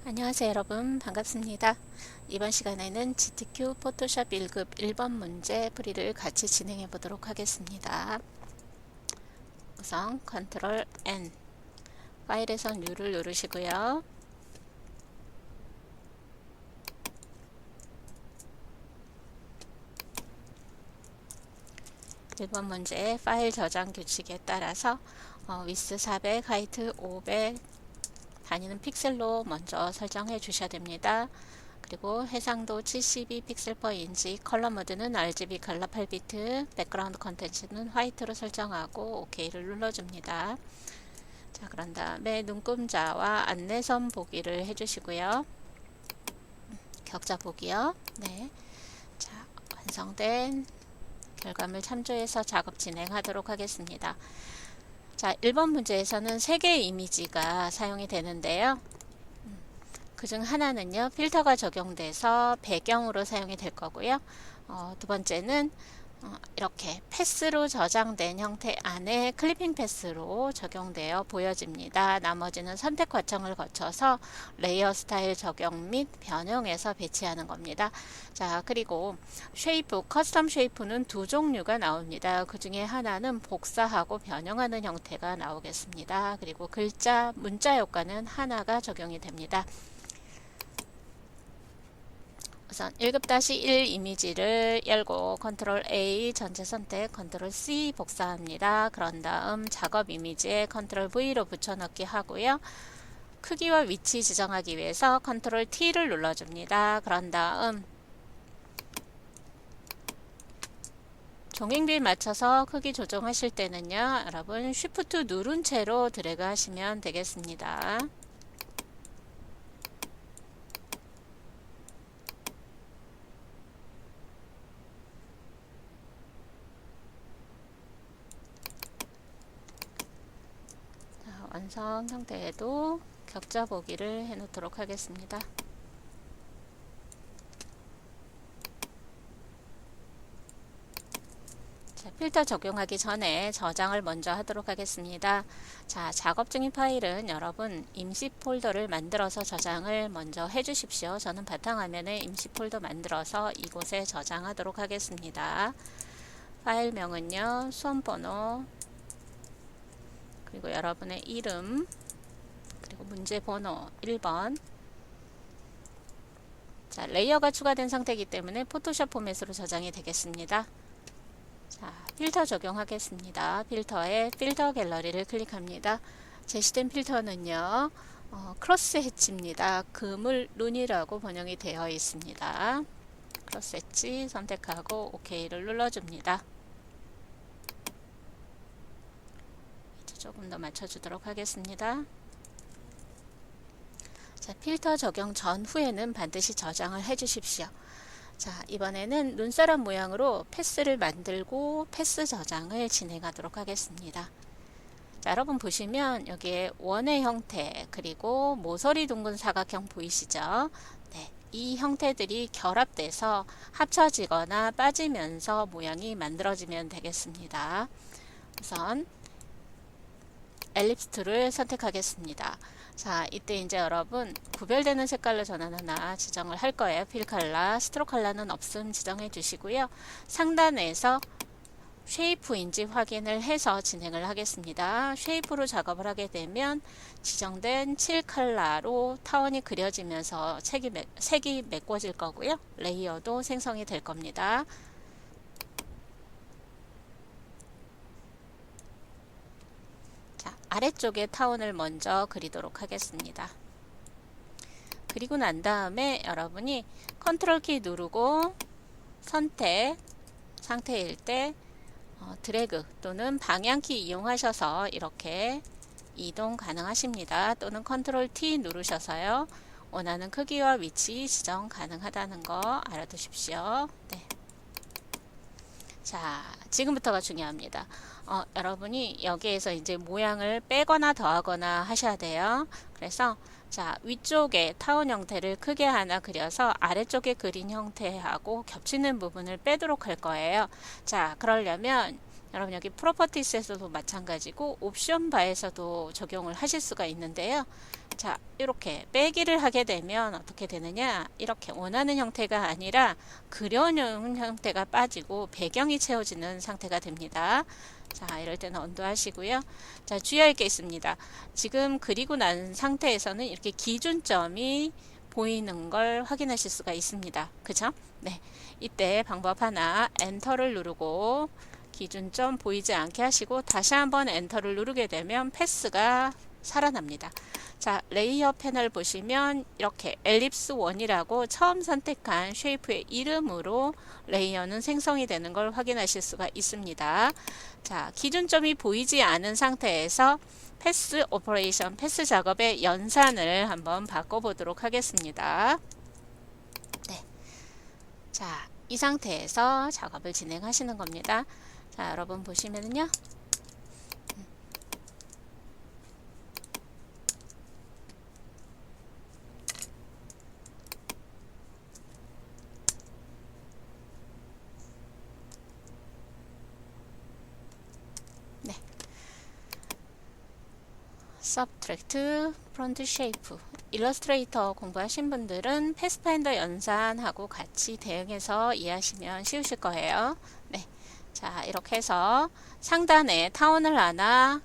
안녕하세요 여러분, 반갑습니다. 이번 시간에는 GTQ 포토샵 1급 1번 문제 풀이를 같이 진행해 보도록 하겠습니다. 우선 컨트롤 N, 파일에서 New를 누르시고요. (1번) 문제 파일 저장 규칙에 따라서 위스 400, 하이트 500, 단위는 픽셀로 먼저 설정해 주셔야 됩니다. 그리고 해상도 72 픽셀 퍼 인치, 컬러 모드는 RGB 컬러 8비트, 백그라운드 컨텐츠는 화이트로 설정하고 OK를 눌러줍니다. 자, 그런 다음에 눈금자와 안내선 보기를 해주시고요. 격자 보기요. 네. 자, 완성된 결과물 참조해서 작업 진행하도록 하겠습니다. 자, 1번 문제에서는 3개의 이미지가 사용이 되는데요. 그중 하나는요, 필터가 적용돼서 배경으로 사용이 될 거고요. 두 번째는 이렇게 패스로 저장된 형태 안에 클리핑 패스로 적용되어 보여집니다. 나머지는 선택 과정을 거쳐서 레이어 스타일 적용 및 변형해서 배치하는 겁니다. 자, 그리고 쉐이프, 커스텀 쉐이프는 두 종류가 나옵니다. 그 중에 하나는 복사하고 변형하는 형태가 나오겠습니다. 그리고 글자, 문자 효과는 하나가 적용이 됩니다. 우선 1급-1 이미지를 열고 컨트롤 A 전체 선택, 컨트롤 C 복사합니다. 그런 다음 작업 이미지에 컨트롤 V로 붙여넣기 하고요. 크기와 위치 지정하기 위해서 컨트롤 T를 눌러줍니다. 그런 다음 종횡비에 맞춰서 크기 조정하실 때는요, 여러분 쉬프트 누른 채로 드래그 하시면 되겠습니다. 완성 형태에도 격자 보기를 해 놓도록 하겠습니다. 자, 필터 적용하기 전에 저장을 먼저 하도록 하겠습니다. 자, 작업 중인 파일은 여러분 임시 폴더를 만들어서 저장을 먼저 해 주십시오. 저는 바탕화면에 임시 폴더 만들어서 이곳에 저장하도록 하겠습니다. 파일명은요, 수험번호, 그리고 여러분의 이름, 그리고 문제 번호 1번. 자, 레이어가 추가된 상태이기 때문에 포토샵 포맷으로 저장이 되겠습니다. 자, 필터 적용하겠습니다. 필터에 필터 갤러리를 클릭합니다. 제시된 필터는요, 크로스 해치입니다. 그물 룬이라고 번역이 되어 있습니다. 크로스 해치 선택하고 OK를 눌러줍니다. 조금 더 맞춰주도록 하겠습니다. 자, 필터 적용 전후에는 반드시 저장을 해 주십시오. 자, 이번에는 눈사람 모양으로 패스를 만들고 패스 저장을 진행하도록 하겠습니다. 자, 여러분 보시면 여기에 원의 형태, 그리고 모서리 둥근 사각형 보이시죠? 네, 이 형태들이 결합돼서 합쳐지거나 빠지면서 모양이 만들어지면 되겠습니다. 우선 엘립스 툴을 선택하겠습니다. 자, 이때 이제 여러분 구별되는 색깔로 전환 하나 지정을 할 거예요. 필 컬러, 스트로크 컬러는 없음 지정해 주시고요. 상단에서 쉐이프인지 확인을 해서 진행을 하겠습니다. 쉐이프로 작업을 하게 되면 지정된 7 컬러로 타원이 그려지면서 색이 메꿔질 거고요. 레이어도 생성이 될 겁니다. 아래쪽에 타원을 먼저 그리도록 하겠습니다. 그리고 난 다음에 여러분이 컨트롤 키 누르고 선택 상태일 때 드래그 또는 방향키 이용하셔서 이렇게 이동 가능하십니다. 또는 컨트롤 T 누르셔서요, 원하는 크기와 위치 지정 가능하다는 거 알아두십시오. 네. 자, 지금부터가 중요합니다. 여러분이 여기에서 이제 모양을 빼거나 더하거나 하셔야 돼요. 그래서 자, 위쪽에 타원 형태를 크게 하나 그려서 아래쪽에 그린 형태하고 겹치는 부분을 빼도록 할 거예요. 자, 그러려면 여러분 여기 프로퍼티스에서도 마찬가지고 옵션 바에서도 적용을 하실 수가 있는데요. 자, 이렇게 빼기를 하게 되면 어떻게 되느냐, 이렇게 원하는 형태가 아니라 그려놓은 형태가 빠지고 배경이 채워지는 상태가 됩니다. 자, 이럴 때는 언더 하시고요. 자, 주의할 게 있습니다. 지금 그리고 난 상태에서는 이렇게 기준점이 보이는 걸 확인하실 수가 있습니다. 그죠? 네, 이때 방법 하나, 엔터를 누르고 기준점 보이지 않게 하시고 다시 한번 엔터를 누르게 되면 패스가 살아납니다. 자, 레이어 패널 보시면 이렇게 엘립스 1이라고 처음 선택한 쉐이프의 이름으로 레이어는 생성이 되는 걸 확인하실 수가 있습니다. 자, 기준점이 보이지 않은 상태에서 패스 오퍼레이션, 패스 작업의 연산을 한번 바꿔보도록 하겠습니다. 네. 자, 이 상태에서 작업을 진행하시는 겁니다. 자, 여러분 보시면은요. 네. Subtract, Front Shape. 일러스트레이터 공부하신 분들은 패스파인더 연산하고 같이 대응해서 이해하시면 쉬우실 거예요. 네. 자, 이렇게 해서 상단에 타운을 하나,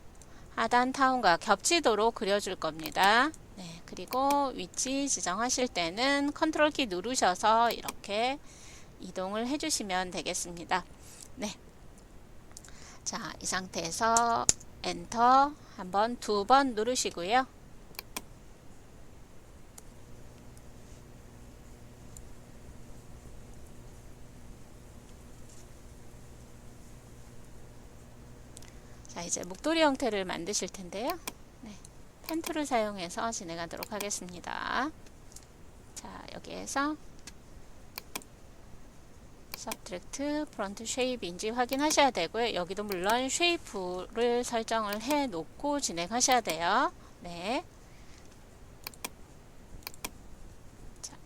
하단 타운과 겹치도록 그려줄 겁니다. 네, 그리고 위치 지정하실 때는 컨트롤 키 누르셔서 이렇게 이동을 해주시면 되겠습니다. 네. 자, 이 상태에서 엔터 한번 2번 누르시고요. 자, 이제 목도리 형태를 만드실 텐데요. 네, 펜 툴을 사용해서 진행하도록 하겠습니다. 자, 여기에서 Subtract, Front Shape인지 확인하셔야 되고요. 여기도 물론 쉐이프를 설정을 해 놓고 진행하셔야 돼요. 네. 자,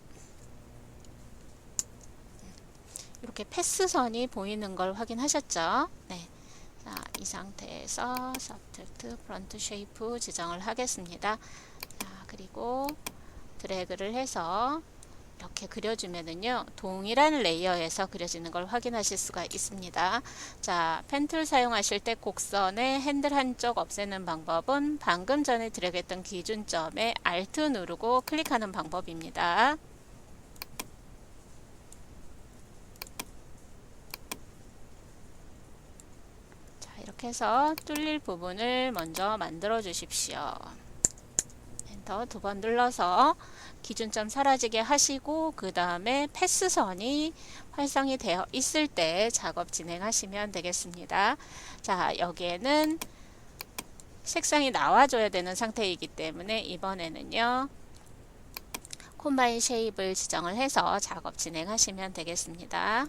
이렇게 패스선이 보이는 걸 확인하셨죠? 네. 자, 이 상태에서 Subtract, Front Shape 지정을 하겠습니다. 자, 그리고 드래그를 해서 이렇게 그려주면은요, 동일한 레이어에서 그려지는 걸 확인하실 수가 있습니다. 자, 펜툴 사용하실 때 곡선의 핸들 한쪽 없애는 방법은 방금 전에 드래그했던 기준점에 Alt 누르고 클릭하는 방법입니다. 자, 이렇게 해서 뚫릴 부분을 먼저 만들어 주십시오. 엔터 2번 눌러서 기준점 사라지게 하시고 그 다음에 패스선이 활성이 되어 있을 때 작업 진행하시면 되겠습니다. 자, 여기에는 색상이 나와줘야 되는 상태이기 때문에 이번에는요, 콤바인 쉐입을 지정을 해서 작업 진행하시면 되겠습니다.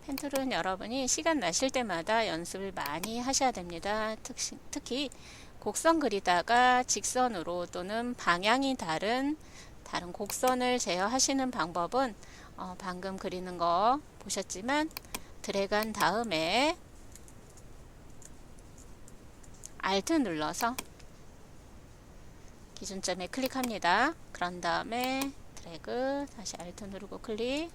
펜툴은 여러분이 시간 나실 때마다 연습을 많이 하셔야 됩니다. 특히 곡선 그리다가 직선으로 또는 방향이 다른 곡선을 제어하시는 방법은 방금 그리는 거 보셨지만 드래그한 다음에 Alt 눌러서 기준점에 클릭합니다. 그런 다음에 드래그 다시 Alt 누르고 클릭.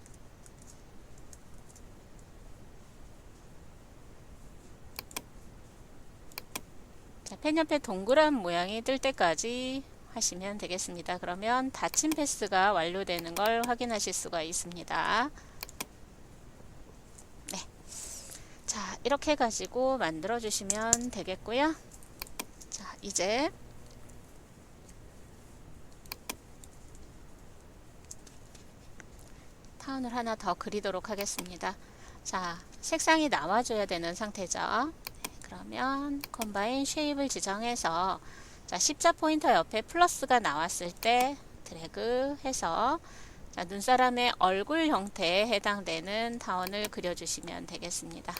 펜 옆에 동그란 모양이 뜰 때까지 하시면 되겠습니다. 그러면 닫힌 패스가 완료되는 걸 확인하실 수가 있습니다. 네. 자, 이렇게 가지고 만들어 주시면 되겠고요. 자, 이제 타운을 하나 더 그리도록 하겠습니다. 자, 색상이 나와줘야 되는 상태죠. 그러면 컴바인 쉐입을 지정해서 자, 십자 포인터 옆에 플러스가 나왔을 때 드래그 해서 자, 눈사람의 얼굴 형태에 해당되는 타원을 그려주시면 되겠습니다.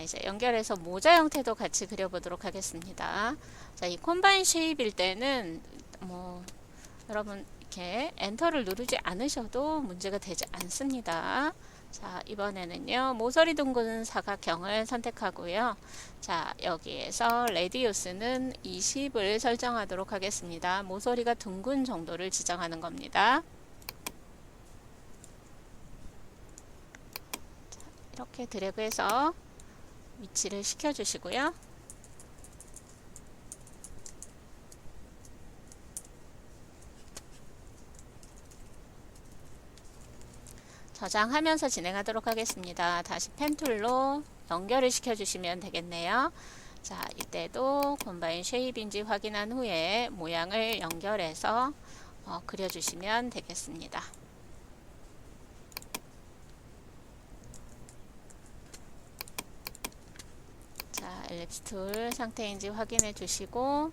이제 연결해서 모자 형태도 같이 그려보도록 하겠습니다. 자, 이 콤바인 쉐입일 때는 여러분 이렇게 엔터를 누르지 않으셔도 문제가 되지 않습니다. 자, 이번에는요 모서리 둥근 사각형을 선택하고요. 자, 여기에서 레디우스는 20을 설정하도록 하겠습니다. 모서리가 둥근 정도를 지정하는 겁니다. 자, 이렇게 드래그해서 위치를 시켜 주시고요. 저장하면서 진행하도록 하겠습니다. 다시 펜툴로 연결을 시켜주시면 되겠네요. 자, 이때도 콤바인 쉐입인지 확인한 후에 모양을 연결해서 그려주시면 되겠습니다. 자, 엘립스 툴 상태인지 확인해 주시고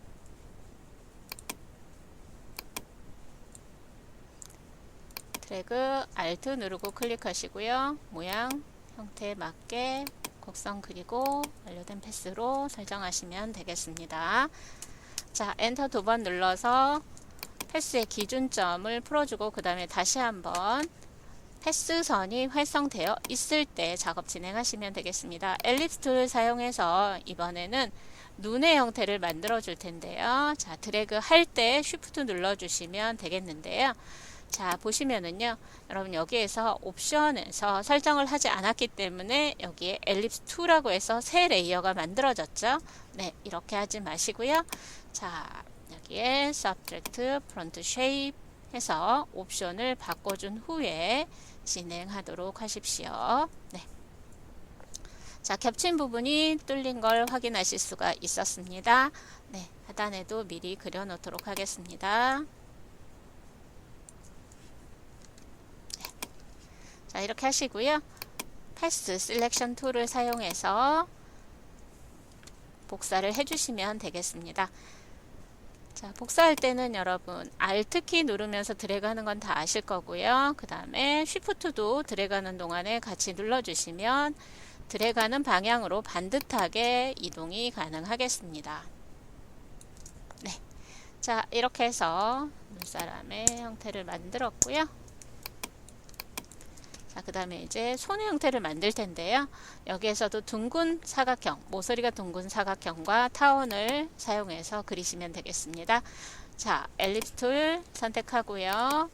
드래그 Alt 누르고 클릭하시고요. 모양 형태에 맞게 곡선 그리고 완료된 패스로 설정하시면 되겠습니다. 자, 엔터 두 번 눌러서 패스의 기준점을 풀어주고 그 다음에 다시 한번 패스선이 활성되어 있을 때 작업 진행하시면 되겠습니다. 엘립스 툴을 사용해서 이번에는 눈의 형태를 만들어 줄 텐데요. 자, 드래그 할 때 쉬프트 눌러 주시면 되겠는데요. 자, 보시면은요, 여러분 여기에서 옵션에서 설정을 하지 않았기 때문에 여기에 엘립스 2라고 해서 새 레이어가 만들어졌죠. 네, 이렇게 하지 마시고요. 자, 여기에 Subject, Front Shape 해서 옵션을 바꿔준 후에 진행하도록 하십시오. 네. 자, 겹친 부분이 뚫린 걸 확인하실 수가 있었습니다. 네, 하단에도 미리 그려 놓도록 하겠습니다. 자, 이렇게 하시고요. 패스 셀렉션 툴을 사용해서 복사를 해주시면 되겠습니다. 자, 복사할 때는 여러분 Alt키 누르면서 드래그하는 건 다 아실 거고요. 그 다음에 Shift도 드래그하는 동안에 같이 눌러주시면 드래그하는 방향으로 반듯하게 이동이 가능하겠습니다. 네, 자, 이렇게 해서 눈사람의 형태를 만들었고요. 자, 그 다음에 이제 손의 형태를 만들 텐데요. 여기에서도 둥근 사각형, 모서리가 둥근 사각형과 타원을 사용해서 그리시면 되겠습니다. 자, 엘립스 툴 선택하고요.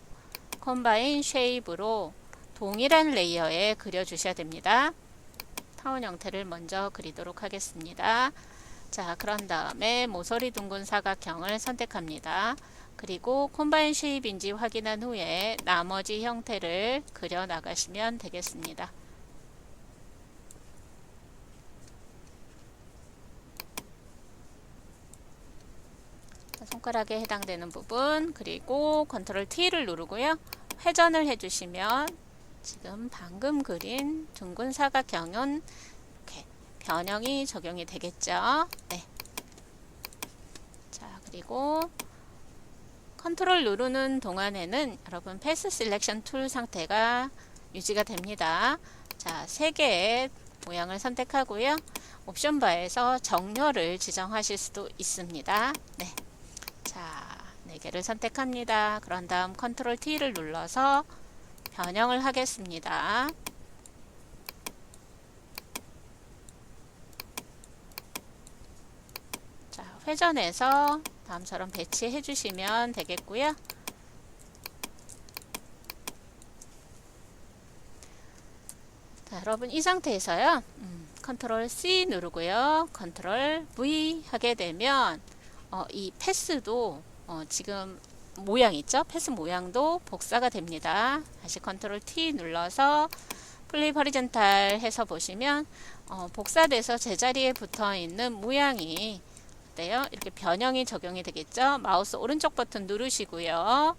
콤바인 쉐입으로 동일한 레이어에 그려주셔야 됩니다. 타원 형태를 먼저 그리도록 하겠습니다. 자, 그런 다음에 모서리 둥근 사각형을 선택합니다. 그리고 콤바인 쉐입인지 확인한 후에 나머지 형태를 그려 나가시면 되겠습니다. 손가락에 해당되는 부분 그리고 컨트롤 T를 누르고요. 회전을 해주시면 지금 방금 그린 둥근 사각형은 이렇게 변형이 적용이 되겠죠. 네. 자, 그리고 컨트롤 누르는 동안에는 여러분 패스 셀렉션 툴 상태가 유지가 됩니다. 자, 3개의 모양을 선택하고요. 옵션 바에서 정렬을 지정하실 수도 있습니다. 네. 자, 4개를 선택합니다. 그런 다음 컨트롤 T를 눌러서 변형을 하겠습니다. 자, 회전해서 다음처럼 배치해 주시면 되겠고요. 자, 여러분 이 상태에서요. 컨트롤 C 누르고요. 컨트롤 V 하게 되면 이 패스도 지금 모양 있죠? 패스 모양도 복사가 됩니다. 다시 컨트롤 T 눌러서 플립 허리젠탈 해서 보시면 복사돼서 제자리에 붙어 있는 모양이 이렇게 변형이 적용이 되겠죠. 마우스 오른쪽 버튼 누르시고요.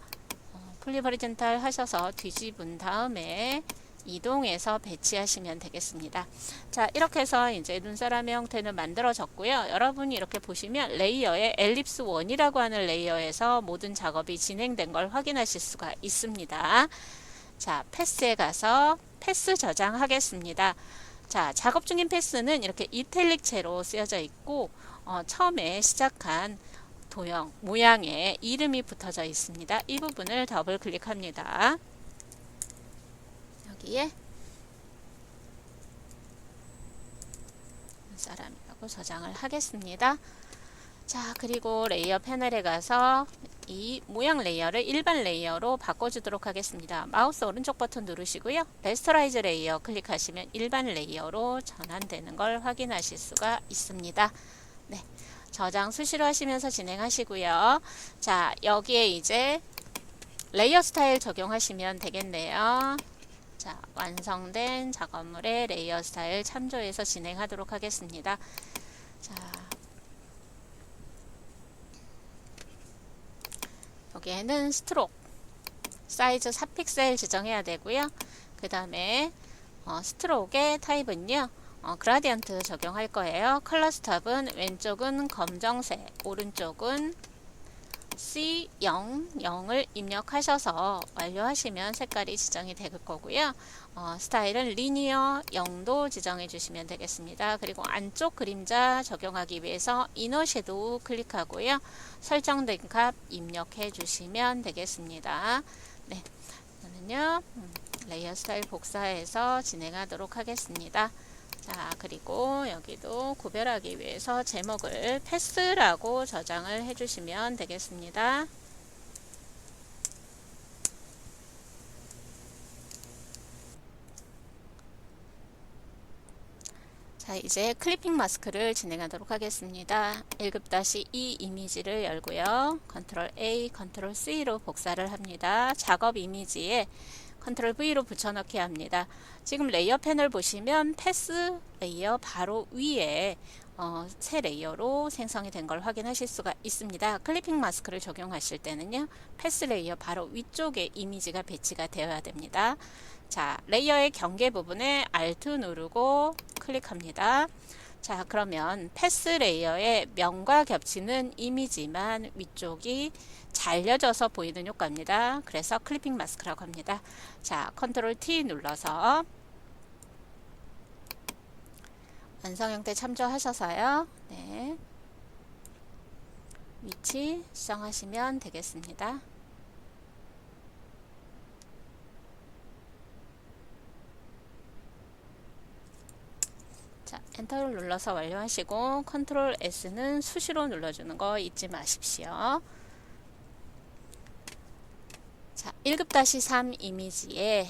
플립 허리젠탈 하셔서 뒤집은 다음에 이동해서 배치하시면 되겠습니다. 자, 이렇게 해서 이제 눈사람의 형태는 만들어졌고요. 여러분이 이렇게 보시면 레이어에 엘립스 1이라고 하는 레이어에서 모든 작업이 진행된 걸 확인하실 수가 있습니다. 자, 패스에 가서 패스 저장하겠습니다. 자, 작업 중인 패스는 이렇게 이탈릭체로 쓰여져 있고 처음에 시작한 도형, 모양에 이름이 붙어져 있습니다. 이 부분을 더블 클릭합니다. 여기에 사람이라고 저장을 하겠습니다. 자, 그리고 레이어 패널에 가서 이 모양 레이어를 일반 레이어로 바꿔주도록 하겠습니다. 마우스 오른쪽 버튼 누르시고요. 레스터라이즈 레이어 클릭하시면 일반 레이어로 전환되는 걸 확인하실 수가 있습니다. 네, 저장 수시로 하시면서 진행하시고요. 자, 여기에 이제 레이어 스타일 적용하시면 되겠네요. 자, 완성된 작업물의 레이어 스타일 참조해서 진행하도록 하겠습니다. 자, 여기에는 스트로크 사이즈 4픽셀 지정해야 되고요. 그 다음에 스트로크의 타입은요, 그라디언트 적용할 거예요. 컬러 스탑은 왼쪽은 검정색, 오른쪽은 C0, 0을 입력하셔서 완료하시면 색깔이 지정이 될 거고요. 스타일은 리니어 0도 지정해 주시면 되겠습니다. 그리고 안쪽 그림자 적용하기 위해서 이너 섀도우 클릭하고요. 설정된 값 입력해 주시면 되겠습니다. 네, 저는요 레이어 스타일 복사해서 진행하도록 하겠습니다. 자, 그리고 여기도 구별하기 위해서 제목을 패스라고 저장을 해주시면 되겠습니다. 자, 이제 클리핑 마스크를 진행하도록 하겠습니다. 1급-2 이미지를 열고요. 컨트롤 A, 컨트롤 C로 복사를 합니다. 작업 이미지에 컨트롤 V로 붙여넣기 합니다. 지금 레이어 패널 보시면 패스 레이어 바로 위에 새 레이어로 생성이 된 걸 확인하실 수가 있습니다. 클리핑 마스크를 적용하실 때는요, 패스 레이어 바로 위쪽에 이미지가 배치가 되어야 됩니다. 자, 레이어의 경계 부분에 Alt 누르고 클릭합니다. 자, 그러면 패스 레이어의 면과 겹치는 이미지만 위쪽이 잘려져서 보이는 효과입니다. 그래서 클리핑 마스크라고 합니다. 자, 컨트롤 T 눌러서 완성 형태 참조하셔서요. 네, 위치 수정하시면 되겠습니다. 자, 엔터를 눌러서 완료하시고 컨트롤 S는 수시로 눌러주는 거 잊지 마십시오. 자, 1급-3 이미지에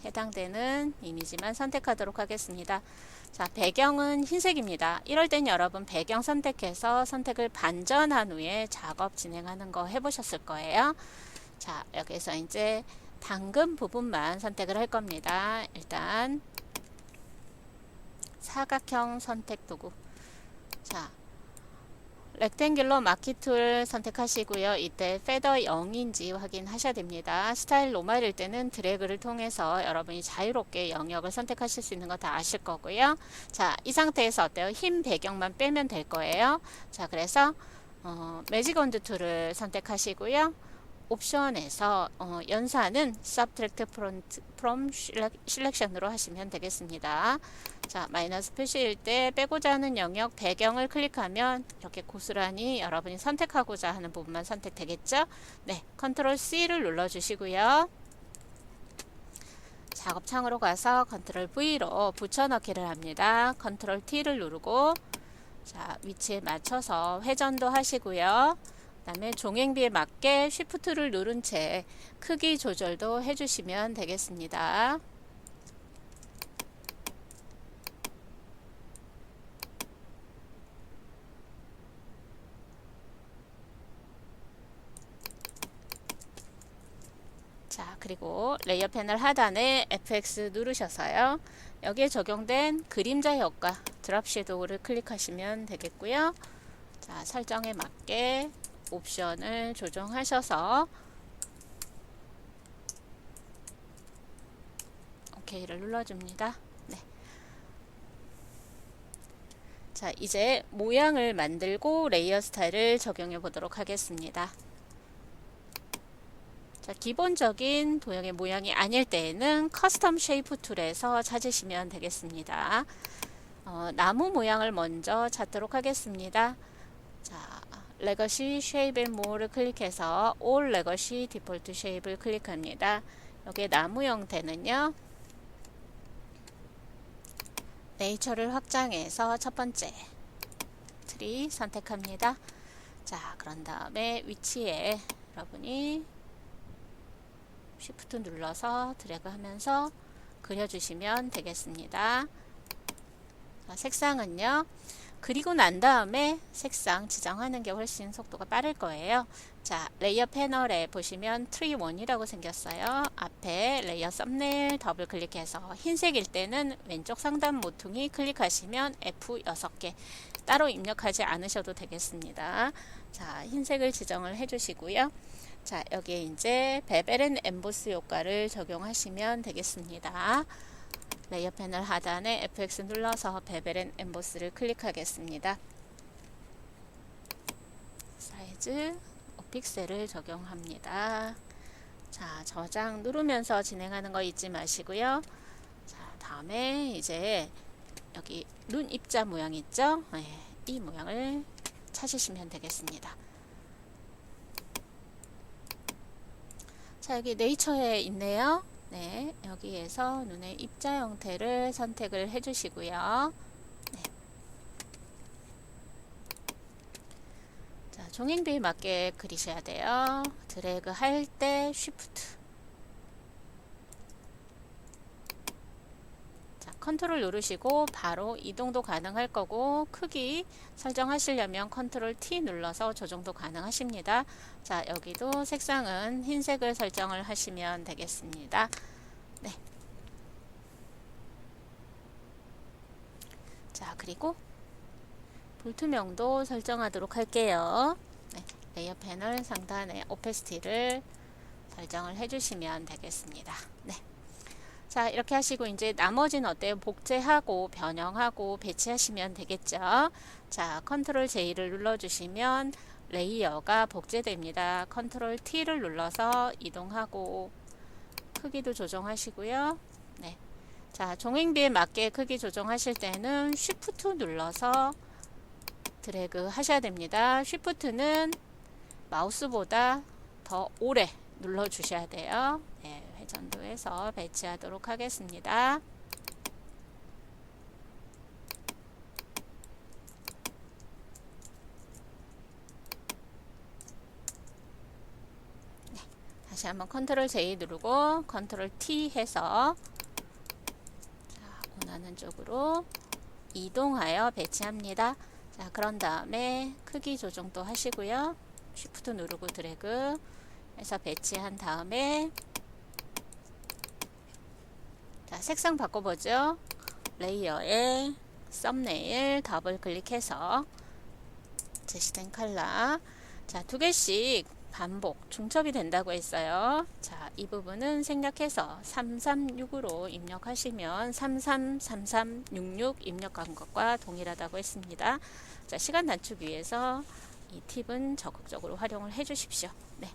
해당되는 이미지만 선택하도록 하겠습니다. 자, 배경은 흰색입니다. 이럴 땐 여러분 배경 선택해서 선택을 반전한 후에 작업 진행하는 거 해보셨을 거예요. 자, 여기서 이제 당근 부분만 선택을 할 겁니다. 일단 사각형 선택 도구, 자, 렉탱귤러 마키 툴 선택하시고요. 이때 페더 0인지 확인하셔야 됩니다. 스타일 노멀일 때는 드래그를 통해서 여러분이 자유롭게 영역을 선택하실 수 있는 거 다 아실 거고요. 자, 이 상태에서 어때요? 흰 배경만 빼면 될 거예요. 자, 그래서 매직 원드 툴을 선택하시고요. 옵션에서 연산은 Subtract from Selection으로 하시면 되겠습니다. 자, 마이너스 표시일 때 빼고자 하는 영역 배경을 클릭하면 이렇게 고스란히 여러분이 선택하고자 하는 부분만 선택되겠죠? 네, 컨트롤 C를 눌러주시고요. 작업창으로 가서 컨트롤 V로 붙여넣기를 합니다. 컨트롤 T를 누르고, 자, 위치에 맞춰서 회전도 하시고요. 그 다음에 종횡비에 맞게 쉬프트를 누른 채 크기 조절도 해주시면 되겠습니다. 자, 그리고 레이어 패널 하단에 FX 누르셔서요. 여기에 적용된 그림자 효과 드롭 섀도우를 클릭하시면 되겠고요. 자, 설정에 맞게 옵션을 조정하셔서 OK를 눌러줍니다. 네. 자, 이제 모양을 만들고 레이어 스타일을 적용해 보도록 하겠습니다. 자, 기본적인 도형의 모양이 아닐 때에는 커스텀 쉐이프 툴에서 찾으시면 되겠습니다. 나무 모양을 먼저 찾도록 하겠습니다. 자, 레거시 쉐입 앤 모어를 클릭해서 올 레거시 디폴트 쉐입을 클릭합니다. 여기에 나무 형태는요, 네이처를 확장해서 첫 번째 트리 선택합니다. 자, 그런 다음에 위치에 여러분이 쉬프트 눌러서 드래그 하면서 그려주시면 되겠습니다. 자, 색상은요, 그리고 난 다음에 색상 지정하는 게 훨씬 속도가 빠를 거예요. 자, 레이어 패널에 보시면 트리 1이라고 생겼어요. 앞에 레이어 썸네일 더블 클릭해서 흰색일 때는 왼쪽 상단 모퉁이 클릭하시면 F 6개 따로 입력하지 않으셔도 되겠습니다. 자, 흰색을 지정을 해주시고요. 자, 여기에 이제 베벨 앤 엠보스 효과를 적용하시면 되겠습니다. 레이어 패널 하단에 FX 눌러서 베벨 앤 엠보스를 클릭하겠습니다. 사이즈 5픽셀을 적용합니다. 자, 저장 누르면서 진행하는 거 잊지 마시고요. 자, 다음에 이제 여기 눈 입자 모양 있죠? 네, 이 모양을 찾으시면 되겠습니다. 자, 여기 네이처에 있네요. 네, 여기에서 눈의 입자 형태를 선택을 해주시고요. 네. 자, 종횡비에 맞게 그리셔야 돼요. 드래그 할 때 쉬프트. 자, 컨트롤 누르시고 바로 이동도 가능할 거고, 크기 설정하시려면 컨트롤 T 눌러서 조정도 가능하십니다. 자, 여기도 색상은 흰색을 설정을 하시면 되겠습니다. 네. 자, 그리고 불투명도 설정하도록 할게요. 네, 레이어 패널 상단에 오페시티를 설정을 해주시면 되겠습니다. 네. 자, 이렇게 하시고 이제 나머지는 어때요? 복제하고 변형하고 배치하시면 되겠죠. 자, 컨트롤 J를 눌러주시면 레이어가 복제됩니다. 컨트롤 T를 눌러서 이동하고 크기도 조정하시고요. 네. 자, 종횡비에 맞게 크기 조정하실 때는 쉬프트 눌러서 드래그 하셔야 됩니다. 쉬프트는 마우스보다 더 오래 눌러 주셔야 돼요. 네, 회전도해서 배치하도록 하겠습니다. 네, 다시 한번 컨트롤 J 누르고 컨트롤 T 해서 자, 원하는 쪽으로 이동하여 배치합니다. 자, 그런 다음에 크기 조정도 하시고요. 쉬프트 누르고 드래그 해서 배치한 다음에 자, 색상 바꿔보죠. 레이어에 썸네일 더블 클릭해서 제시된 컬러. 자, 두 개씩 반복 중첩이 된다고 했어요. 자, 이 부분은 생략해서 336으로 입력하시면 333366 입력한 것과 동일하다고 했습니다. 자, 시간 단축 위해서 이 팁은 적극적으로 활용을 해 주십시오. 네.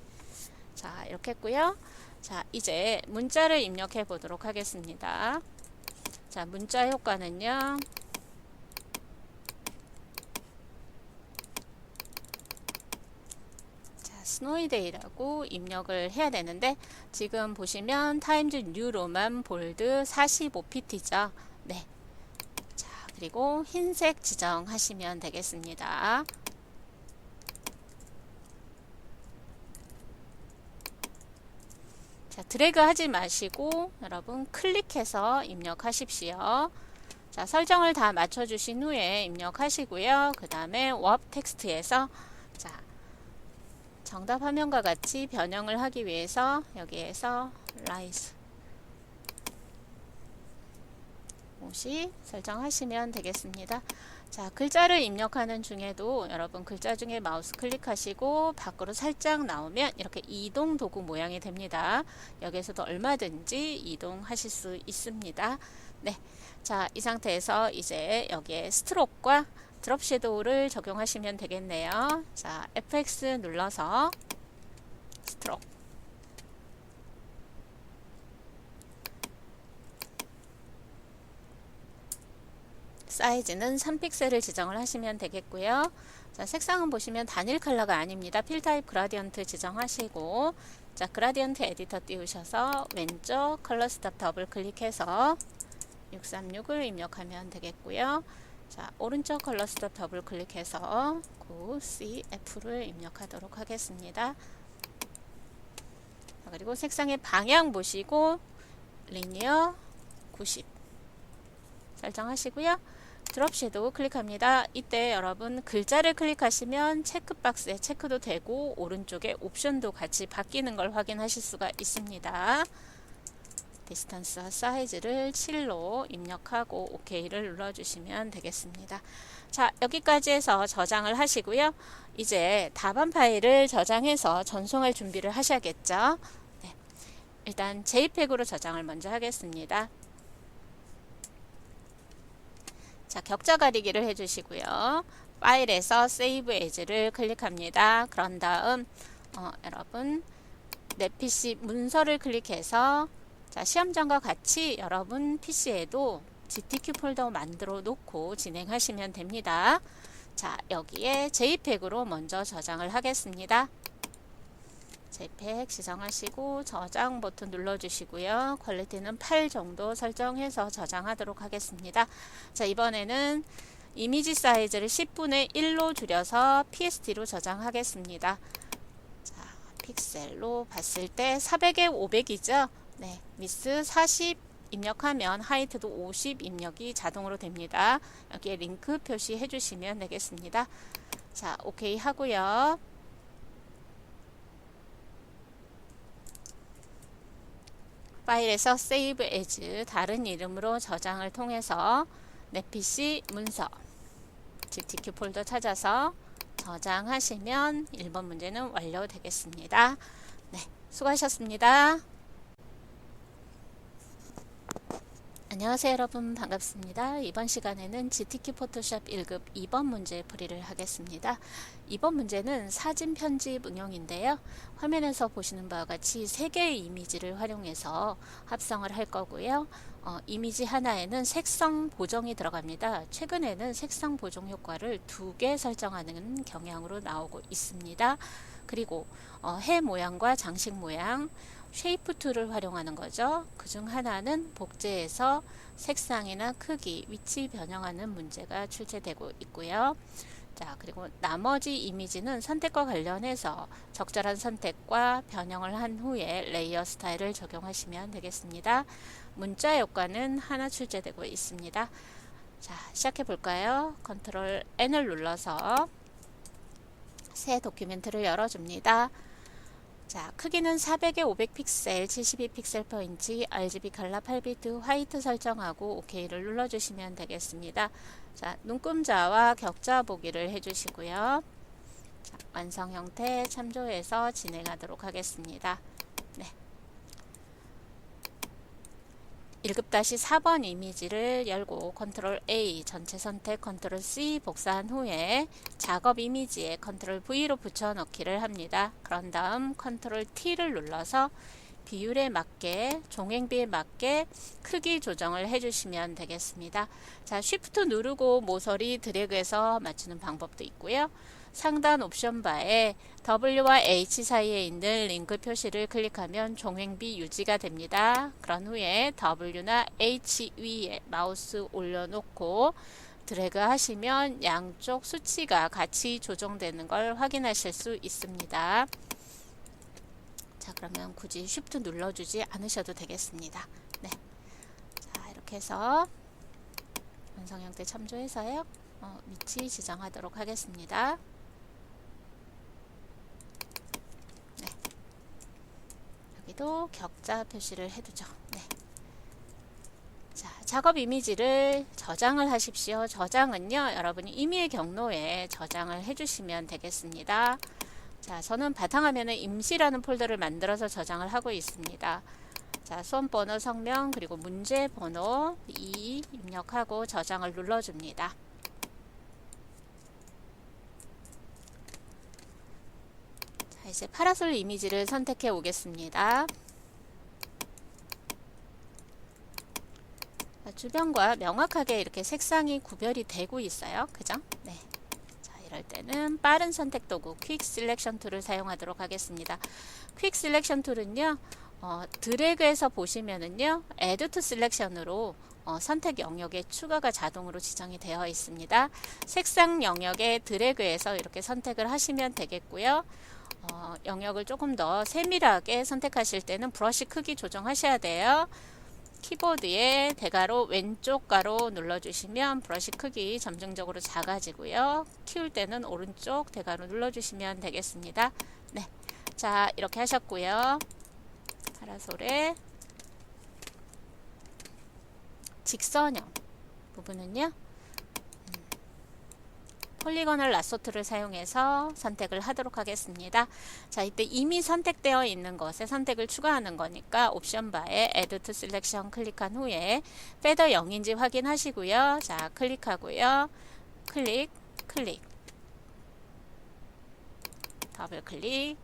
자, 이렇게 했고요. 자, 이제 문자를 입력해 보도록 하겠습니다. 자, 문자 효과는요. 자, 스노이데이라고 입력을 해야 되는데 지금 보시면 타임즈 뉴로만 볼드 45pt죠. 네. 자, 그리고 흰색 지정하시면 되겠습니다. 자, 드래그 하지 마시고 여러분 클릭해서 입력하십시오. 자, 설정을 다 맞춰주신 후에 입력하시고요. 그 다음에 워프 텍스트에서 자, 정답 화면과 같이 변형을 하기 위해서 여기에서 라이즈 50 설정하시면 되겠습니다. 자, 글자를 입력하는 중에도 여러분 글자 중에 마우스 클릭하시고 밖으로 살짝 나오면 이렇게 이동 도구 모양이 됩니다. 여기에서도 얼마든지 이동하실 수 있습니다. 네. 자, 이 상태에서 이제 여기에 스트로크와 드롭 섀도우를 적용하시면 되겠네요. 자, FX 눌러서 스트로크 사이즈는 3픽셀을 지정을 하시면 되겠고요. 자, 색상은 보시면 단일 컬러가 아닙니다. 필 타입 그라디언트 지정하시고, 자, 그라디언트 에디터 띄우셔서 왼쪽 컬러 스탑 더블 클릭해서 636을 입력하면 되겠고요. 자, 오른쪽 컬러 스탑 더블 클릭해서 9CF를 입력하도록 하겠습니다. 자, 그리고 색상의 방향 보시고 리니어 90 설정하시고요. 드롭 섀도우 클릭합니다. 이때 여러분 글자를 클릭하시면 체크박스에 체크도 되고 오른쪽에 옵션도 같이 바뀌는 걸 확인하실 수가 있습니다. 디스턴스와 사이즈를 7로 입력하고 OK를 눌러주시면 되겠습니다. 자, 여기까지 해서 저장을 하시고요. 이제 답안 파일을 저장해서 전송할 준비를 하셔야겠죠. 네, 일단 JPEG으로 저장을 먼저 하겠습니다. 자, 격자 가리기를 해주시고요. 파일에서 Save As를 클릭합니다. 그런 다음 여러분 내 PC 문서를 클릭해서 자, 시험장과 같이 여러분 PC에도 GTQ 폴더 만들어 놓고 진행하시면 됩니다. 자, 여기에 JPEG으로 먼저 저장을 하겠습니다. JPEG 지정하시고 저장 버튼 눌러주시고요. 퀄리티는 8 정도 설정해서 저장하도록 하겠습니다. 자, 이번에는 이미지 사이즈를 10분의 1로 줄여서 PST로 저장하겠습니다. 자, 픽셀로 봤을 때 400에 500이죠. 네, 위스 40 입력하면 하이트도 50 입력이 자동으로 됩니다. 여기에 링크 표시해 주시면 되겠습니다. 자, 오케이 하고요. 파일에서 Save As 다른 이름으로 저장을 통해서 내 PC 문서 GTQ 폴더 찾아서 저장하시면 1번 문제는 완료되겠습니다. 네, 수고하셨습니다. 안녕하세요 여러분, 반갑습니다. 이번 시간에는 GTQ 포토샵 1급 2번 문제 풀이를 하겠습니다. 이번 문제는 사진 편집 응용인데요. 화면에서 보시는 바와 같이 3개의 이미지를 활용해서 합성을 할 거고요. 이미지 하나에는 색상 보정이 들어갑니다. 최근에는 색상 보정 효과를 2개 설정하는 경향으로 나오고 있습니다. 그리고 해 모양과 장식 모양, 쉐이프 툴을 활용하는 거죠. 그중 하나는 복제해서 색상이나 크기, 위치 변형하는 문제가 출제되고 있고요. 자, 그리고 나머지 이미지는 선택과 관련해서 적절한 선택과 변형을 한 후에 레이어 스타일을 적용하시면 되겠습니다. 문자 효과는 하나 출제되고 있습니다. 자, 시작해 볼까요? 컨트롤 N을 눌러서 새 도큐멘트를 열어줍니다. 자, 크기는 400에 500픽셀, 72픽셀 per 인치, RGB 컬러 8비트 화이트 설정하고 OK를 눌러주시면 되겠습니다. 자, 눈금자와 격자 보기를 해주시고요. 자, 완성 형태 참조해서 진행하도록 하겠습니다. 네. 1급-4번 이미지를 열고 컨트롤 A 전체 선택 컨트롤 C 복사한 후에 작업 이미지에 컨트롤 V로 붙여넣기를 합니다. 그런 다음 컨트롤 T를 눌러서 비율에 맞게 종횡비에 맞게 크기 조정을 해주시면 되겠습니다. 자, 쉬프트 누르고 모서리 드래그해서 맞추는 방법도 있고요. 상단 옵션 바에 W와 H 사이에 있는 링크 표시를 클릭하면 종횡비 유지가 됩니다. 그런 후에 W나 H 위에 마우스 올려놓고 드래그 하시면 양쪽 수치가 같이 조정되는 걸 확인하실 수 있습니다. 자, 그러면 굳이 Shift 눌러주지 않으셔도 되겠습니다. 네. 자, 이렇게 해서 완성 형태 참조해서요. 위치 지정하도록 하겠습니다. 네. 여기도 격자 표시를 해두죠. 네. 자, 작업 이미지를 저장을 하십시오. 저장은요, 여러분이 임의의 경로에 저장을 해주시면 되겠습니다. 자, 저는 바탕화면에 임시라는 폴더를 만들어서 저장을 하고 있습니다. 자, 수험번호, 성명, 그리고 문제 번호 2 입력하고 저장을 눌러줍니다. 자, 이제 파라솔 이미지를 선택해 오겠습니다. 자, 주변과 명확하게 이렇게 색상이 구별이 되고 있어요. 그죠? 네. 자, 이럴 때는 빠른 선택 도구 퀵 셀렉션 툴을 사용하도록 하겠습니다. 퀵 셀렉션 툴은요, 드래그해서 보시면은요, Add to Selection으로 선택 영역에 추가가 자동으로 지정이 되어 있습니다. 색상 영역에 드래그해서 이렇게 선택을 하시면 되겠고요. 영역을 조금 더 세밀하게 선택하실 때는 브러쉬 크기 조정하셔야 돼요. 키보드에 대가로 왼쪽 가로 눌러주시면 브러쉬 크기 점진적으로 작아지고요. 키울 때는 오른쪽 대가로 눌러주시면 되겠습니다. 네, 자 이렇게 하셨고요. 파라솔의 직선형 부분은요, 폴리거널 라소트를 사용해서 선택을 하도록 하겠습니다. 자, 이때 이미 선택되어 있는 것에 선택을 추가하는 거니까 옵션 바에 Add to Selection 클릭한 후에 페더 0인지 확인하시고요. 자, 클릭하고요. 클릭, 더블 클릭,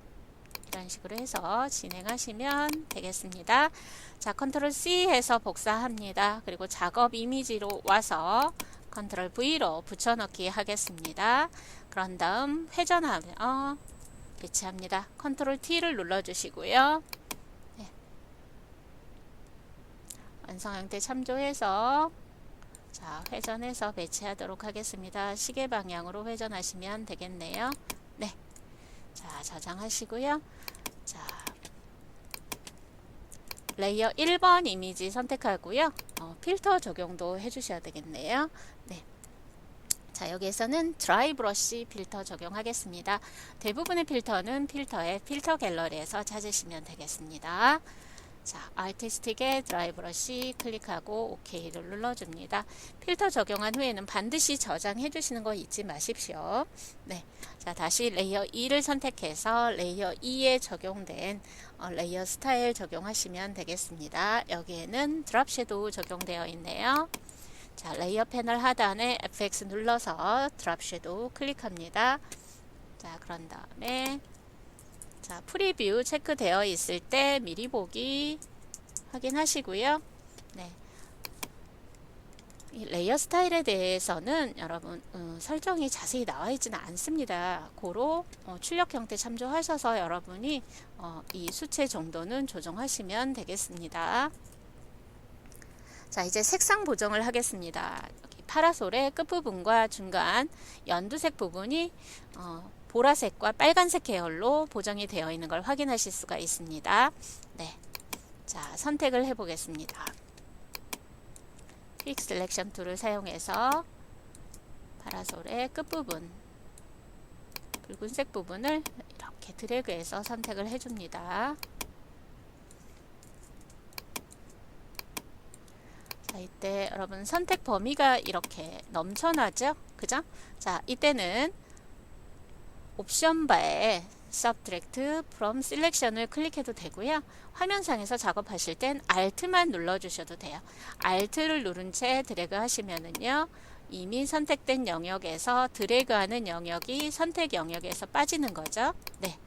이런 식으로 해서 진행하시면 되겠습니다. 자, 컨트롤 C 해서 복사합니다. 그리고 작업 이미지로 와서 컨트롤 V로 붙여넣기 하겠습니다. 그런 다음 회전하며 배치합니다. 컨트롤 T를 눌러주시고요. 네. 완성 형태 참조해서 자, 회전해서 배치하도록 하겠습니다. 시계 방향으로 회전하시면 되겠네요. 네. 자, 저장하시고요. 자, 레이어 1번 이미지 선택하고요. 필터 적용도 해주셔야 되겠네요. 네. 자, 여기에서는 드라이 브러쉬 필터 적용하겠습니다. 대부분의 필터는 필터의 필터 갤러리에서 찾으시면 되겠습니다. 자, 아티스틱의 드라이 브러쉬 클릭하고 OK를 눌러줍니다. 필터 적용한 후에는 반드시 저장해 주시는 거 잊지 마십시오. 네. 자, 다시 레이어 2를 선택해서 레이어 2에 적용된 레이어 스타일 적용하시면 되겠습니다. 여기에는 드랍 섀도우 적용되어 있네요. 자, 레이어 패널 하단에 FX 눌러서 드랍 섀도우 클릭합니다. 자, 그런 다음에 자, 프리뷰 체크되어 있을 때 미리 보기 확인하시고요. 네. 이 레이어 스타일에 대해서는 여러분 설정이 자세히 나와 있지는 않습니다. 고로 출력 형태 참조하셔서 여러분이 이 수치 정도는 조정하시면 되겠습니다. 자, 이제 색상 보정을 하겠습니다. 여기 파라솔의 끝부분과 중간 연두색 부분이 보라색과 빨간색 계열로 보정이 되어 있는 걸 확인하실 수가 있습니다. 네. 자, 선택을 해 보겠습니다. 퀵 셀렉션 툴을 사용해서 파라솔의 끝부분, 붉은색 부분을 이렇게 드래그해서 선택을 해 줍니다. 자, 이때 여러분 선택 범위가 이렇게 넘쳐나죠? 그죠? 자, 이때는 옵션 바에 Subtract from Selection을 클릭해도 되고요. 화면상에서 작업하실 땐 Alt만 눌러주셔도 돼요. Alt를 누른 채 드래그 하시면은요, 이미 선택된 영역에서 드래그하는 영역이 선택 영역에서 빠지는 거죠. 네.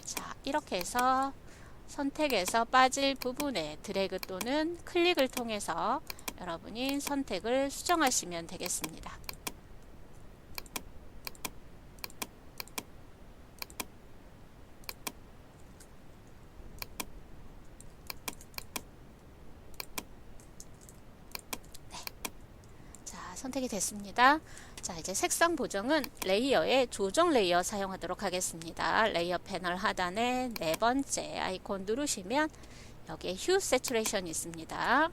자, 이렇게 해서 선택에서 빠질 부분에 드래그 또는 클릭을 통해서 여러분이 선택을 수정하시면 되겠습니다. 선택이 됐습니다. 자, 이제 색상 보정은 레이어에 조정 레이어 사용하도록 하겠습니다. 레이어 패널 하단에 네 번째 아이콘 누르시면 여기에 휴 세츄레이션 있습니다.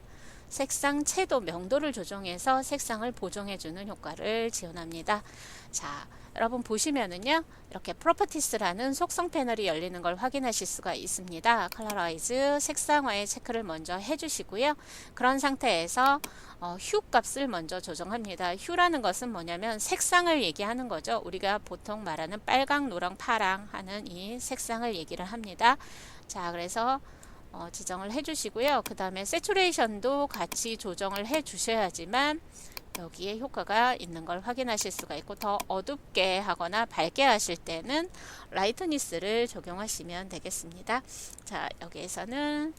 색상 채도 명도를 조정해서 색상을 보정해주는 효과를 지원합니다. 자, 여러분 보시면은요, 이렇게 프로퍼티스라는 속성 패널이 열리는 걸 확인하실 수가 있습니다. 컬러라이즈 색상화의 체크를 먼저 해주시고요. 그런 상태에서 휴 값을 먼저 조정합니다. 휴라는 것은 뭐냐면 색상을 얘기하는 거죠. 우리가 보통 말하는 빨강, 노랑, 파랑 하는 이 색상을 얘기를 합니다. 자, 그래서 지정을 해주시고요. 그 다음에 세츄레이션도 같이 조정을 해주셔야지만 여기에 효과가 있는 걸 확인하실 수가 있고, 더 어둡게 하거나 밝게 하실 때는 라이트니스를 적용하시면 되겠습니다. 자, 여기에서는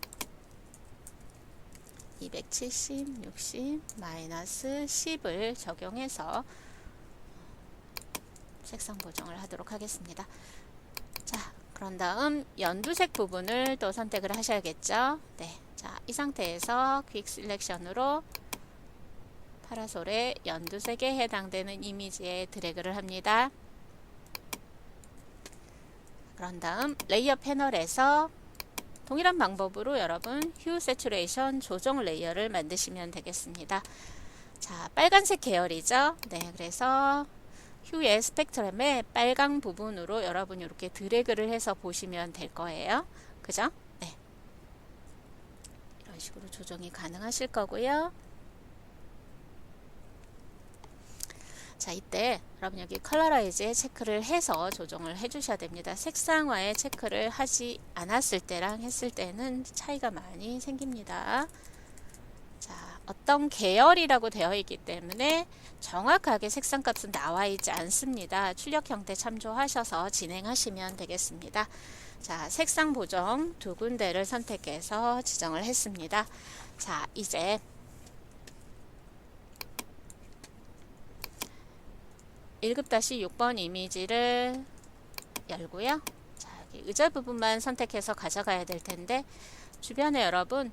270, 60, 마이너스 10을 적용해서 색상 보정을 하도록 하겠습니다. 자, 그런 다음 연두색 부분을 또 선택을 하셔야겠죠. 네, 자, 이 상태에서 퀵 셀렉션으로 파라솔의 연두색에 해당되는 이미지에 드래그를 합니다. 그런 다음 레이어 패널에서 동일한 방법으로 여러분 휴 세츄레이션 조정 레이어를 만드시면 되겠습니다. 자, 빨간색 계열이죠. 네, 그래서 휴의 스펙트럼의 빨강 부분으로 여러분 이렇게 드래그를 해서 보시면 될 거예요. 그죠? 네. 이런 식으로 조정이 가능하실 거고요. 자, 이때 여러분 여기 컬러라이즈에 체크를 해서 조정을 해 주셔야 됩니다. 색상화에 체크를 하지 않았을 때랑 했을 때는 차이가 많이 생깁니다. 자, 어떤 계열이라고 되어 있기 때문에 정확하게 색상 값은 나와 있지 않습니다. 출력 형태 참조하셔서 진행하시면 되겠습니다. 자, 색상 보정 두 군데를 선택해서 지정을 했습니다. 자, 이제 1급-6번 이미지를 열고요. 자, 여기 의자 부분만 선택해서 가져가야 될 텐데 주변에 여러분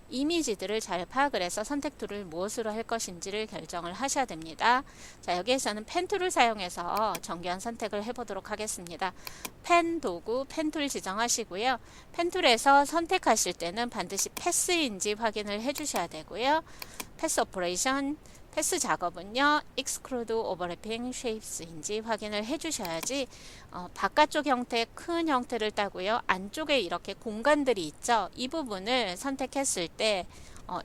이미지들을 잘 파악을 해서 선택 툴을 무엇으로 할 것인지를 결정을 하셔야 됩니다. 자, 여기에서는 펜 툴을 사용해서 정교한 선택을 해보도록 하겠습니다. 펜 도구, 펜 툴 지정하시고요. 펜 툴에서 선택하실 때는 반드시 패스인지 확인을 해주셔야 되고요. 패스 오퍼레이션, 패스 작업은요, Exclude Overlapping Shapes인지 확인을 해주셔야지 바깥쪽 형태, 큰 형태를 따고요. 안쪽에 이렇게 공간들이 있죠. 이 부분을 선택했을 때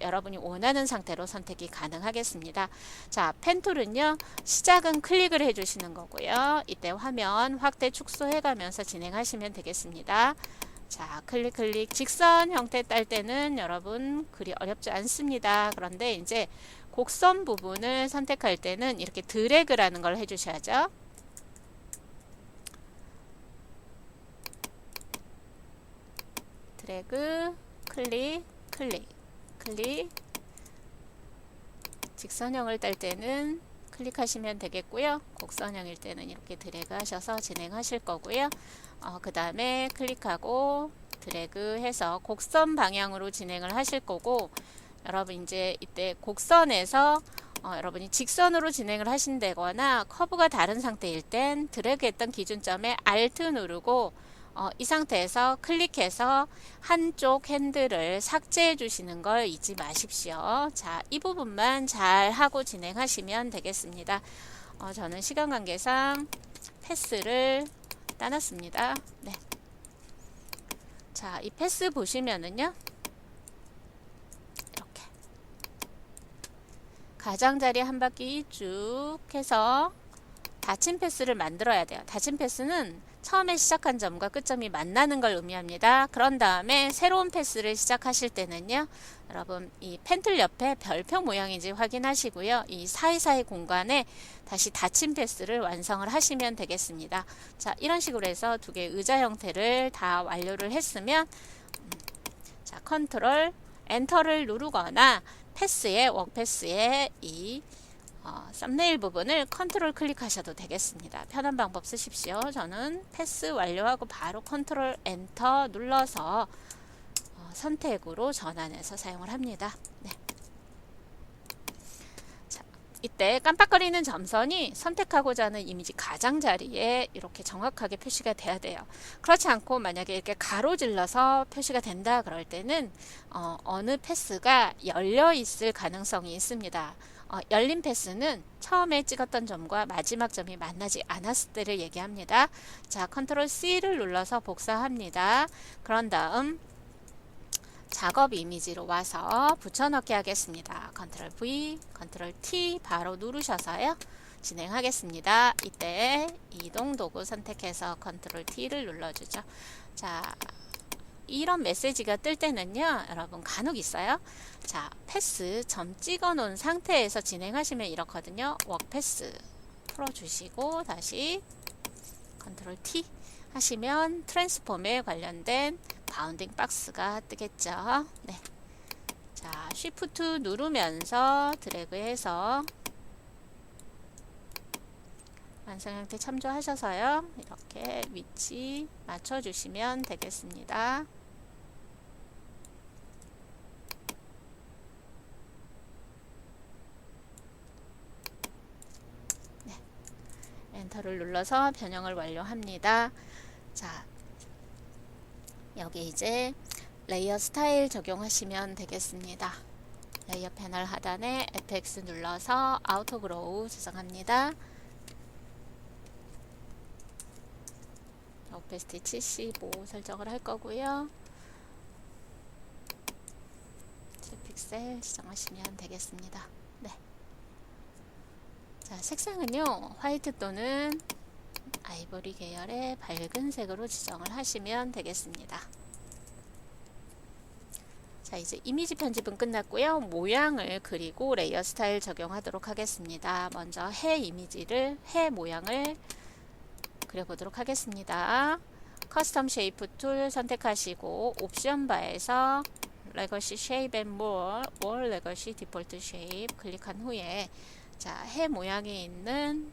여러분이 원하는 상태로 선택이 가능하겠습니다. 자, 펜툴은요, 시작은 클릭을 해주시는 거고요. 이때 화면 확대, 축소해가면서 진행하시면 되겠습니다. 자, 클릭 직선 형태 딸 때는 여러분 그리 어렵지 않습니다. 그런데 이제 곡선 부분을 선택할 때는 이렇게 드래그라는 걸 해주셔야죠. 드래그, 클릭, 직선형을 딸 때는 클릭하시면 되겠고요. 곡선형일 때는 이렇게 드래그 하셔서 진행하실 거고요. 그 다음에 클릭하고 드래그 해서 곡선 방향으로 진행을 하실 거고, 여러분 이제 이때 곡선에서 여러분이 직선으로 진행을 하신다거나 커브가 다른 상태일 땐 드래그 했던 기준점에 Alt 누르고 이 상태에서 클릭해서 한쪽 핸들을 삭제해 주시는 걸 잊지 마십시오. 자, 이 부분만 잘 하고 진행하시면 되겠습니다. 저는 시간 관계상 패스를 따놨습니다. 네. 자, 이 패스 보시면은요, 이렇게 가장자리 한 바퀴 쭉 해서 닫힌 패스를 만들어야 돼요. 닫힌 패스는 처음에 시작한 점과 끝점이 만나는 걸 의미합니다. 그런 다음에 새로운 패스를 시작하실 때는요, 여러분 이 펜툴 옆에 별표 모양인지 확인하시고요. 이 사이사이 공간에 다시 닫힌 패스를 완성을 하시면 되겠습니다. 자, 이런 식으로 해서 두 개의 의자 형태를 다 완료를 했으면 자, 컨트롤 엔터를 누르거나 패스에 워크패스에 이 썸네일 부분을 컨트롤 클릭하셔도 되겠습니다. 편한 방법 쓰십시오. 저는 패스 완료하고 바로 컨트롤 엔터 눌러서 선택으로 전환해서 사용을 합니다. 네. 자, 이때 깜빡거리는 점선이 선택하고자 하는 이미지 가장자리에 이렇게 정확하게 표시가 돼야 돼요. 그렇지 않고 만약에 이렇게 가로질러서 표시가 된다 그럴 때는 어느 패스가 열려 있을 가능성이 있습니다. 열린 패스는 처음에 찍었던 점과 마지막 점이 만나지 않았을 때를 얘기합니다. 자, 컨트롤 C를 눌러서 복사합니다. 그런 다음 작업 이미지로 와서 붙여넣기 하겠습니다. 컨트롤 V, 컨트롤 T 바로 누르셔서요. 진행하겠습니다. 이때 이동 도구 선택해서 컨트롤 T를 눌러주죠. 자, 이런 메시지가 뜰 때는요, 여러분 간혹 있어요. 자, 패스 점 찍어 놓은 상태에서 진행하시면 이렇거든요. 워크 패스 풀어주시고 다시 컨트롤 T 하시면 트랜스폼에 관련된 바운딩 박스가 뜨겠죠. 네. 자, Shift 누르면서 드래그해서 완성 형태 참조하셔서요. 이렇게 위치 맞춰주시면 되겠습니다. 네. 엔터를 눌러서 변형을 완료합니다. 자, 여기 이제 레이어 스타일 적용하시면 되겠습니다. 레이어 패널 하단에 FX 눌러서 아우터 그로우 지정합니다. 오페시티 75 설정을 할 거고요. 7픽셀 지정하시면 되겠습니다. 네. 자, 색상은요, 화이트 또는 아이보리 계열의 밝은 색으로 지정을 하시면 되겠습니다. 자, 이제 이미지 편집은 끝났고요. 모양을 그리고 레이어 스타일 적용하도록 하겠습니다. 먼저 해 이미지를, 해 모양을 그려보도록 하겠습니다. 커스텀 쉐이프 툴 선택하시고 옵션 바에서 레거시 쉐입 앤 월 레거시 디폴트 쉐입 클릭한 후에 자, 해 모양이 있는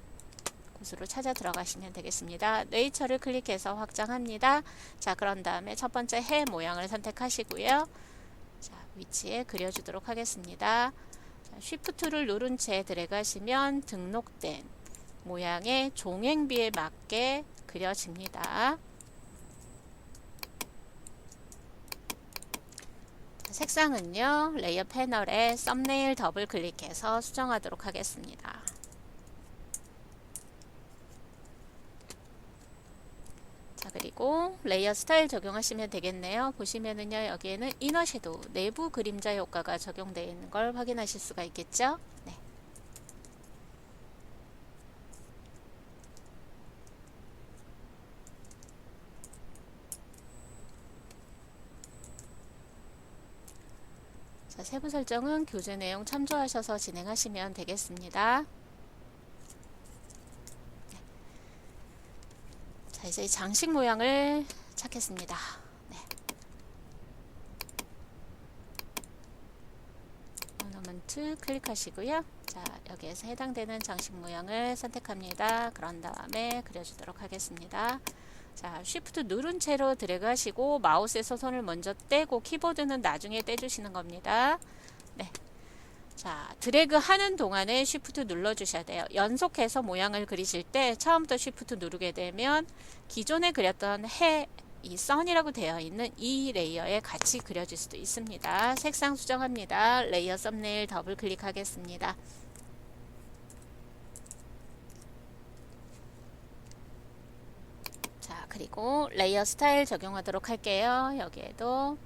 곳으로 찾아 들어가시면 되겠습니다. 네이처를 클릭해서 확장합니다. 자, 그런 다음에 첫 번째 해 모양을 선택하시고요. 자, 위치에 그려주도록 하겠습니다. 쉬프트를 누른 채 드래그 하시면 등록된 모양의 종횡비에 맞게 그려집니다. 색상은요, 레이어 패널에 썸네일 더블 클릭해서 수정하도록 하겠습니다. 자, 그리고 레이어 스타일 적용하시면 되겠네요. 보시면은요, 여기에는 이너 섀도우, 내부 그림자 효과가 적용되어 있는 걸 확인하실 수가 있겠죠? 네. 자, 세부 설정은 교재 내용 참조하셔서 진행하시면 되겠습니다. 네. 자, 이제 장식 모양을 찾겠습니다. 네. 오너먼트 클릭하시고요. 자, 여기에서 해당되는 장식 모양을 선택합니다. 그런 다음에 그려주도록 하겠습니다. 자, 쉬프트 누른 채로 드래그 하시고 마우스에서 손을 먼저 떼고 키보드는 나중에 떼주시는 겁니다. 네. 자, 드래그 하는 동안에 쉬프트 눌러 주셔야 돼요. 연속해서 모양을 그리실 때 처음부터 쉬프트 누르게 되면 기존에 그렸던 해, 이 선이라고 되어 있는 이 레이어에 같이 그려질 수도 있습니다. 색상 수정합니다. 레이어 썸네일 더블 클릭하겠습니다. 자, 그리고 레이어 스타일 적용하도록 할게요. 여기에도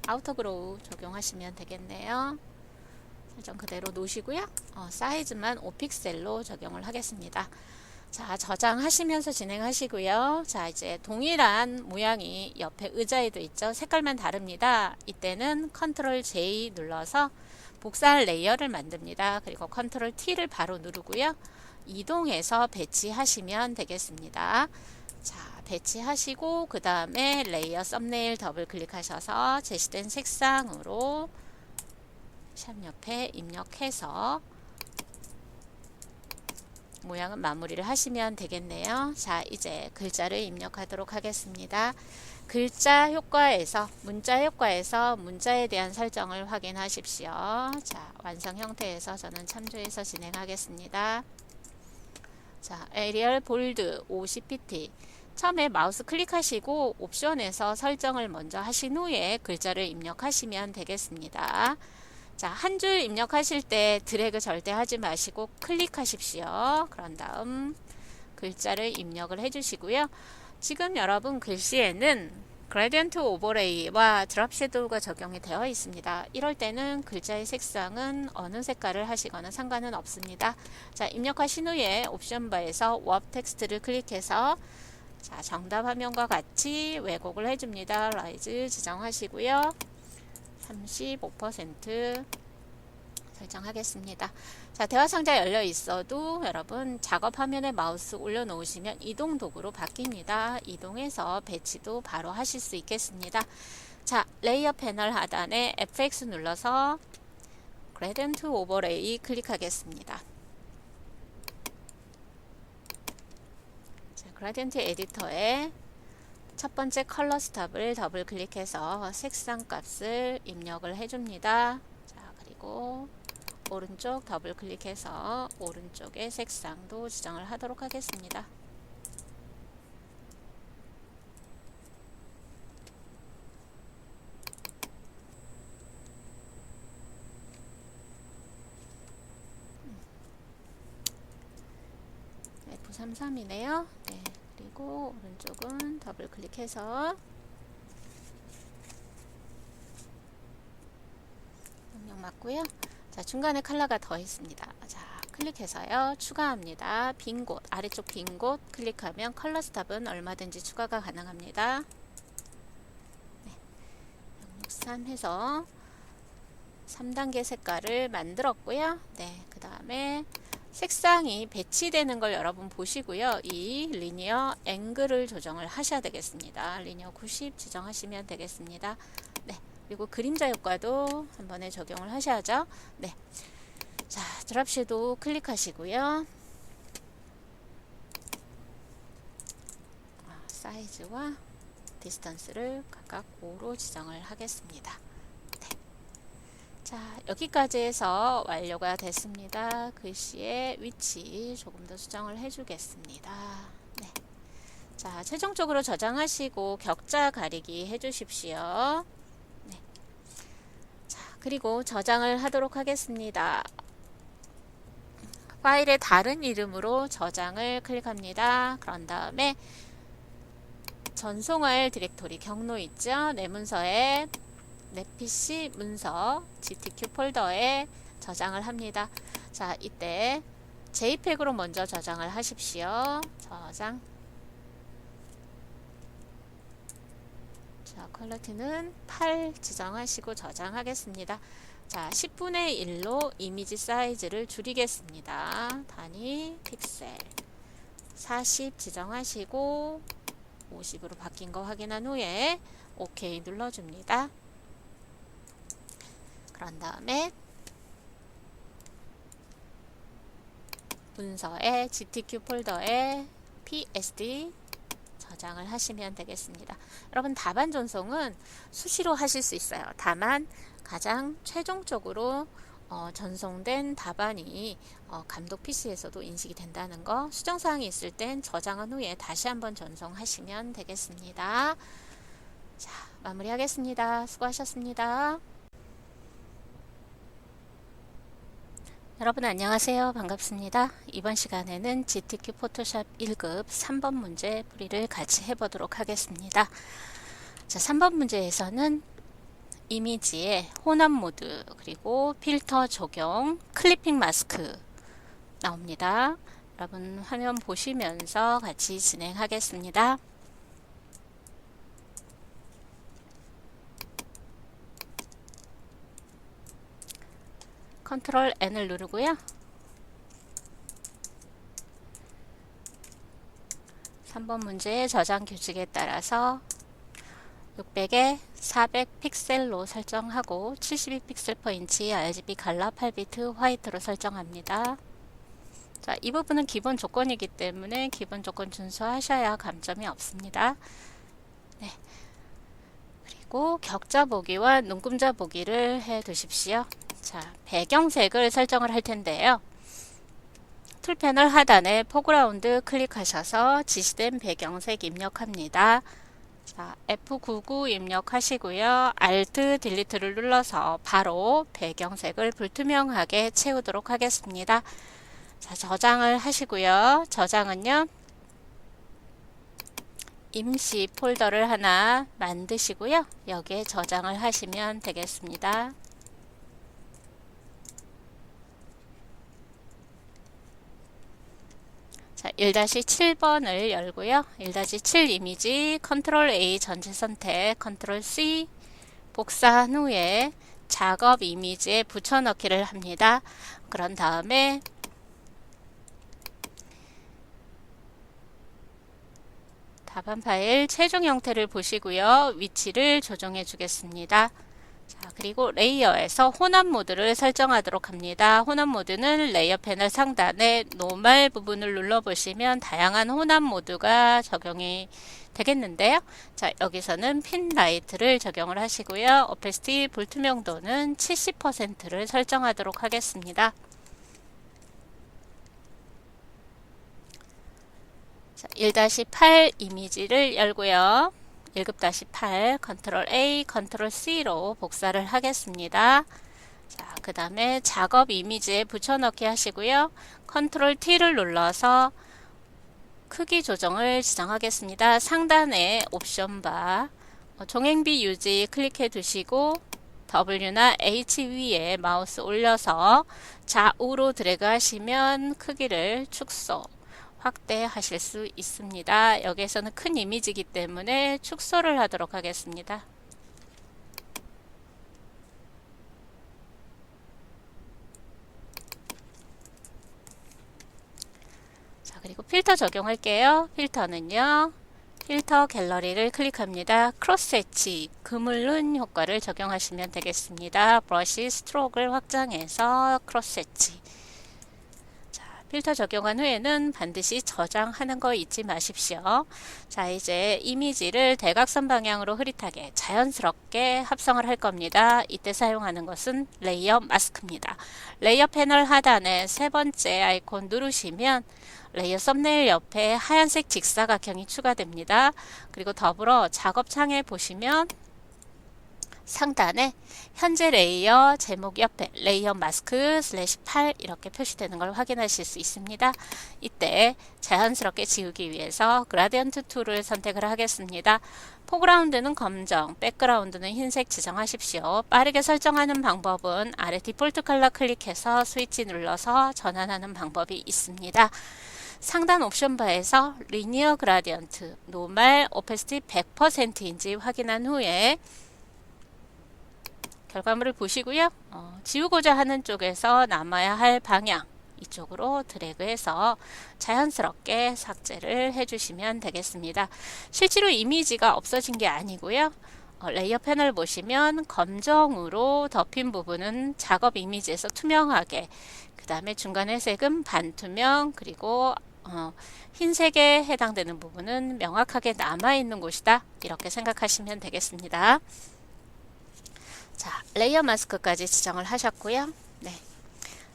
아우터 그로우 적용하시면 되겠네요. 설정 그대로 놓으시고요. 사이즈만 5픽셀로 적용을 하겠습니다. 자, 저장하시면서 진행하시고요. 자, 이제 동일한 모양이 옆에 의자에도 있죠. 색깔만 다릅니다. 이때는 컨트롤 J 눌러서 복사할 레이어를 만듭니다. 그리고 컨트롤 T를 바로 누르고요. 이동해서 배치하시면 되겠습니다. 자, 배치하시고 그 다음에 레이어 썸네일 더블 클릭하셔서 제시된 색상으로 샵 옆에 입력해서 모양은 마무리를 하시면 되겠네요. 자, 이제 글자를 입력하도록 하겠습니다. 글자 효과에서 문자 효과에서 문자에 대한 설정을 확인하십시오. 자, 완성 형태에서 저는 참조해서 진행하겠습니다. 자, 에리얼 볼드 50pt 처음에 마우스 클릭하시고 옵션에서 설정을 먼저 하신 후에 글자를 입력하시면 되겠습니다. 자, 한 줄 입력하실 때 드래그 절대 하지 마시고 클릭하십시오. 그런 다음 글자를 입력을 해주시고요. 지금 여러분 글씨에는 그레디언트 오버레이와 드롭 섀도우가 적용이 되어 있습니다. 이럴 때는 글자의 색상은 어느 색깔을 하시거나 상관은 없습니다. 자, 입력하신 후에 옵션 바에서 웹 텍스트를 클릭해서 자, 정답 화면과 같이 왜곡을 해줍니다. 라이즈 지정하시고요. 35% 설정하겠습니다. 자, 대화 상자 열려 있어도 여러분 작업 화면에 마우스 올려 놓으시면 이동 도구로 바뀝니다. 이동해서 배치도 바로 하실 수 있겠습니다. 자, 레이어 패널 하단에 FX 눌러서 그레디언트 오버레이 클릭하겠습니다. 자, 그레디언트 에디터에 첫 번째 컬러 스탑을 더블 클릭해서 색상 값을 입력을 해줍니다. 자, 그리고 오른쪽 더블 클릭해서 오른쪽의 색상도 지정을 하도록 하겠습니다. F33이네요. 네, 그리고 오른쪽은 더블 클릭해서 명령 맞고요. 자, 중간에 컬러가 더 있습니다. 자, 클릭해서요. 추가합니다. 빈 곳, 아래쪽 빈 곳 클릭하면 컬러 스탑은 얼마든지 추가가 가능합니다. 네, 063 해서 3단계 색깔을 만들었고요. 네, 그 다음에 색상이 배치되는 걸 여러분 보시고요. 이 리니어 앵글을 조정을 하셔야 되겠습니다. 리니어 90 지정하시면 되겠습니다. 네, 그리고 그림자 효과도 한 번에 적용을 하셔야죠. 네, 자, 드랍 섀도우 클릭하시고요. 사이즈와 디스턴스를 각각 5로 지정을 하겠습니다. 자, 여기까지 해서 완료가 됐습니다. 글씨의 위치 조금 더 수정을 해주겠습니다. 네. 자, 최종적으로 저장하시고 격자 가리기 해주십시오. 네. 자, 그리고 저장을 하도록 하겠습니다. 파일의 다른 이름으로 저장을 클릭합니다. 그런 다음에 전송할 디렉토리 경로 있죠? 내 문서에 내 PC 문서 GTQ 폴더에 저장을 합니다. 자, 이때 JPEG으로 먼저 저장을 하십시오. 저장. 자, 퀄리티는 8 지정하시고 저장하겠습니다. 자, 10분의 1로 이미지 사이즈를 줄이겠습니다. 단위 픽셀 40 지정하시고 50으로 바뀐 거 확인한 후에 OK 눌러줍니다. 그런 다음에 문서에 GTQ 폴더에 PSD 저장을 하시면 되겠습니다. 여러분, 답안 전송은 수시로 하실 수 있어요. 다만 가장 최종적으로 전송된 답안이 감독 PC에서도 인식이 된다는 거, 수정사항이 있을 땐 저장한 후에 다시 한번 전송하시면 되겠습니다. 자, 마무리하겠습니다. 수고하셨습니다. 여러분 안녕하세요. 반갑습니다. 이번 시간에는 GTQ 포토샵 1급 3번 문제 풀이를 같이 해보도록 하겠습니다. 자, 3번 문제에서는 이미지의 혼합 모드, 그리고 필터 적용, 클리핑 마스크 나옵니다. 여러분 화면 보시면서 같이 진행하겠습니다. 컨트롤 N을 누르고요. 3번 문제의 저장 규칙에 따라서 600에 400 픽셀로 설정하고 72픽셀/인치 RGB 칼라 8비트 화이트로 설정합니다. 자, 이 부분은 기본 조건이기 때문에 기본 조건 준수하셔야 감점이 없습니다. 네. 그리고 격자 보기와 눈금자 보기를 해 두십시오. 자, 배경색을 설정을 할 텐데요. 툴 패널 하단에 포그라운드 클릭하셔서 지시된 배경색 입력합니다. 자, F99 입력하시고요. Alt 딜리트를 눌러서 바로 배경색을 불투명하게 채우도록 하겠습니다. 자, 저장을 하시고요. 저장은요, 임시 폴더를 하나 만드시고요. 여기에 저장을 하시면 되겠습니다. 자, 1-7번을 열고요. 1-7 이미지 컨트롤 A 전체 선택, 컨트롤 C 복사한 후에 작업 이미지에 붙여넣기를 합니다. 그런 다음에 답안 파일 최종 형태를 보시고요. 위치를 조정해 주겠습니다. 자, 그리고 레이어에서 혼합 모드를 설정하도록 합니다. 혼합 모드는 레이어 패널 상단에 노멀 부분을 눌러보시면 다양한 혼합 모드가 적용이 되겠는데요. 자, 여기서는 핀 라이트를 적용을 하시고요. 오페시티 불투명도는 70%를 설정하도록 하겠습니다. 자, 1-8 이미지를 열고요. 1급-8 컨트롤 A, 컨트롤 C로 복사를 하겠습니다. 자, 그 다음에 작업 이미지에 붙여넣기 하시고요. 컨트롤 T를 눌러서 크기 조정을 지정하겠습니다. 상단에 옵션 바 종횡비 유지 클릭해 두시고 W나 H 위에 마우스 올려서 좌우로 드래그 하시면 크기를 축소 확대하실 수 있습니다. 여기에서는 큰 이미지이기 때문에 축소를 하도록 하겠습니다. 자, 그리고 필터 적용할게요. 필터는요. 필터 갤러리를 클릭합니다. 크로스 엣지, 그물눈 효과를 적용하시면 되겠습니다. 브러쉬 스트로크를 확장해서 크로스 엣지. 필터 적용한 후에는 반드시 저장하는 거 잊지 마십시오. 자, 이제 이미지를 대각선 방향으로 흐릿하게 자연스럽게 합성을 할 겁니다. 이때 사용하는 것은 레이어 마스크입니다. 레이어 패널 하단에 세 번째 아이콘 누르시면 레이어 썸네일 옆에 하얀색 직사각형이 추가됩니다. 그리고 더불어 작업창에 보시면 상단에 현재 레이어 제목 옆에 레이어 마스크 /8 이렇게 표시되는 걸 확인하실 수 있습니다. 이때 자연스럽게 지우기 위해서 그라디언트 툴을 선택을 하겠습니다. 포그라운드는 검정, 백그라운드는 흰색 지정하십시오. 빠르게 설정하는 방법은 아래 디폴트 컬러 클릭해서 스위치 눌러서 전환하는 방법이 있습니다. 상단 옵션 바에서 리니어 그라디언트, 노멀, 오페시티 100%인지 확인한 후에 결과물을 보시고요. 지우고자 하는 쪽에서 남아야 할 방향 이쪽으로 드래그해서 자연스럽게 삭제를 해주시면 되겠습니다. 실제로 이미지가 없어진 게 아니고요. 레이어 패널 보시면 검정으로 덮인 부분은 작업 이미지에서 투명하게, 그 다음에 중간의 색은 반투명, 그리고 흰색에 해당되는 부분은 명확하게 남아있는 곳이다. 이렇게 생각하시면 되겠습니다. 자, 레이어 마스크까지 지정을 하셨고요. 네.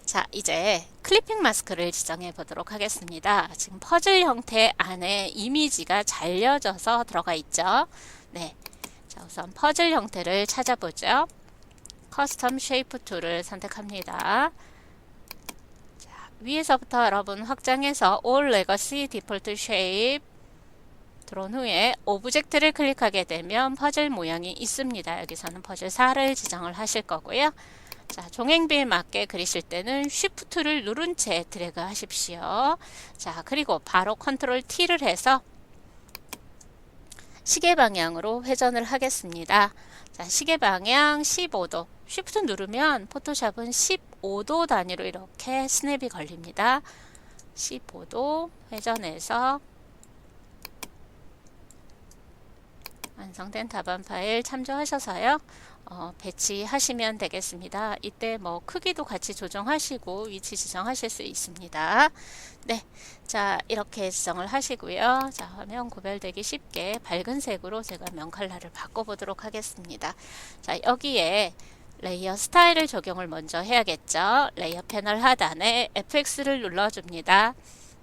자, 이제 클리핑 마스크를 지정해 보도록 하겠습니다. 지금 퍼즐 형태 안에 이미지가 잘려져서 들어가 있죠. 네. 자, 우선 퍼즐 형태를 찾아보죠. 커스텀 쉐이프 툴을 선택합니다. 자, 위에서부터 여러분 확장해서 All Legacy Default Shape 들어온 후에 오브젝트를 클릭하게 되면 퍼즐 모양이 있습니다. 여기서는 퍼즐 4를 지정을 하실 거고요. 자, 종횡비에 맞게 그리실 때는 Shift를 누른 채 드래그 하십시오. 자, 그리고 바로 컨트롤 T를 해서 시계 방향으로 회전을 하겠습니다. 자, 시계 방향 15도. Shift 누르면 포토샵은 15도 단위로 이렇게 스냅이 걸립니다. 15도 회전해서 완성된 답안 파일 참조하셔서요. 배치하시면 되겠습니다. 이때 뭐 크기도 같이 조정하시고 위치 지정하실 수 있습니다. 네, 자 이렇게 지정을 하시고요. 자, 화면 구별되기 쉽게 밝은 색으로 제가 면 컬러를 바꿔보도록 하겠습니다. 자, 여기에 레이어 스타일을 적용을 먼저 해야겠죠. 레이어 패널 하단에 FX를 눌러줍니다.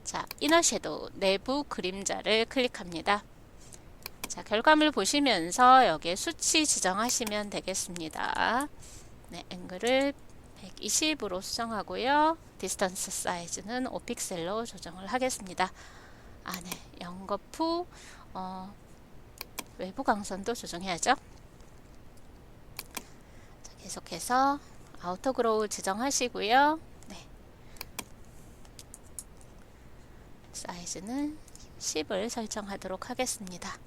자, 이너 섀도우 내부 그림자를 클릭합니다. 자, 결과물 보시면서 여기에 수치 지정하시면 되겠습니다. 네, 앵글을 120으로 수정하고요. 디스턴스 사이즈는 5픽셀로 조정을 하겠습니다. 네, 연거 후 외부 광선도 조정해야죠. 자, 계속해서 아우터 그로우 지정하시고요. 네. 사이즈는 10을 설정하도록 하겠습니다.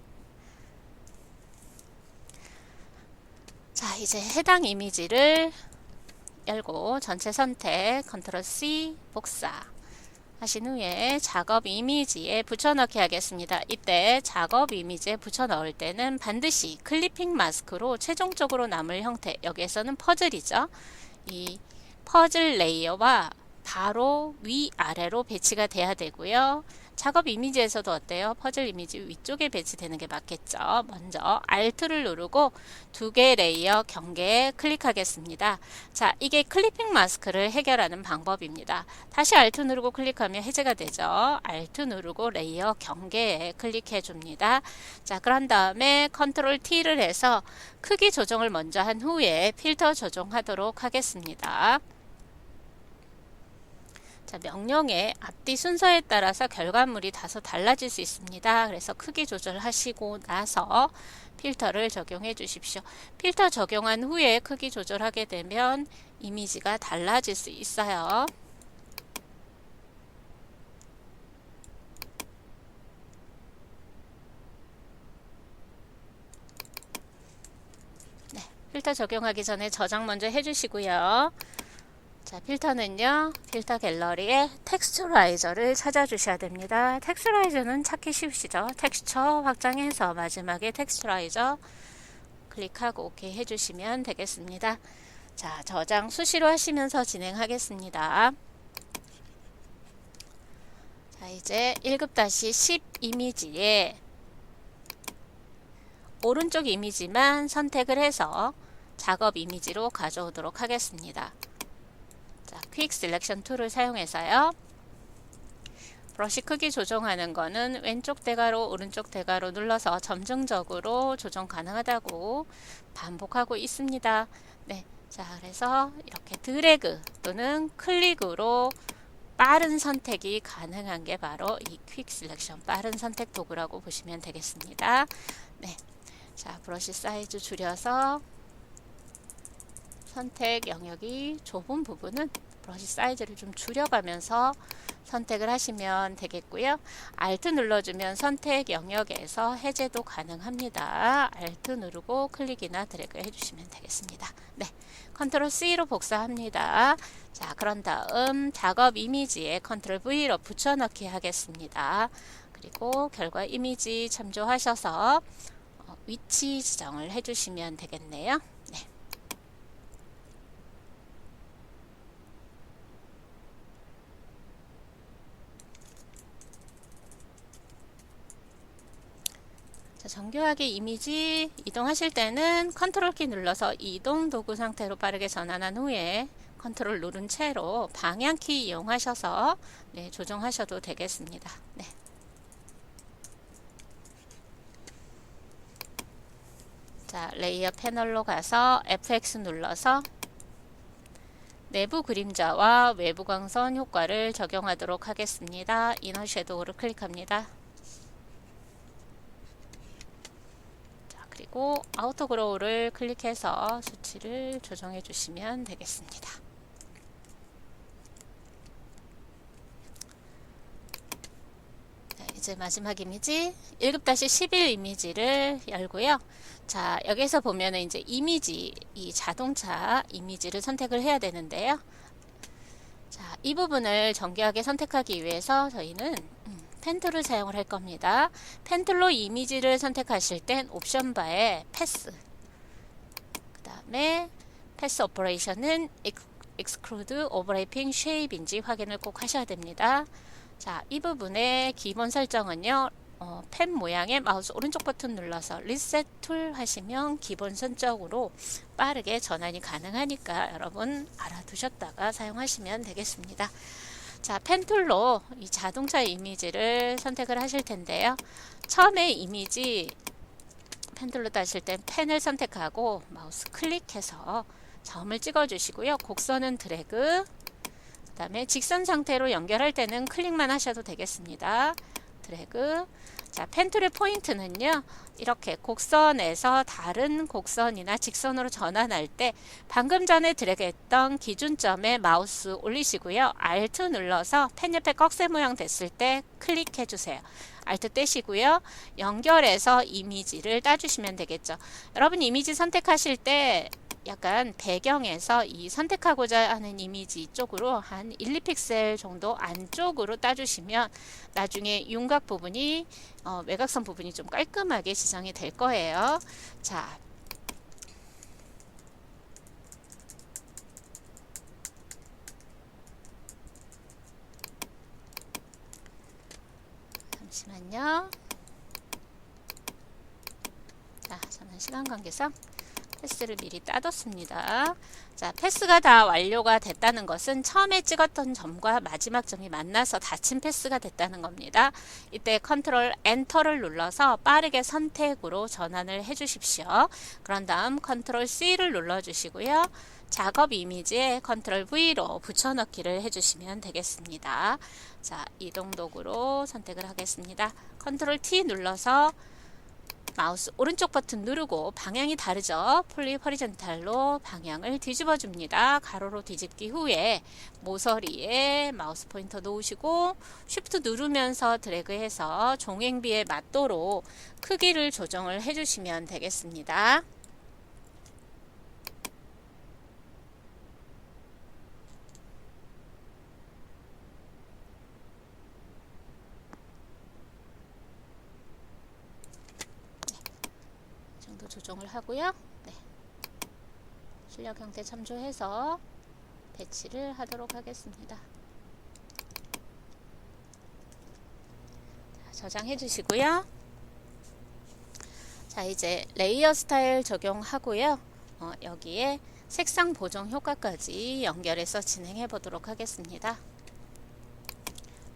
자, 이제 해당 이미지를 열고 전체 선택, 컨트롤 C, 복사 하신 후에 작업 이미지에 붙여넣기 하겠습니다. 이때 작업 이미지에 붙여넣을 때는 반드시 클리핑 마스크로 최종적으로 남을 형태, 여기에서는 퍼즐이죠. 이 퍼즐 레이어와 바로 위아래로 배치가 돼야 되고요. 작업 이미지에서도 어때요? 퍼즐 이미지 위쪽에 배치되는 게 맞겠죠. 먼저 Alt를 누르고 두 개 레이어 경계에 클릭하겠습니다. 자, 이게 클리핑 마스크를 해결하는 방법입니다. 다시 Alt 누르고 클릭하면 해제가 되죠. Alt 누르고 레이어 경계에 클릭해 줍니다. 자, 그런 다음에 컨트롤 T를 해서 크기 조정을 먼저 한 후에 필터 조정하도록 하겠습니다. 자, 명령의 앞뒤 순서에 따라서 결과물이 다소 달라질 수 있습니다. 그래서 크기 조절하시고 나서 필터를 적용해 주십시오. 필터 적용한 후에 크기 조절하게 되면 이미지가 달라질 수 있어요. 네, 필터 적용하기 전에 저장 먼저 해주시고요. 자, 필터는요, 필터 갤러리에 텍스처라이저를 찾아주셔야 됩니다. 텍스처라이저는 찾기 쉬우시죠? 텍스처 확장해서 마지막에 텍스처라이저 클릭하고 OK 해주시면 되겠습니다. 자, 저장 수시로 하시면서 진행하겠습니다. 자, 이제 1급-10 이미지에 오른쪽 이미지만 선택을 해서 작업 이미지로 가져오도록 하겠습니다. 자, 퀵 셀렉션 툴을 사용해서요. 브러쉬 크기 조정하는 거는 왼쪽 대괄호, 오른쪽 대괄호 눌러서 점증적으로 조정 가능하다고 반복하고 있습니다. 네, 자, 그래서 이렇게 드래그 또는 클릭으로 빠른 선택이 가능한 게 바로 이 퀵 셀렉션 빠른 선택 도구라고 보시면 되겠습니다. 네, 자, 브러쉬 사이즈 줄여서 선택 영역이 좁은 부분은 브러쉬 사이즈를 좀 줄여가면서 선택을 하시면 되겠고요. Alt 눌러주면 선택 영역에서 해제도 가능합니다. Alt 누르고 클릭이나 드래그 해주시면 되겠습니다. 네, 컨트롤 C로 복사합니다. 자, 그런 다음 작업 이미지에 컨트롤 V로 붙여넣기 하겠습니다. 그리고 결과 이미지 참조하셔서 위치 지정을 해주시면 되겠네요. 네. 자, 정교하게 이미지 이동하실 때는 컨트롤 키 눌러서 이동 도구 상태로 빠르게 전환한 후에 컨트롤 누른 채로 방향키 이용하셔서 네, 조정하셔도 되겠습니다. 네. 자, 레이어 패널로 가서 FX 눌러서 내부 그림자와 외부 광선 효과를 적용하도록 하겠습니다. 이너 섀도우를 클릭합니다. 그리고 아우터 그로우를 클릭해서 수치를 조정해 주시면 되겠습니다. 자, 이제 마지막 이미지 1급-11 이미지를 열고요. 자, 여기서 보면은 이제 이미지, 이 자동차 이미지를 선택을 해야 되는데요. 자, 이 부분을 정교하게 선택하기 위해서 저희는 펜 툴을 사용을 할 겁니다. 펜 툴로 이미지를 선택하실 땐 옵션 바에 패스, 그 다음에 패스 오퍼레이션은 exclude overlapping shape인지 확인을 꼭 하셔야 됩니다. 자, 이 부분의 기본 설정은요, 펜 모양의 마우스 오른쪽 버튼 눌러서 리셋 툴 하시면 기본 설정으로 빠르게 전환이 가능하니까 여러분 알아두셨다가 사용하시면 되겠습니다. 자, 펜 툴로 이 자동차 이미지를 선택을 하실 텐데요. 처음에 이미지 펜 툴로 따실 땐 펜을 선택하고 마우스 클릭해서 점을 찍어 주시고요. 곡선은 드래그, 그 다음에 직선 상태로 연결할 때는 클릭만 하셔도 되겠습니다. 드래그. 자, 펜 툴의 포인트는요, 이렇게 곡선에서 다른 곡선이나 직선으로 전환할 때 방금 전에 드래그했던 기준점에 마우스 올리시고요. Alt 눌러서 펜 옆에 꺽쇠 모양 됐을 때 클릭해 주세요. Alt 떼시고요. 연결해서 이미지를 따주시면 되겠죠. 여러분 이미지 선택하실 때 약간 배경에서 이 선택하고자 하는 이미지 쪽으로 한 1, 2픽셀 정도 안쪽으로 따주시면 나중에 윤곽 부분이 외곽선 부분이 좀 깔끔하게 지정이 될 거예요. 자, 잠시만요. 자, 저는 시간 관계상 패스를 미리 따뒀습니다. 자, 패스가 다 완료가 됐다는 것은 처음에 찍었던 점과 마지막 점이 만나서 닫힌 패스가 됐다는 겁니다. 이때 컨트롤 엔터를 눌러서 빠르게 선택으로 전환을 해 주십시오. 그런 다음 컨트롤 C를 눌러 주시고요. 작업 이미지에 컨트롤 V로 붙여넣기를 해주시면 되겠습니다. 자, 이동 도구로 선택을 하겠습니다. 컨트롤 T 눌러서 마우스 오른쪽 버튼 누르고 방향이 다르죠. 플립 허리젠탈로 방향을 뒤집어 줍니다. 가로로 뒤집기 후에 모서리에 마우스 포인터 놓으시고 쉬프트 누르면서 드래그해서 종횡비에 맞도록 크기를 조정을 해주시면 되겠습니다. 조정을 하고요. 네. 출력 형태 참조해서 배치를 하도록 하겠습니다. 자, 저장해 주시고요. 자, 이제 레이어 스타일 적용하고요. 여기에 색상 보정 효과까지 연결해서 진행해 보도록 하겠습니다.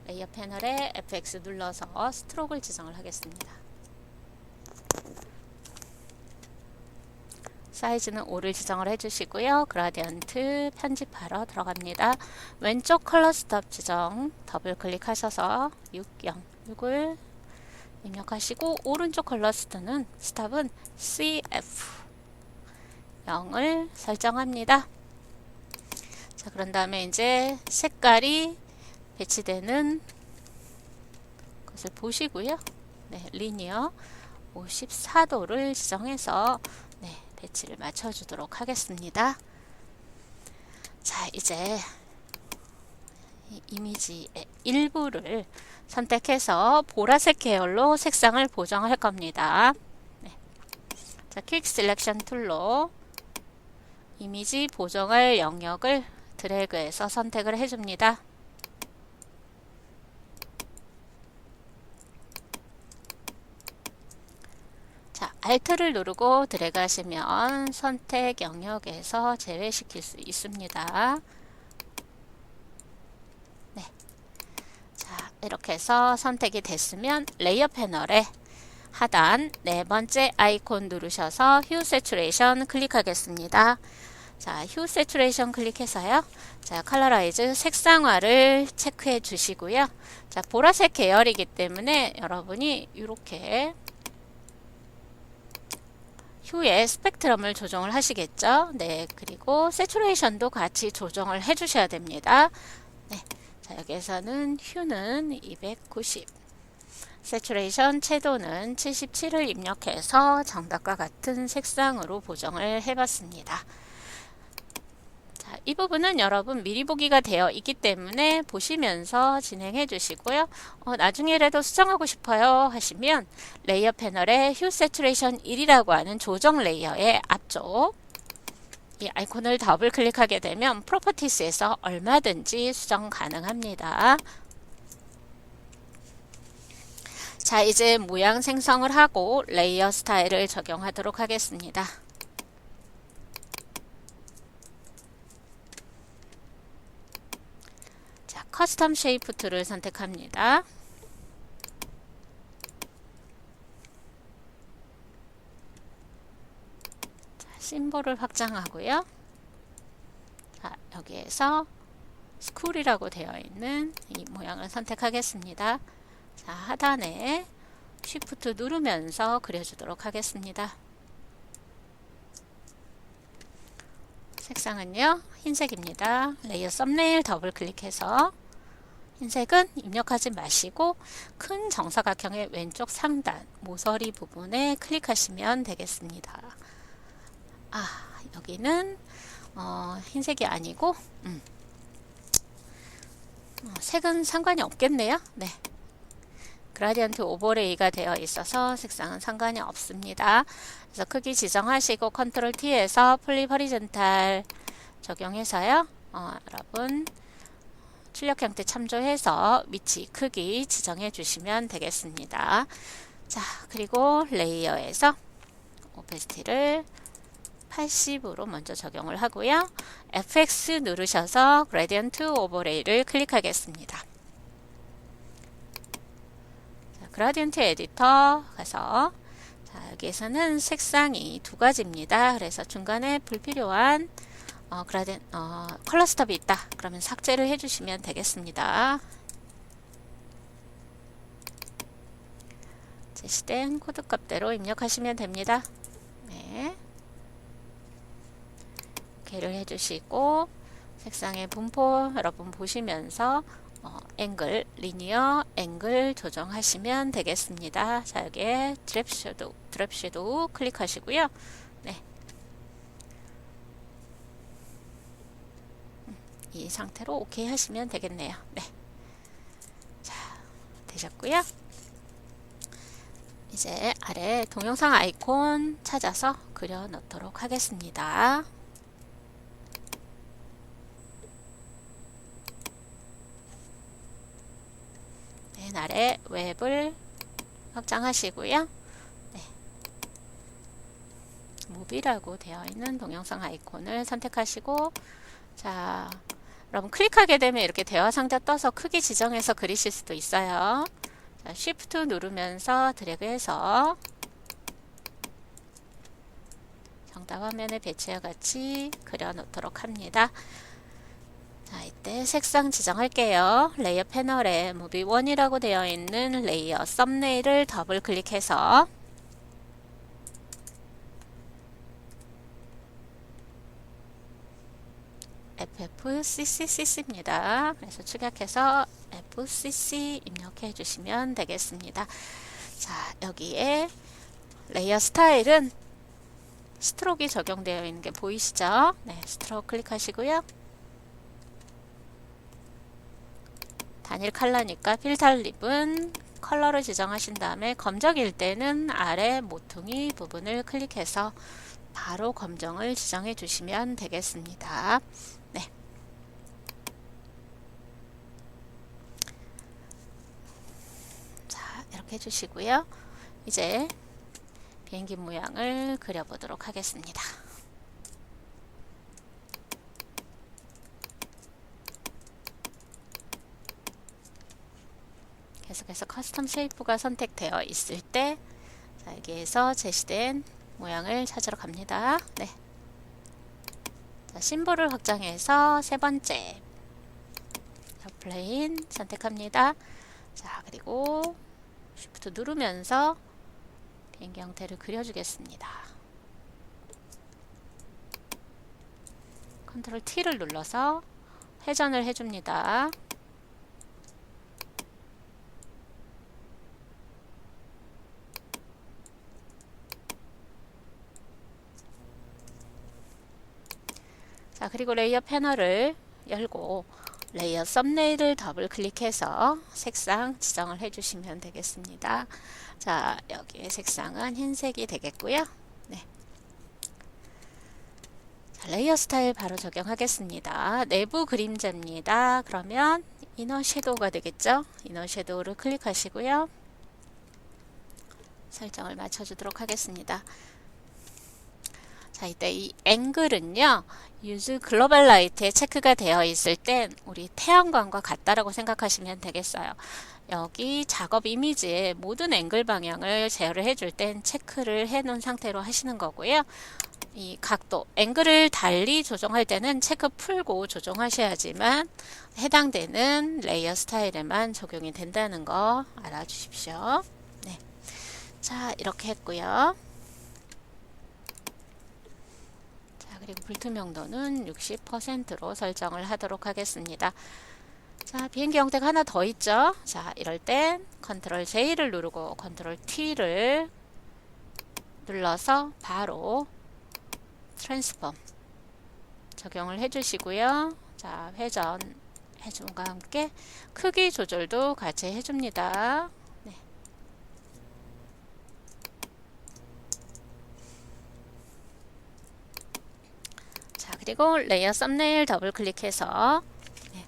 레이어 패널에 FX 눌러서 스트로크를 지정을 하겠습니다. 사이즈는 5를 지정을 해주시고요. 그라디언트 편집하러 들어갑니다. 왼쪽 컬러 스톱 지정 더블 클릭하셔서 606을 입력하시고 오른쪽 컬러 스톱은 CF 0을 설정합니다. 자, 그런 다음에 이제 색깔이 배치되는 것을 보시고요. 네, 리니어 54도를 지정해서 네, 배치를 맞춰주도록 하겠습니다. 자, 이제 이 이미지의 일부를 선택해서 보라색 계열로 색상을 보정할 겁니다. 네. 자, 퀵 셀렉션 툴로 이미지 보정할 영역을 드래그해서 선택을 해줍니다. Alt를 누르고 드래그 하시면 선택 영역에서 제외시킬 수 있습니다. 네. 자, 이렇게 해서 선택이 됐으면 레이어 패널에 하단 네 번째 아이콘 누르셔서 휴 세츄레이션 클릭하겠습니다. 자, 휴 세츄레이션 클릭해서요. 자, 컬러라이즈 색상화를 체크해 주시고요. 자, 보라색 계열이기 때문에 여러분이 이렇게 휴의 스펙트럼을 조정을 하시겠죠. 네, 그리고 세츄레이션도 같이 조정을 해 주셔야 됩니다. 네, 자, 여기에서는 휴는 290, 세츄레이션 채도는 77을 입력해서 정답과 같은 색상으로 보정을 해봤습니다. 이 부분은 여러분 미리 보기가 되어 있기 때문에 보시면서 진행해 주시고요. 나중에라도 수정하고 싶어요 하시면 레이어 패널에 휴 세츄레이션 1이라고 하는 조정 레이어의 앞쪽 이 아이콘을 더블 클릭하게 되면 프로퍼티스에서 얼마든지 수정 가능합니다. 자, 이제 모양 생성을 하고 레이어 스타일을 적용하도록 하겠습니다. 커스텀 쉐이프 툴을 선택합니다. 자, 심볼을 확장하고요. 자, 여기에서 스쿨이라고 되어 있는 이 모양을 선택하겠습니다. 자, 하단에 쉬프트 누르면서 그려주도록 하겠습니다. 색상은요, 흰색입니다. 레이어 썸네일 더블 클릭해서 흰색은 입력하지 마시고 큰 정사각형의 왼쪽 상단 모서리 부분에 클릭하시면 되겠습니다. 여기는 흰색이 아니고 색은 상관이 없겠네요. 네. 그라디언트 오버레이가 되어 있어서 색상은 상관이 없습니다. 그래서 크기 지정하시고 컨트롤 T에서 플립 허리존탈 적용해서요. 여러분 출력 형태 참조해서 위치 크기 지정해 주시면 되겠습니다. 자, 그리고 레이어에서 오페시티를 80으로 먼저 적용을 하고요. FX 누르셔서 그라디언트 오버레이를 클릭하겠습니다. 자, 그라디언트 에디터 가서 여기에서는 색상이 두 가지입니다. 그래서 중간에 불필요한 컬러 스톱이 있다. 그러면 삭제를 해주시면 되겠습니다. 제시된 코드 값대로 입력하시면 됩니다. 네. 오케이를 해주시고 색상의 분포 여러분 보시면서 앵글, 리니어 앵글 조정하시면 되겠습니다. 자, 여기에 드랩 섀도우 클릭하시고요. 네. 이 상태로 오케이 하시면 되겠네요. 네. 자, 되셨고요. 이제 아래 동영상 아이콘 찾아서 그려 넣도록 하겠습니다. 맨 아래 웹을 확장하시고요. 네. 무비라고 되어 있는 동영상 아이콘을 선택하시고, 자, 여러분 클릭하게 되면 이렇게 대화 상자 떠서 크기 지정해서 그리실 수도 있어요. 자, Shift 누르면서 드래그해서 정답 화면에 배치와 같이 그려 놓도록 합니다. 자, 이때 색상 지정할게요. 레이어 패널에 무비 1이라고 되어 있는 레이어 썸네일을 더블 클릭해서 FFCCC입니다. 그래서 축약해서 FCC 입력해 주시면 되겠습니다. 자, 여기에 레이어 스타일은 스트로크가 적용되어 있는 게 보이시죠? 네, 스트로크 클릭하시고요. 단일 컬러니까 필터립은 컬러를 지정하신 다음에 검정일 때는 아래 모퉁이 부분을 클릭해서 바로 검정을 지정해 주시면 되겠습니다. 네. 자, 이렇게 해주시고요. 이제 비행기 모양을 그려보도록 하겠습니다. 계속해서 커스텀 쉐이프가 선택되어 있을 때, 자, 여기에서 제시된 모양을 찾으러 갑니다. 네. 자, 심볼을 확장해서 세 번째 플레인 선택합니다. 자, 그리고 Shift 누르면서 비행기 형태를 그려주겠습니다. 컨트롤 T를 눌러서 회전을 해줍니다. 자, 그리고 레이어 패널을 열고 레이어 썸네일을 더블 클릭해서 색상 지정을 해주시면 되겠습니다. 자, 여기에 색상은 흰색이 되겠고요. 네. 자, 레이어 스타일 바로 적용하겠습니다. 내부 그림자입니다. 그러면 이너 섀도우가 되겠죠? 이너 섀도우를 클릭하시고요. 설정을 맞춰주도록 하겠습니다. 자, 이때 이 앵글은요, Use Global Light에 체크가 되어 있을 땐 우리 태양광과 같다라고 생각하시면 되겠어요. 여기 작업 이미지의 모든 앵글 방향을 제어를 해줄 땐 체크를 해 놓은 상태로 하시는 거고요. 이 각도, 앵글을 달리 조정할 때는 체크 풀고 조정하셔야지만 해당되는 레이어 스타일에만 적용이 된다는 거 알아주십시오. 네. 자, 이렇게 했고요. 그리고 불투명도는 60%로 설정을 하도록 하겠습니다. 자, 비행기 형태가 하나 더 있죠. 자, 이럴 땐 컨트롤 J를 누르고 컨트롤 T를 눌러서 바로 트랜스폼 적용을 해주시고요. 자, 회전 해줌과 함께 크기 조절도 같이 해줍니다. 네. 자, 그리고 레이어 썸네일 더블 클릭해서 네.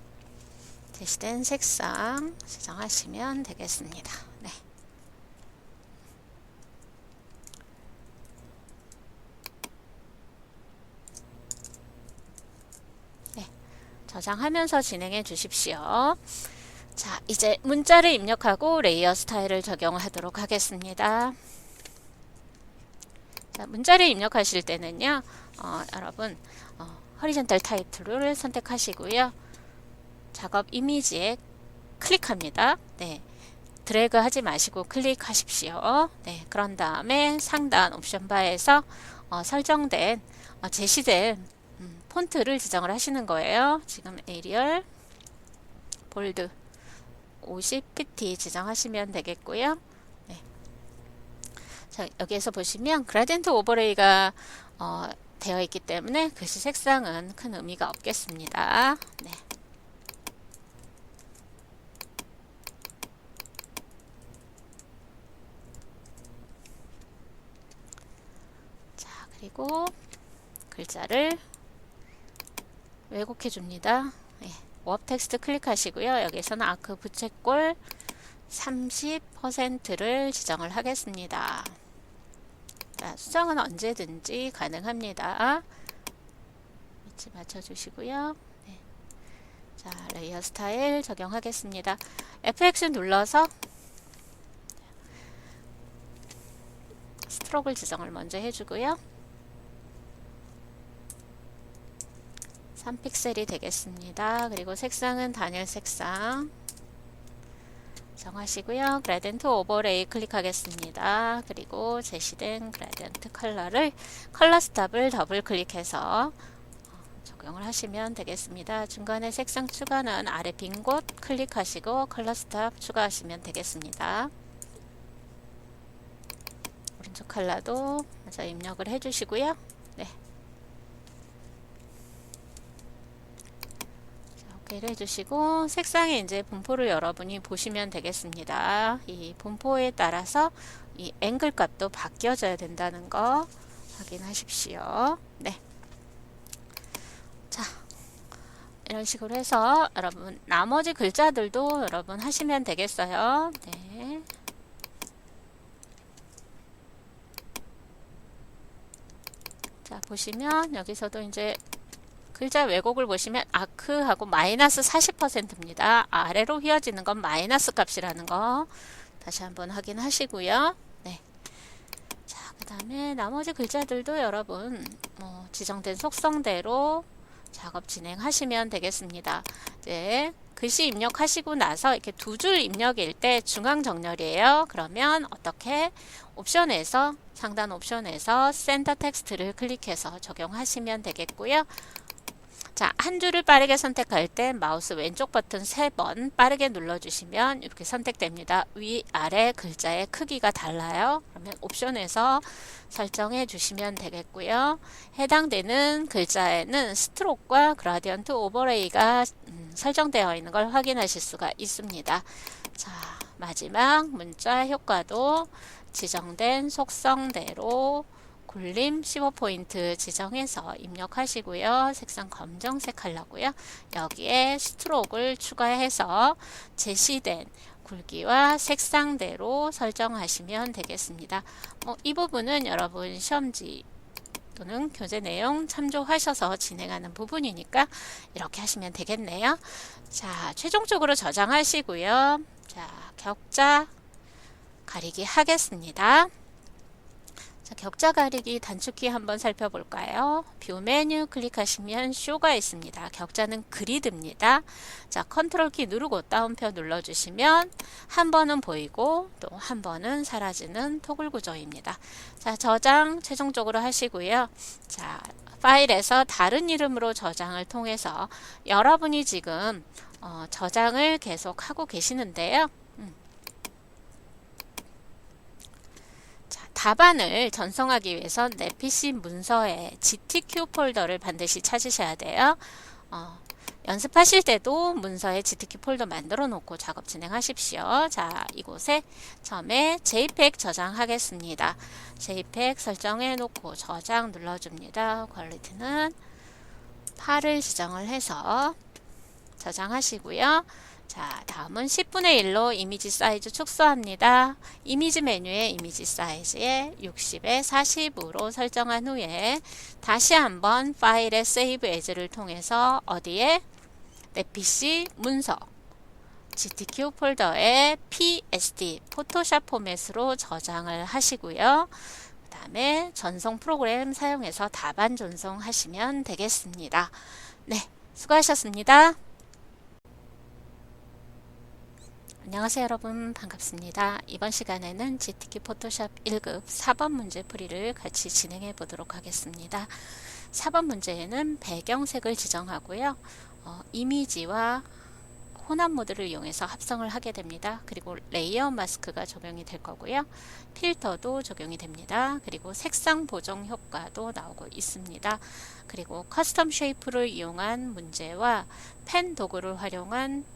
제시된 색상 지정하시면 되겠습니다. 네. 저장하면서 진행해 주십시오. 자, 이제 문자를 입력하고 레이어 스타일을 적용하도록 하겠습니다. 자, 문자를 입력하실 때는요, 여러분, 호리존탈 타입 툴을 선택하시고요. 작업 이미지에 클릭합니다. 네. 드래그 하지 마시고 클릭하십시오. 네. 그런 다음에 상단 옵션 바에서 설정된, 제시된 폰트를 지정을 하시는 거예요. 지금 에리얼, 볼드, 50pt 지정하시면 되겠고요. 네. 자, 여기에서 보시면 그라디언트 오버레이가 되어 있기 때문에 글씨 색상은 큰 의미가 없겠습니다. 네. 자, 그리고 글자를 왜곡해 줍니다. 네. 워프 텍스트 클릭하시고요. 여기서는 아크 부채꼴 30%를 지정을 하겠습니다. 자, 수정은 언제든지 가능합니다. 위치 맞춰주시고요. 네. 자, 레이어 스타일 적용하겠습니다. FX 눌러서 스트로크를 지정을 먼저 해주고요. 3픽셀이 되겠습니다. 그리고 색상은 단일 색상 정하시고요. 그라디언트 오버레이 클릭하겠습니다. 그리고 제시된 그라디언트 컬러를 컬러 스탑을 더블 클릭해서 적용을 하시면 되겠습니다. 중간에 색상 추가는 아래 빈 곳 클릭하시고 컬러 스탑 추가하시면 되겠습니다. 오른쪽 컬러도 먼저 입력을 해주시고요. 네. 오케이를 해주시고 색상에 이제 분포를 여러분이 보시면 되겠습니다. 이 분포에 따라서 이 앵글 값도 바뀌어져야 된다는 거 확인하십시오. 네. 자, 이런 식으로 해서 여러분 나머지 글자들도 여러분 하시면 되겠어요. 네. 자, 보시면 여기서도 이제 글자 왜곡을 보시면 아크하고 마이너스 40%입니다. 아래로 휘어지는 건 마이너스 값이라는 거 다시 한번 확인하시고요. 네. 자, 그 다음에 나머지 글자들도 여러분 지정된 속성대로 작업 진행하시면 되겠습니다. 이제 글씨 입력하시고 나서 이렇게 두 줄 입력일 때 중앙 정렬이에요. 그러면 어떻게 옵션에서 상단 옵션에서 센터 텍스트를 클릭해서 적용하시면 되겠고요. 자, 한 줄을 빠르게 선택할 때 마우스 왼쪽 버튼 3번 빠르게 눌러주시면 이렇게 선택됩니다. 위아래 글자의 크기가 달라요. 그러면 옵션에서 설정해 주시면 되겠고요. 해당되는 글자에는 스트로크와 그라디언트 오버레이가 설정되어 있는 걸 확인하실 수가 있습니다. 자, 마지막 문자 효과도 지정된 속성대로 굴림 15포인트 지정해서 입력하시고요. 색상 검정색 컬러고요. 여기에 스트로크를 추가해서 제시된 굵기와 색상대로 설정하시면 되겠습니다. 이 부분은 여러분 시험지 또는 교재 내용 참조하셔서 진행하는 부분이니까 이렇게 하시면 되겠네요. 자, 최종적으로 저장하시고요. 자, 격자 가리기 하겠습니다. 자, 격자 가리기 단축키 한번 살펴볼까요? 뷰 메뉴 클릭하시면 쇼가 있습니다. 격자는 그리드입니다. 자, 컨트롤 키 누르고 다운표 눌러주시면 한 번은 보이고 또 한 번은 사라지는 토글 구조입니다. 자, 저장 최종적으로 하시고요. 자, 파일에서 다른 이름으로 저장을 통해서 여러분이 지금 저장을 계속 하고 계시는데요. 자, 답안을 전송하기 위해서 내 PC 문서에 GTQ 폴더를 반드시 찾으셔야 돼요. 연습하실 때도 문서에 GTQ 폴더 만들어 놓고 작업 진행하십시오. 자, 이곳에 처음에 JPEG 저장하겠습니다. JPEG 설정해 놓고 저장 눌러줍니다. 퀄리티는 8을 지정을 해서 저장하시고요. 자, 다음은 10분의 1로 이미지 사이즈 축소합니다. 이미지 메뉴의 이미지 사이즈에 60에 40으로 설정한 후에 다시 한번 파일의 Save As를 통해서 어디에? 내 PC 문서 GTQ 폴더에 PSD 포토샵 포맷으로 저장을 하시고요. 그 다음에 전송 프로그램 사용해서 답안 전송하시면 되겠습니다. 네, 수고하셨습니다. 안녕하세요 여러분, 반갑습니다. 이번 시간에는 GTQ 포토샵 1급 4번 문제 풀이를 같이 진행해 보도록 하겠습니다. 4번 문제에는 배경색을 지정하고요. 이미지와 혼합 모드를 이용해서 합성을 하게 됩니다. 그리고 레이어 마스크가 적용이 될 거고요. 필터도 적용이 됩니다. 그리고 색상 보정 효과도 나오고 있습니다. 그리고 커스텀 쉐이프를 이용한 문제와 펜 도구를 활용한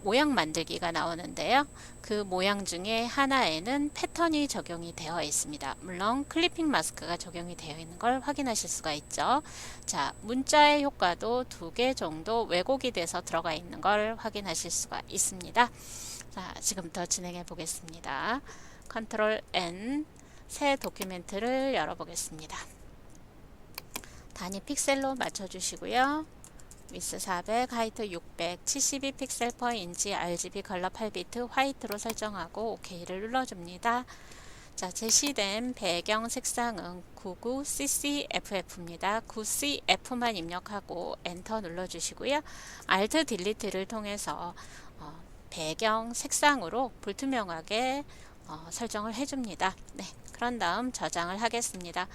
모양 만들기가 나오는데요. 그 모양 중에 하나에는 패턴이 적용이 되어 있습니다. 물론 클리핑 마스크가 적용이 되어 있는 걸 확인하실 수가 있죠. 자, 문자의 효과도 2개 정도 왜곡이 돼서 들어가 있는 걸 확인하실 수가 있습니다. 자, 지금부터 진행해 보겠습니다. 컨트롤 N, 새 도큐멘트를 열어보겠습니다. 단위 픽셀로 맞춰주시고요. 위스 400, 하이트 600, 72 픽셀 퍼 인치, RGB 컬러 8비트 화이트로 설정하고 OK를 눌러줍니다. 자, 제시된 배경 색상은 99CCFF입니다. 9CF만 입력하고 엔터 눌러주시고요. Alt 딜리트를 통해서 배경 색상으로 불투명하게 설정을 해줍니다. 네, 그런 다음 저장을 하겠습니다.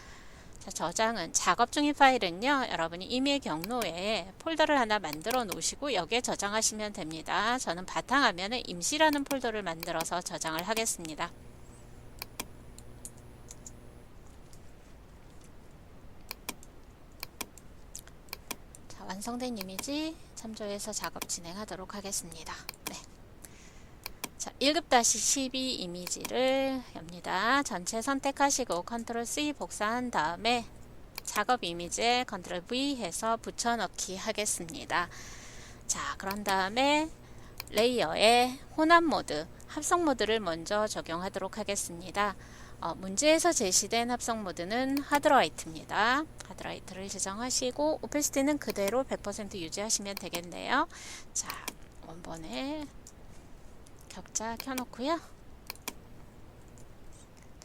자, 저장은 작업 중인 파일은요, 여러분이 임의 경로에 폴더를 하나 만들어 놓으시고 여기에 저장하시면 됩니다. 저는 바탕화면에 임시라는 폴더를 만들어서 저장을 하겠습니다. 자, 완성된 이미지 참조해서 작업 진행하도록 하겠습니다. 네. 자, 1급-12 이미지를 엽니다. 전체 선택하시고 컨트롤 C 복사한 다음에 작업 이미지에 컨트롤 V 해서 붙여넣기 하겠습니다. 자, 그런 다음에 레이어에 혼합 모드, 합성 모드를 먼저 적용하도록 하겠습니다. 문제에서 제시된 합성 모드는 하드라이트입니다. 하드라이트를 지정하시고 오페시티는 그대로 100% 유지하시면 되겠네요. 자, 원본에 격자 켜놓고요.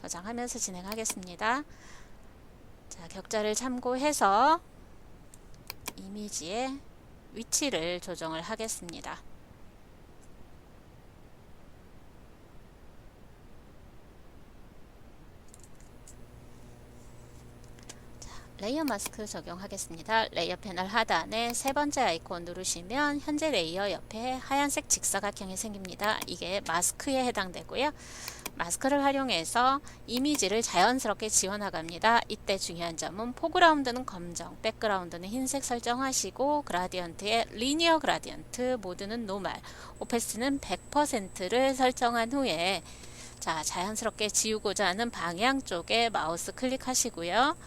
저장하면서 진행하겠습니다. 자, 격자를 참고해서 이미지의 위치를 조정을 하겠습니다. 레이어 마스크 적용하겠습니다. 레이어 패널 하단에 세 번째 아이콘 누르시면 현재 레이어 옆에 하얀색 직사각형이 생깁니다. 이게 마스크에 해당되고요. 마스크를 활용해서 이미지를 자연스럽게 지워나갑니다. 이때 중요한 점은 포그라운드는 검정, 백그라운드는 흰색 설정하시고 그라디언트의 리니어 그라디언트, 모드는 노멀, 오페시티는 100%를 설정한 후에 자, 자연스럽게 지우고자 하는 방향 쪽에 마우스 클릭하시고요.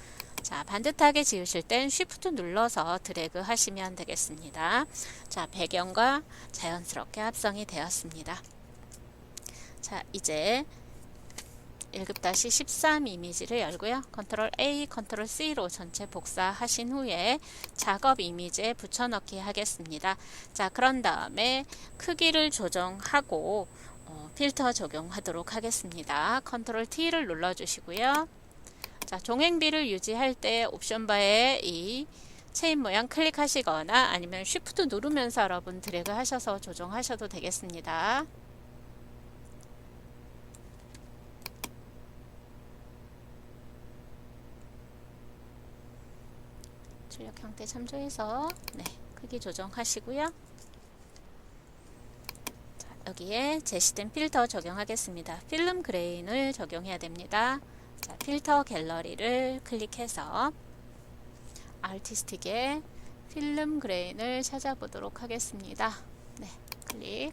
자, 반듯하게 지우실 땐 Shift 눌러서 드래그 하시면 되겠습니다. 자, 배경과 자연스럽게 합성이 되었습니다. 자, 이제 1급-13 이미지를 열고요. 컨트롤 A, 컨트롤 C로 전체 복사하신 후에 작업 이미지에 붙여넣기 하겠습니다. 자, 그런 다음에 크기를 조정하고 필터 적용하도록 하겠습니다. 컨트롤 T를 눌러주시고요. 자, 종횡비를 유지할 때 옵션 바에 이 체인 모양 클릭하시거나 아니면 쉬프트 누르면서 여러분 드래그 하셔서 조정하셔도 되겠습니다. 출력 형태 참조해서 네, 크기 조정하시고요. 여기에 제시된 필터 적용하겠습니다. 필름 그레인을 적용해야 됩니다. 자, 필터 갤러리를 클릭해서 아티스틱의 필름 그레인을 찾아보도록 하겠습니다. 네, 클릭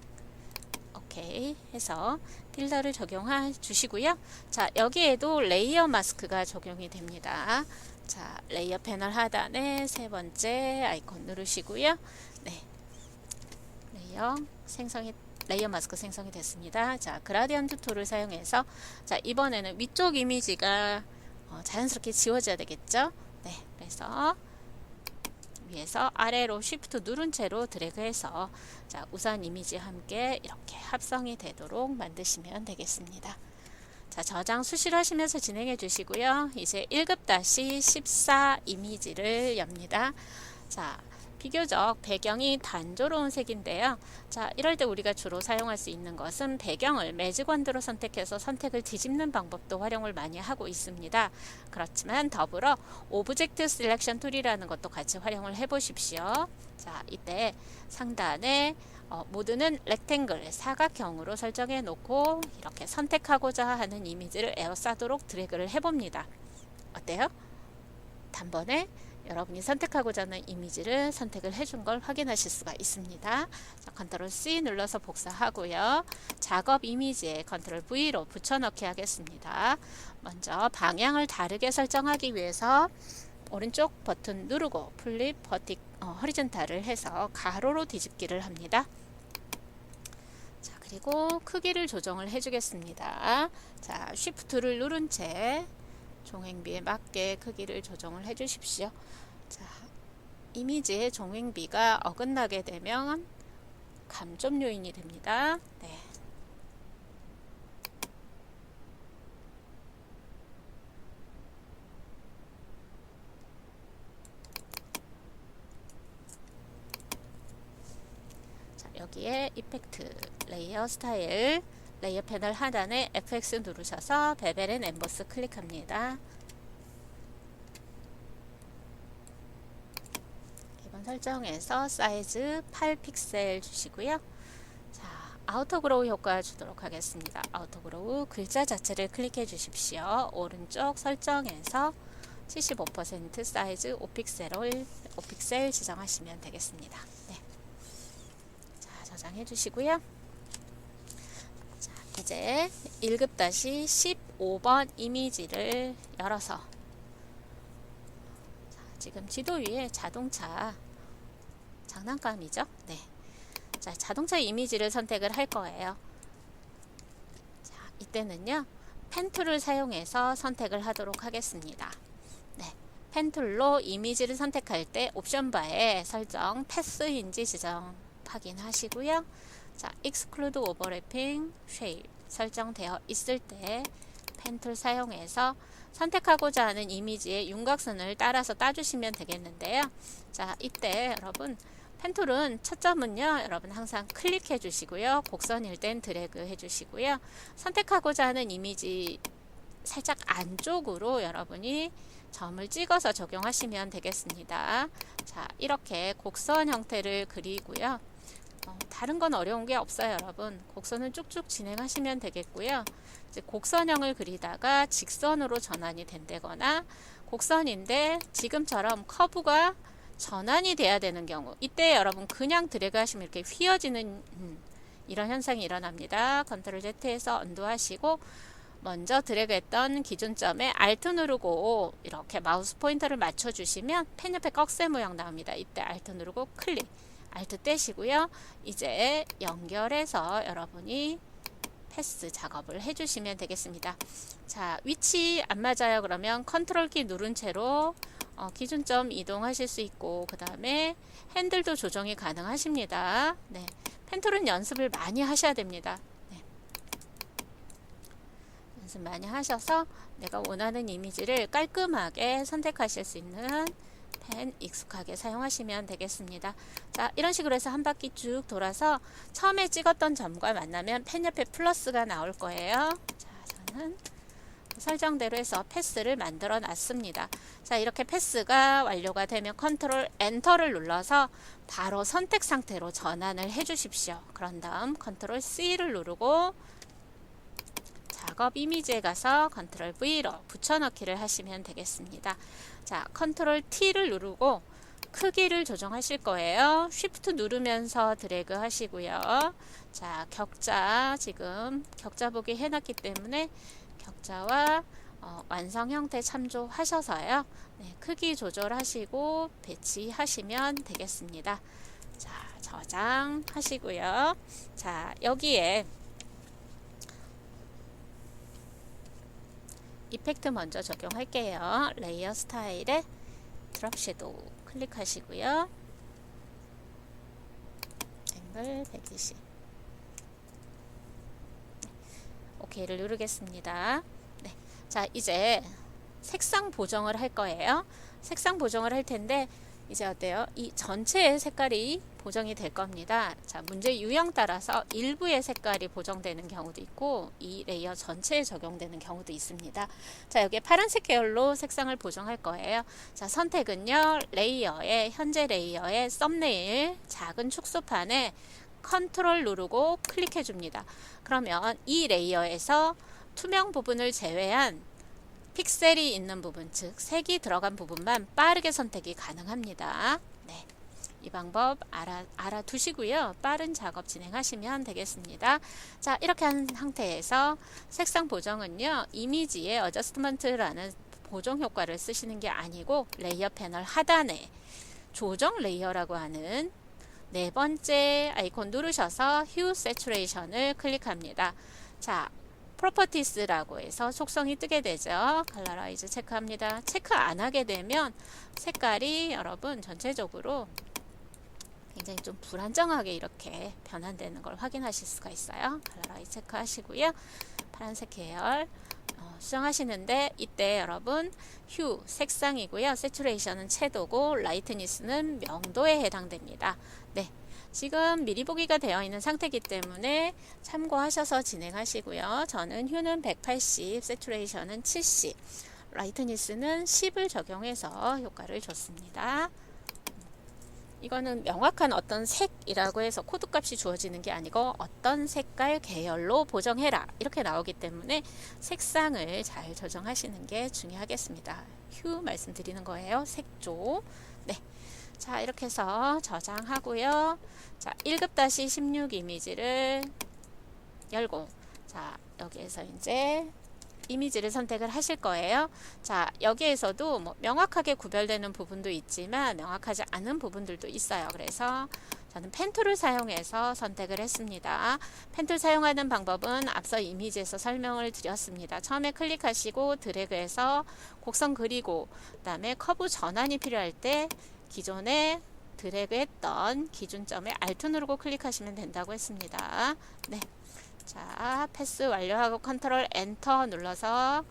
오케이 해서 필터를 적용해 주시고요. 자, 여기에도 레이어 마스크가 적용이 됩니다. 자, 레이어 패널 하단에 세 번째 아이콘 누르시고요. 네, 레이어 마스크 생성이 됐습니다. 자, 그라디언트 툴을 사용해서 자, 이번에는 위쪽 이미지가 자연스럽게 지워져야 되겠죠. 네, 그래서 위에서 아래로 쉬프트 누른 채로 드래그해서 자, 우선 이미지와 함께 이렇게 합성이 되도록 만드시면 되겠습니다. 자, 저장 수시로 하시면서 진행해 주시고요. 이제 1급-14 이미지를 엽니다. 자, 비교적 배경이 단조로운 색인데요. 자, 이럴 때 우리가 주로 사용할 수 있는 것은 배경을 매직 원드로 선택해서 선택을 뒤집는 방법도 활용을 많이 하고 있습니다. 그렇지만 더불어 오브젝트 셀렉션 툴이라는 것도 같이 활용을 해 보십시오. 자, 이때 상단에 모드는 렉탱글 사각형으로 설정해 놓고 이렇게 선택하고자 하는 이미지를 에워싸도록 드래그를 해 봅니다. 어때요? 단번에 여러분이 선택하고자 하는 이미지를 선택을 해준 걸 확인하실 수가 있습니다. 자, 컨트롤 C 눌러서 복사하고요. 작업 이미지에 컨트롤 V로 붙여넣기 하겠습니다. 먼저 방향을 다르게 설정하기 위해서 오른쪽 버튼 누르고 플립 허리존탈을 해서 가로로 뒤집기를 합니다. 자, 그리고 크기를 조정을 해주겠습니다. 자, 쉬프트를 누른 채 종횡비에 맞게 크기를 조정을 해 주십시오. 자, 이미지의 종횡비가 어긋나게 되면 감점 요인이 됩니다. 네. 자, 여기에 이펙트, 레이어 스타일, 레이어 패널 하단에 FX 누르셔서 베벨 앤 엠보스 클릭합니다. 기본 설정에서 사이즈 8픽셀 주시고요. 자, 아우터 그로우 효과 주도록 하겠습니다. 아우터 그로우 글자 자체를 클릭해 주십시오. 오른쪽 설정에서 75% 사이즈 5픽셀 지정하시면 되겠습니다. 네. 자, 저장해 주시고요. 이제 1급-15번 이미지를 열어서 자, 지금 지도 위에 자동차 장난감이죠. 네. 자, 자동차 이미지를 선택을 할 거예요. 자, 이때는요 펜 툴을 사용해서 선택을 하도록 하겠습니다. 네. 펜 툴로 이미지를 선택할 때 옵션 바에 설정 패스인지 지정 확인하시고요. 자, Exclude Overlapping Shape 설정되어 있을 때 펜 툴 사용해서 선택하고자 하는 이미지의 윤곽선을 따라서 따주시면 되겠는데요. 자, 이때 여러분 펜 툴은 첫 점은요 여러분 항상 클릭해 주시고요. 곡선일 땐 드래그 해 주시고요. 선택하고자 하는 이미지 살짝 안쪽으로 여러분이 점을 찍어서 적용하시면 되겠습니다. 자, 이렇게 곡선 형태를 그리고요. 다른 건 어려운 게 없어요, 여러분. 곡선은 쭉쭉 진행하시면 되겠고요. 이제 곡선형을 그리다가 직선으로 전환이 된다거나 곡선인데 지금처럼 커브가 전환이 돼야 되는 경우 이때 여러분 그냥 드래그 하시면 이렇게 휘어지는 이런 현상이 일어납니다. 컨트롤 Z에서 언두 하시고 먼저 드래그했던 기준점에 Alt 누르고 이렇게 마우스 포인터를 맞춰주시면 펜 옆에 꺽쇠 모양 나옵니다. 이때 Alt 누르고 클릭 Alt 떼시고요. 이제 연결해서 여러분이 패스 작업을 해주시면 되겠습니다. 자, 위치 안 맞아요. 그러면 컨트롤 키 누른 채로 기준점 이동하실 수 있고 그 다음에 핸들도 조정이 가능하십니다. 네, 펜툴은 연습을 많이 하셔야 됩니다. 네. 연습 많이 하셔서 내가 원하는 이미지를 깔끔하게 선택하실 수 있는 펜 익숙하게 사용하시면 되겠습니다. 자, 이런 식으로 해서 한 바퀴 쭉 돌아서 처음에 찍었던 점과 만나면 펜 옆에 플러스가 나올 거예요. 자, 저는 설정대로 해서 패스를 만들어 놨습니다. 자, 이렇게 패스가 완료가 되면 컨트롤 엔터를 눌러서 바로 선택 상태로 전환을 해 주십시오. 그런 다음 컨트롤 C를 누르고 작업 이미지에 가서 컨트롤 V로 붙여넣기를 하시면 되겠습니다. 자, 컨트롤 T를 누르고 크기를 조정하실 거예요. 쉬프트 누르면서 드래그 하시고요. 자, 격자 지금 격자 보기 해놨기 때문에 격자와 완성 형태 참조하셔서요. 네, 크기 조절하시고 배치하시면 되겠습니다. 자, 저장하시고요. 자, 여기에 이펙트 먼저 적용할게요. 레이어 스타일에 드롭 섀도우 클릭하시고요. 앵글 120. 오케이를 누르겠습니다. 네. 자, 이제 색상 보정을 할 거예요. 색상 보정을 할 텐데 이제 어때요? 이 전체의 색깔이 보정이 될 겁니다. 자, 문제 유형 따라서 일부의 색깔이 보정되는 경우도 있고 이 레이어 전체에 적용되는 경우도 있습니다. 자, 여기에 파란색 계열로 색상을 보정할 거예요. 자, 선택은요. 레이어에 현재 레이어의 썸네일 작은 축소판에 컨트롤 누르고 클릭해 줍니다. 그러면 이 레이어에서 투명 부분을 제외한 픽셀이 있는 부분, 즉 색이 들어간 부분만 빠르게 선택이 가능합니다. 네, 이 방법 알아두시고요. 빠른 작업 진행하시면 되겠습니다. 자, 이렇게 한 상태에서 색상 보정은요. 이미지에 어저스트먼트라는 보정 효과를 쓰시는 게 아니고 레이어 패널 하단에 조정 레이어라고 하는 네 번째 아이콘 누르셔서 휴 세츄레이션을 클릭합니다. 자, 프로퍼티스라고 해서 속성이 뜨게 되죠. 컬러라이즈 체크합니다. 체크 안 하게 되면 색깔이 여러분 전체적으로 굉장히 좀 불안정하게 이렇게 변환되는 걸 확인하실 수가 있어요. 컬러라이즈 체크하시고요. 파란색 계열 수정하시는데 이때 여러분 휴 색상이고요. 세츄레이션은 채도고 라이트니스는 명도에 해당됩니다. 네, 지금 미리 보기가 되어 있는 상태이기 때문에 참고하셔서 진행하시고요. 저는 휴는 180, 세츄레이션은 70, 라이트니스는 10을 적용해서 효과를 줬습니다. 이거는 명확한 어떤 색이라고 해서 코드 값이 주어지는 게 아니고 어떤 색깔 계열로 보정해라 이렇게 나오기 때문에 색상을 잘 조정하시는 게 중요하겠습니다. 휴 말씀드리는 거예요. 색조. 네. 자, 이렇게 해서 저장하고요. 자, 1급-16 이미지를 열고 자, 여기에서 이제 이미지를 선택을 하실 거예요. 자, 여기에서도 뭐 명확하게 구별되는 부분도 있지만 명확하지 않은 부분들도 있어요. 그래서 저는 펜툴을 사용해서 선택을 했습니다. 펜툴 사용하는 방법은 앞서 이미지에서 설명을 드렸습니다. 처음에 클릭하시고 드래그해서 곡선 그리고 그 다음에 커브 전환이 필요할 때 기존에 드래그했던 기준점에 Alt 누르고 클릭하시면 된다고 했습니다. 네. 자, 패스 완료하고 컨트롤 엔터 눌러서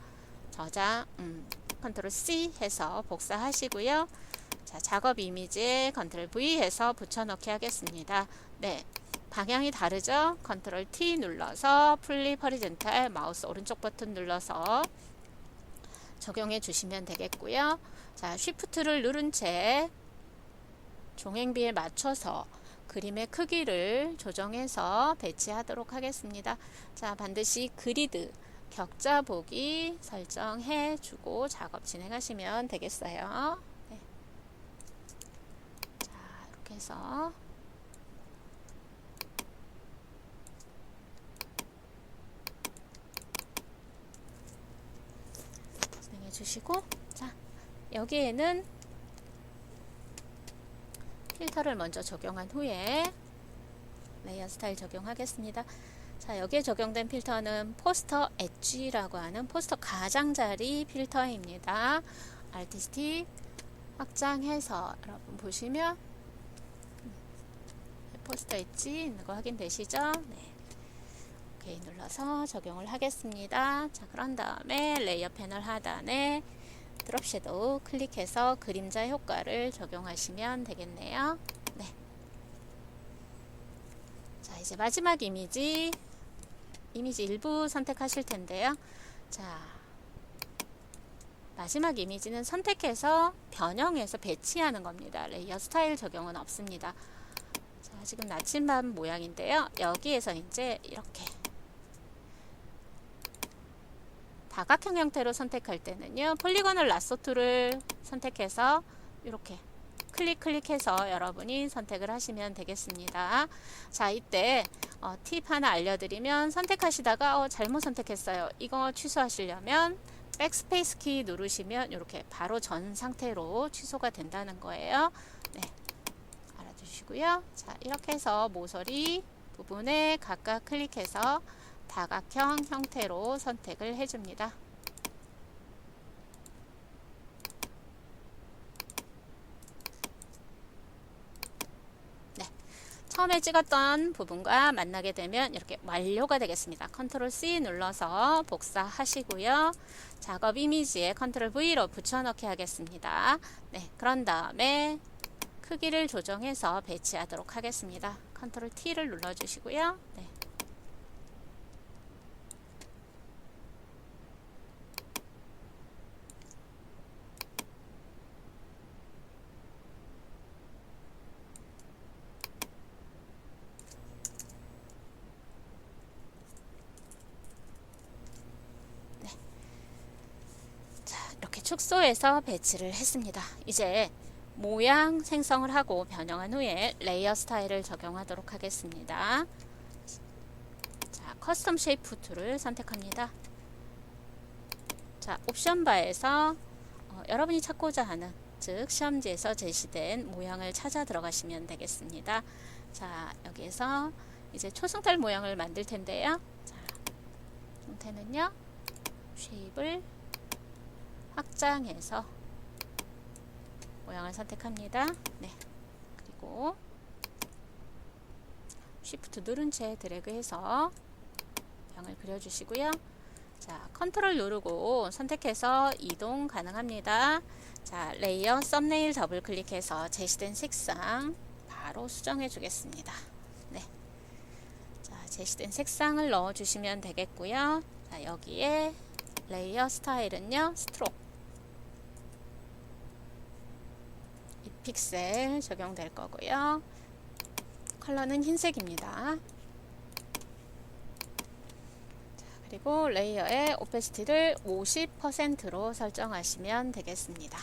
저장, 컨트롤 C 해서 복사하시고요. 자, 작업 이미지에 컨트롤 V 해서 붙여넣기 하겠습니다. 네, 방향이 다르죠? 컨트롤 T 눌러서 플립 허리젠탈 마우스 오른쪽 버튼 눌러서 적용해 주시면 되겠고요. 자, 쉬프트를 누른 채 종횡비에 맞춰서 그림의 크기를 조정해서 배치하도록 하겠습니다. 자, 반드시 그리드 격자 보기 설정해 주고 작업 진행하시면 되겠어요. 네. 자, 이렇게 해서 진행해 주시고, 자, 여기에는 필터를 먼저 적용한 후에 레이어 스타일 적용하겠습니다. 자, 여기에 적용된 필터는 포스터 엣지라고 하는 포스터 가장자리 필터입니다. 아티스틱 확장해서 여러분 보시면 포스터 엣지 있는 거 확인되시죠? 네. 오케이 눌러서 적용을 하겠습니다. 자, 그런 다음에 레이어 패널 하단에 드롭 섀도우 클릭해서 그림자 효과를 적용하시면 되겠네요. 네. 자, 이제 마지막 이미지 일부 선택하실 텐데요. 자, 마지막 이미지는 선택해서 변형해서 배치하는 겁니다. 레이어 스타일 적용은 없습니다. 자, 지금 나침반 모양인데요. 여기에서 이제 이렇게 다각형 형태로 선택할 때는요, 폴리곤을 라sso 툴을 선택해서 이렇게 클릭해서 여러분이 선택을 하시면 되겠습니다. 자, 이때 팁 하나 알려드리면, 선택하시다가 잘못 선택했어요. 이거 취소하시려면 백스페이스 키 누르시면 이렇게 바로 전 상태로 취소가 된다는 거예요. 네, 알아두시고요. 자, 이렇게 해서 모서리 부분에 각각 클릭해서 다각형 형태로 선택을 해줍니다. 처음에 찍었던 부분과 만나게 되면 이렇게 완료가 되겠습니다. 컨트롤 C 눌러서 복사하시고요. 작업 이미지에 컨트롤 V로 붙여넣기 하겠습니다. 네, 그런 다음에 크기를 조정해서 배치하도록 하겠습니다. 컨트롤 T를 눌러주시고요. 네. 축소해서 배치를 했습니다. 이제 모양 생성을 하고 변형한 후에 레이어 스타일을 적용하도록 하겠습니다. 자, 커스텀 쉐이프 툴을 선택합니다. 자, 옵션 바에서 여러분이 찾고자 하는, 즉 시험지에서 제시된 모양을 찾아 들어가시면 되겠습니다. 자, 여기에서 이제 초승달 모양을 만들 텐데요. 자, 형태는요, 쉐입을 확장해서 모양을 선택합니다. 네. 그리고 Shift 누른 채 드래그해서 모양을 그려주시고요. 자, 컨트롤 누르고 선택해서 이동 가능합니다. 자, 레이어 썸네일 더블 클릭해서 제시된 색상 바로 수정해 주겠습니다. 네. 자, 제시된 색상을 넣어 주시면 되겠고요. 자, 여기에 레이어 스타일은요, 스트로크 픽셀 적용될 거고요. 컬러는 흰색입니다. 자, 그리고 레이어의 오페시티를 50%로 설정하시면 되겠습니다.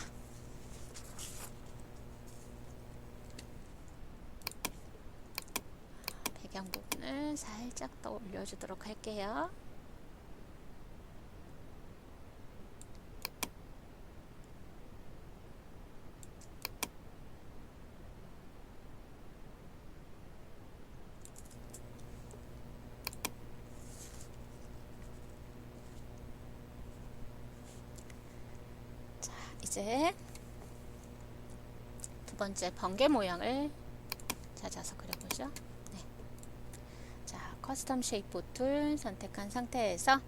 배경 부분을 살짝 더 올려주도록 할게요. 이제 두 번째 번개 모양을 찾아서 그려보죠. 네. 자, 커스텀 쉐이프 툴 선택한 상태에서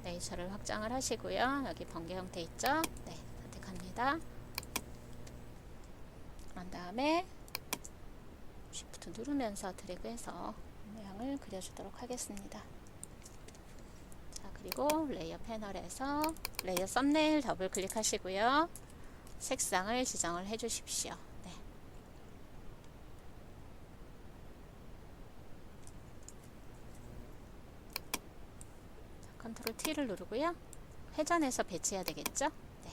네이처를 확장을 하시고요. 여기 번개 형태 있죠? 네, 선택합니다. 그런 다음에 Shift 누르면서 드래그해서 모양을 그려주도록 하겠습니다. 그리고 레이어 패널에서 레이어 썸네일 더블 클릭하시고요. 색상을 지정을 해 주십시오. 네. 컨트롤 T를 누르고요. 회전해서 배치해야 되겠죠? 네.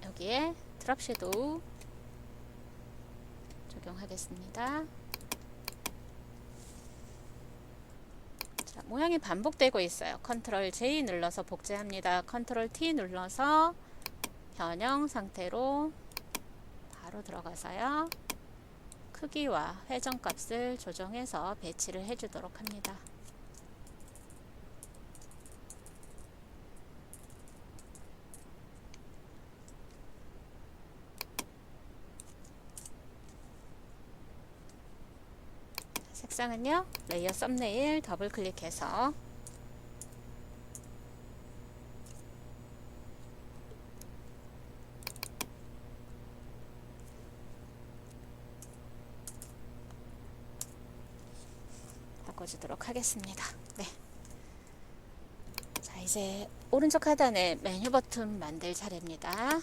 여기에 드랍 섀도우 적용하겠습니다. 자, 모양이 반복되고 있어요. 컨트롤 J 눌러서 복제합니다. 컨트롤 T 눌러서 변형 상태로 바로 들어가서요. 크기와 회전 값을 조정해서 배치를 해주도록 합니다. 색상은요, 레이어 썸네일 더블 클릭해서 바꿔주도록 하겠습니다. 네. 자, 이제 오른쪽 하단에 메뉴 버튼 만들 차례입니다.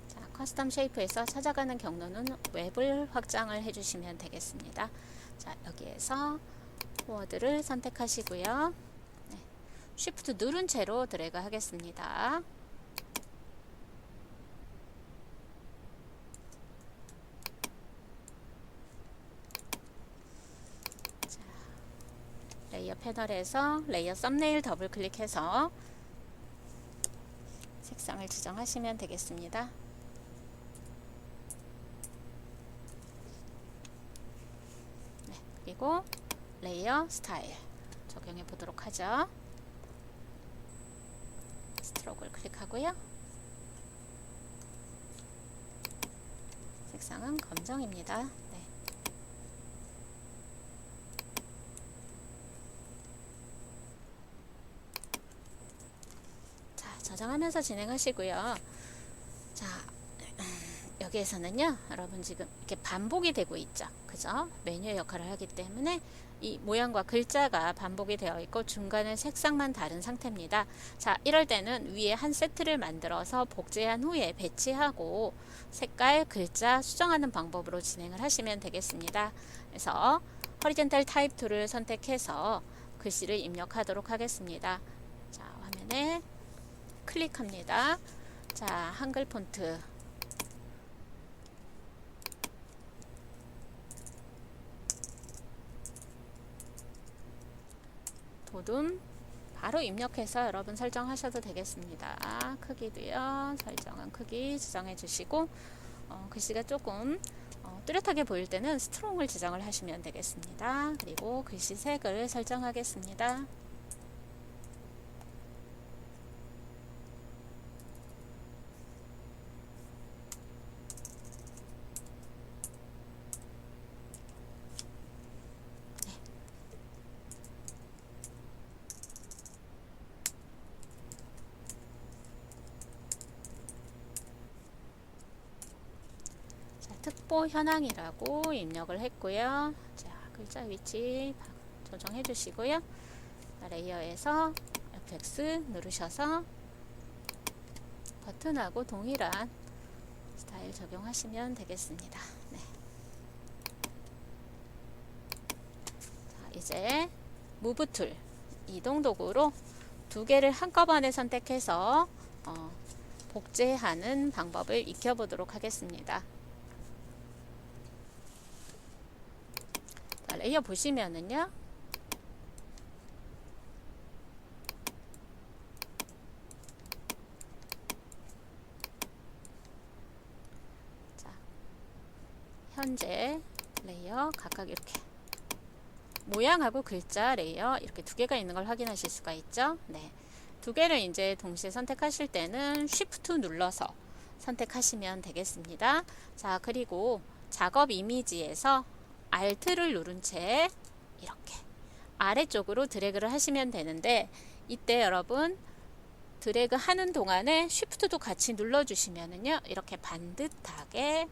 자, 커스텀 쉐이프에서 찾아가는 경로는 웹을 확장을 해주시면 되겠습니다. 자, 여기에서 워드를 선택하시고요. 네. 쉬프트 누른 채로 드래그 하겠습니다. 레이어 패널에서 레이어 썸네일 더블 클릭해서 색상을 지정하시면 되겠습니다. 네, 그리고 레이어 스타일 적용해 보도록 하죠. 스트로크를 클릭하고요. 색상은 검정입니다. 네. 저장하면서 진행하시고요. 자, 여기에서는요, 여러분 지금 이렇게 반복이 되고 있죠. 그죠? 메뉴의 역할을 하기 때문에 이 모양과 글자가 반복이 되어 있고 중간에 색상만 다른 상태입니다. 자, 이럴 때는 위에 한 세트를 만들어서 복제한 후에 배치하고 색깔, 글자 수정하는 방법으로 진행을 하시면 되겠습니다. 그래서 호리젠탈 타입 툴을 선택해서 글씨를 입력하도록 하겠습니다. 자, 화면에 클릭합니다. 자, 한글 폰트 도둠 바로 입력해서 여러분 설정하셔도 되겠습니다. 크기도요, 설정한 크기 지정해 주시고 글씨가 조금 뚜렷하게 보일 때는 스트롱을 지정을 하시면 되겠습니다. 그리고 글씨 색을 설정하겠습니다. 특보 현황이라고 입력을 했고요. 자, 글자 위치 조정해 주시고요. 레이어에서 FX 누르셔서 버튼하고 동일한 스타일 적용하시면 되겠습니다. 네. 자, 이제 무브 툴 이동 도구로 두 개를 한꺼번에 선택해서 복제하는 방법을 익혀보도록 하겠습니다. 레이어 보시면은요, 자, 현재 레이어 각각 이렇게 모양하고 글자 레이어 이렇게 두 개가 있는 걸 확인하실 수가 있죠. 네, 두 개를 이제 동시에 선택하실 때는 Shift 눌러서 선택하시면 되겠습니다. 자, 그리고 작업 이미지에서 Alt를 누른 채 이렇게 아래쪽으로 드래그를 하시면 되는데, 이때 여러분 드래그 하는 동안에 Shift도 같이 눌러주시면은요, 이렇게 반듯하게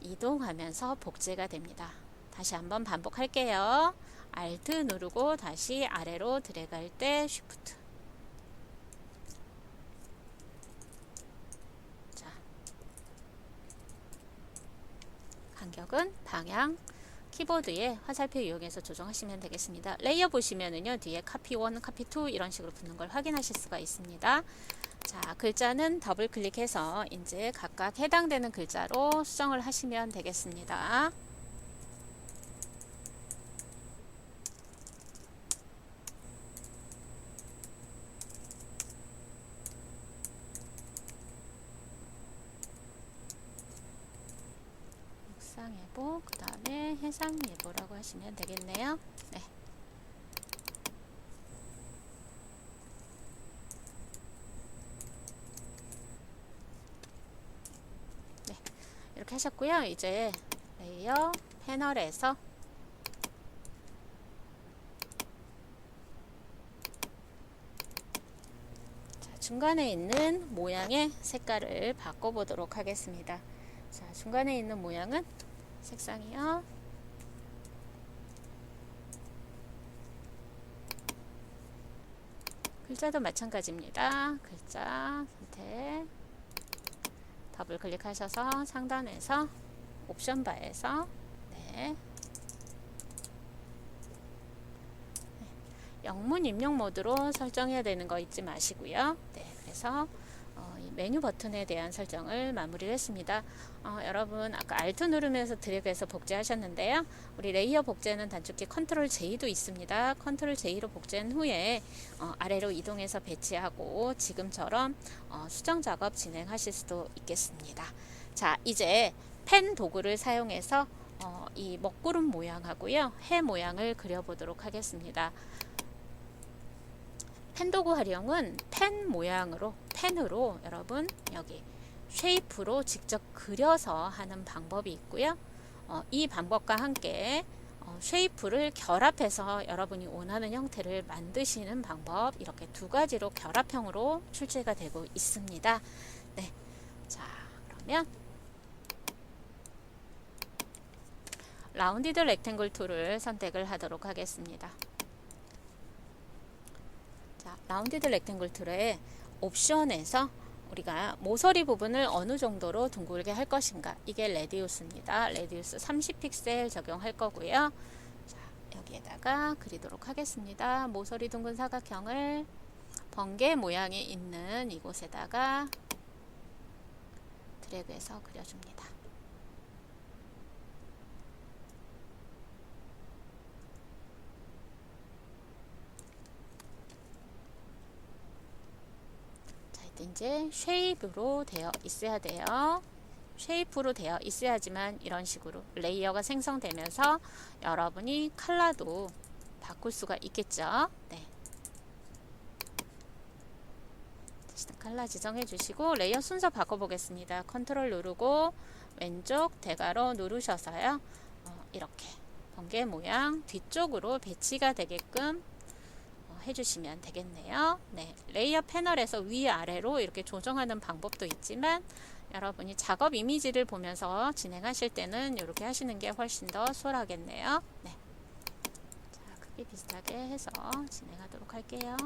이동하면서 복제가 됩니다. 다시 한번 반복할게요. Alt 누르고 다시 아래로 드래그 할 때 Shift. 자, 간격은 방향 키보드에 화살표 이용해서 조정하시면 되겠습니다. 레이어 보시면은요, 뒤에 카피 1, 카피 2 이런 식으로 붙는 걸 확인하실 수가 있습니다. 자, 글자는 더블 클릭해서 이제 각각 해당되는 글자로 수정을 하시면 되겠습니다. 예보, 그 다음에 해상예보라고 하시면 되겠네요. 네. 네, 이렇게 하셨고요. 이제 레이어 패널에서 자, 중간에 있는 모양의 색깔을 바꿔보도록 하겠습니다. 자, 중간에 있는 모양은 색상이요. 글자도 마찬가지입니다. 글자 선택, 더블 클릭하셔서 상단에서 옵션 바에서 네, 영문 입력 모드로 설정해야 되는 거 잊지 마시고요. 네, 그래서 이 메뉴 버튼에 대한 설정을 마무리를 했습니다. 여러분 아까 Alt 누르면서 드래그해서 복제하셨는데요. 우리 레이어 복제는 단축키 컨트롤 J도 있습니다. 컨트롤 J로 복제한 후에 아래로 이동해서 배치하고 지금처럼 수정 작업 진행하실 수도 있겠습니다. 자, 이제 펜 도구를 사용해서 이 먹구름 모양하고요, 해 모양을 그려보도록 하겠습니다. 펜 도구 활용은 펜 모양으로, 펜으로 여러분 여기 쉐이프로 직접 그려서 하는 방법이 있고요. 이 방법과 함께 쉐이프를 결합해서 여러분이 원하는 형태를 만드시는 방법, 이렇게 두 가지로 결합형으로 출제가 되고 있습니다. 네, 자 그러면 라운디드 렉탱글 툴을 선택을 하도록 하겠습니다. 자, 라운디드 렉탱글 툴의 옵션에서 우리가 모서리 부분을 어느 정도로 둥글게 할 것인가, 이게 레디우스입니다. 레디우스 30픽셀 적용할 거고요. 자, 여기에다가 그리도록 하겠습니다. 모서리 둥근 사각형을 번개 모양이 있는 이곳에다가 드래그해서 그려줍니다. 이제 쉐입으로 되어 있어야 돼요. 쉐입으로 되어 있어야지만 이런 식으로 레이어가 생성되면서 여러분이 컬러도 바꿀 수가 있겠죠. 네. 컬러 지정해 주시고 레이어 순서 바꿔보겠습니다. 컨트롤 누르고 왼쪽 대괄호 누르셔서요. 이렇게 번개 모양 뒤쪽으로 배치가 되게끔 해주시면 되겠네요. 네, 레이어 패널에서 위아래로 이렇게 조정하는 방법도 있지만 여러분이 작업 이미지를 보면서 진행하실 때는 이렇게 하시는 게 훨씬 더 수월하겠네요. 네. 자, 크기 비슷하게 해서 진행하도록 할게요.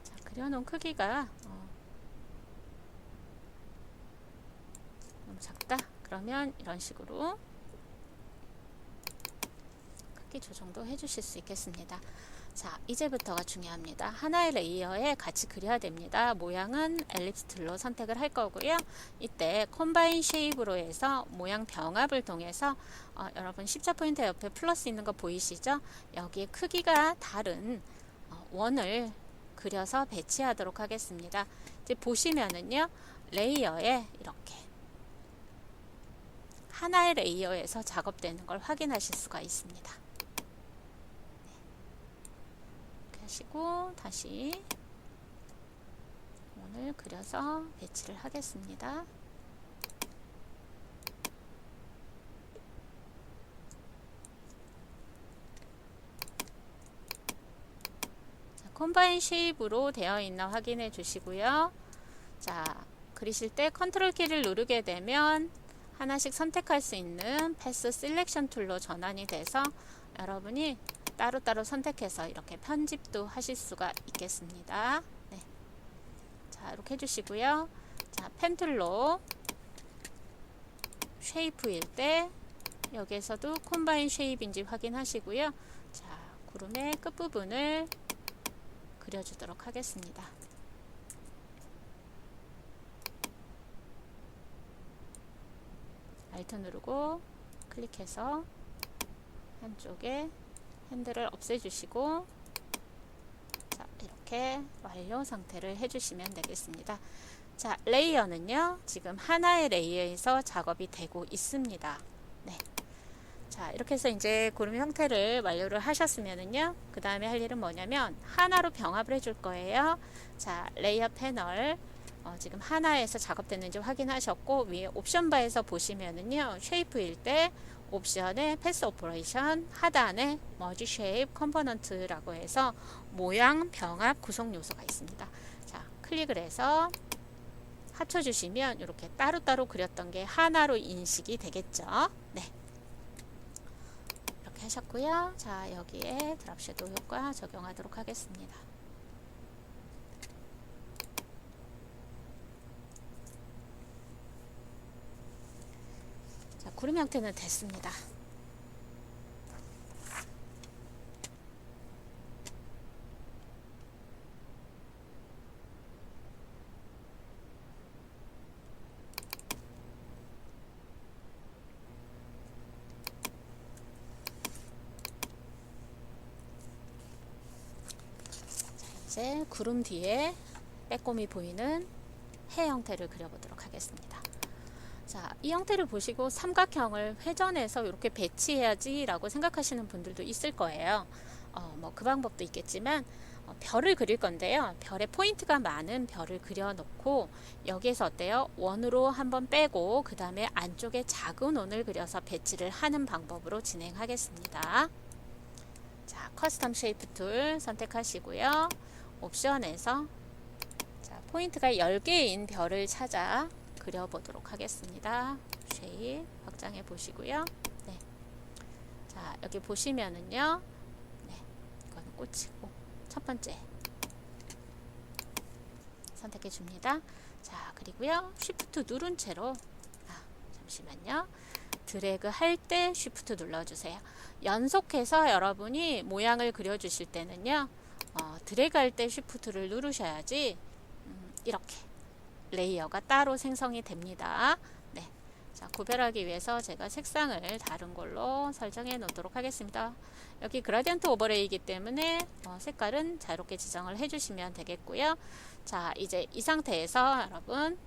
자, 그려놓은 크기가 너무 작다 그러면 이런 식으로 크기 조정도 해주실 수 있겠습니다. 자, 이제부터가 중요합니다. 하나의 레이어에 같이 그려야 됩니다. 모양은 엘립스 툴로 선택을 할 거고요. 이때 컴바인 쉐입으로 해서 모양 병합을 통해서 여러분 십자 포인트 옆에 플러스 있는 거 보이시죠? 여기에 크기가 다른 원을 그려서 배치하도록 하겠습니다. 이제 보시면은요, 레이어에 이렇게 하나의 레이어에서 작업되는 걸 확인하실 수가 있습니다. 이렇게 하시고 다시 원을 그려서 배치를 하겠습니다. 자, 컴바인 쉐입으로 되어 있나 확인해 주시고요. 자, 그리실 때 컨트롤 키를 누르게 되면 하나씩 선택할 수 있는 패스 셀렉션 툴로 전환이 돼서 여러분이 따로따로 선택해서 이렇게 편집도 하실 수가 있겠습니다. 네. 자, 이렇게 해주시고요. 자, 펜 툴로 쉐이프일 때 여기에서도 콤바인 쉐입인지 확인하시고요. 자, 구름의 끝부분을 그려주도록 하겠습니다. Alt 누르고 클릭해서 한쪽에 핸들을 없애주시고 자, 이렇게 완료 상태를 해주시면 되겠습니다. 자, 레이어는요 지금 하나의 레이어에서 작업이 되고 있습니다. 네. 자, 이렇게 해서 이제 구름 형태를 완료를 하셨으면은요, 그 다음에 할 일은 뭐냐면 하나로 병합을 해줄 거예요. 자, 레이어 패널 지금 하나에서 작업됐는지 확인하셨고 위에 옵션 바에서 보시면은요, 쉐이프일 때 옵션에 패스 오퍼레이션 하단에 머지 쉐입 컴포넌트라고 해서 모양 병합 구성 요소가 있습니다. 자, 클릭을 해서 합쳐주시면 이렇게 따로따로 그렸던 게 하나로 인식이 되겠죠. 네. 이렇게 하셨고요. 자, 여기에 드랍 섀도우 효과 적용하도록 하겠습니다. 자, 구름 형태는 됐습니다. 이제 구름 뒤에 빼꼼히 보이는 해 형태를 그려보도록 하겠습니다. 자, 이 형태를 보시고 삼각형을 회전해서 이렇게 배치해야지 라고 생각하시는 분들도 있을 거예요. 뭐 그 방법도 있겠지만 별을 그릴 건데요. 별에 포인트가 많은 별을 그려 놓고 여기에서 어때요? 원으로 한번 빼고 그 다음에 안쪽에 작은 원을 그려서 배치를 하는 방법으로 진행하겠습니다. 자, 커스텀 쉐이프 툴 선택하시고요. 옵션에서 자, 포인트가 10개인 별을 찾아 그려보도록 하겠습니다. 쉐입 확장해 보시고요. 네. 자, 여기 보시면은요. 네, 이거는 꽃이고 첫 번째 선택해 줍니다. 자, 그리고요. 쉬프트 누른 채로 잠시만요. 드래그 할 때 쉬프트 눌러주세요. 연속해서 여러분이 모양을 그려주실 때는요. 드래그 할 때 쉬프트를 누르셔야지 이렇게 레이어가 따로 생성이 됩니다. 네. 자, 구별하기 위해서 제가 색상을 다른 걸로 설정해 놓도록 하겠습니다. 여기 그라디언트 오버레이이기 때문에 색깔은 자유롭게 지정을 해 주시면 되겠고요. 자, 이제 이 상태에서 여러분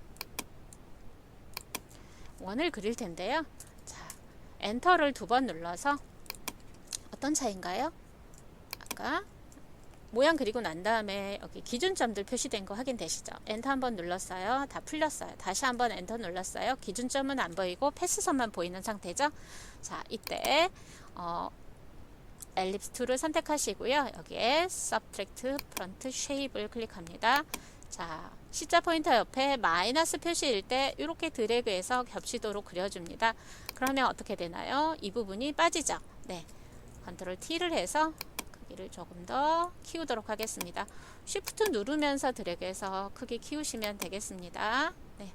원을 그릴 텐데요. 자, 엔터를 2번 눌러서 어떤 차이인가요? 아까 모양 그리고 난 다음에 여기 기준점들 표시된 거 확인되시죠? 엔터 한번 눌렀어요. 다 풀렸어요. 다시 한번 엔터 눌렀어요. 기준점은 안 보이고 패스선만 보이는 상태죠? 자, 이때 엘립스 툴을 선택하시고요. 여기에 Subtract Front Shape을 클릭합니다. 자, C자 포인터 옆에 마이너스 표시일 때 이렇게 드래그해서 겹치도록 그려줍니다. 그러면 어떻게 되나요? 이 부분이 빠지죠? 네, 컨트롤 T를 해서 크기를 조금 더 키우도록 하겠습니다. Shift 누르면서 드래그해서 크기 키우시면 되겠습니다. 네.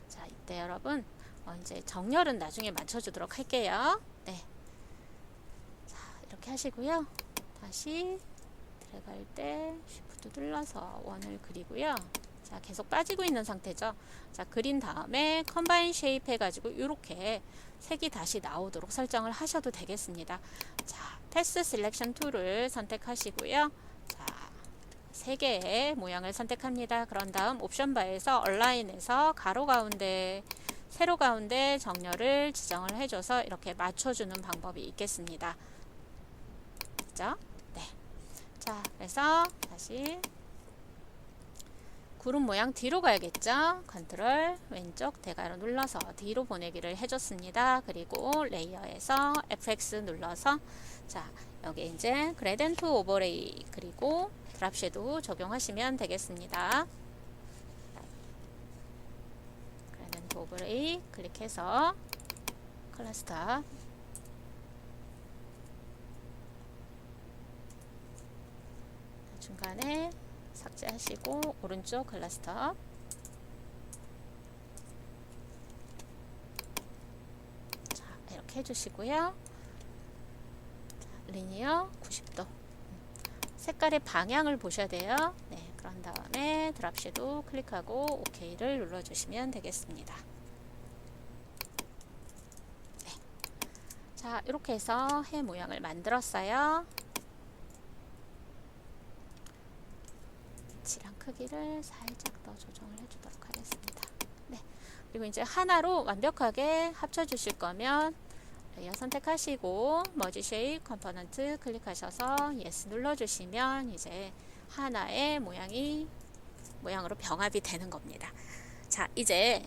자, 이때 여러분 이제 정렬은 나중에 맞춰주도록 할게요. 네. 자, 이렇게 하시고요. 다시 드래그할 때 Shift 눌러서 원을 그리고요. 자, 계속 빠지고 있는 상태죠. 자, 그린 다음에 컴바인 쉐입 해가지고 이렇게 색이 다시 나오도록 설정을 하셔도 되겠습니다. 자, 패스 셀렉션 툴을 선택하시고요. 자, 3개의 모양을 선택합니다. 그런 다음 옵션 바에서 얼라인에서 가로 가운데, 세로 가운데 정렬을 지정을 해줘서 이렇게 맞춰주는 방법이 있겠습니다. 그죠? 네. 자, 그래서 다시 구름 모양 뒤로 가야겠죠. 컨트롤 왼쪽 대괄호 눌러서 뒤로 보내기를 해줬습니다. 그리고 레이어에서 FX 눌러서 자, 여기 이제 그레덴트 오버레이 그리고 드랍 섀도우 적용하시면 되겠습니다. 그레덴트 오버레이 클릭해서 클러스터 중간에 삭제하시고 오른쪽 클러스터 자, 이렇게 해주시고요. 자, 리니어 90도 색깔의 방향을 보셔야 돼요. 네, 그런 다음에 드랍 섀도우 클릭하고 OK를 눌러주시면 되겠습니다. 네. 자, 이렇게 해서 해 모양을 만들었어요. 크기를 살짝 더 조정을 해주도록 하겠습니다. 네. 그리고 이제 하나로 완벽하게 합쳐 주실 거면 레이어 선택하시고 머지 쉐입 컴포넌트 클릭하셔서 예스 눌러주시면 이제 하나의 모양으로 병합이 되는 겁니다. 자, 이제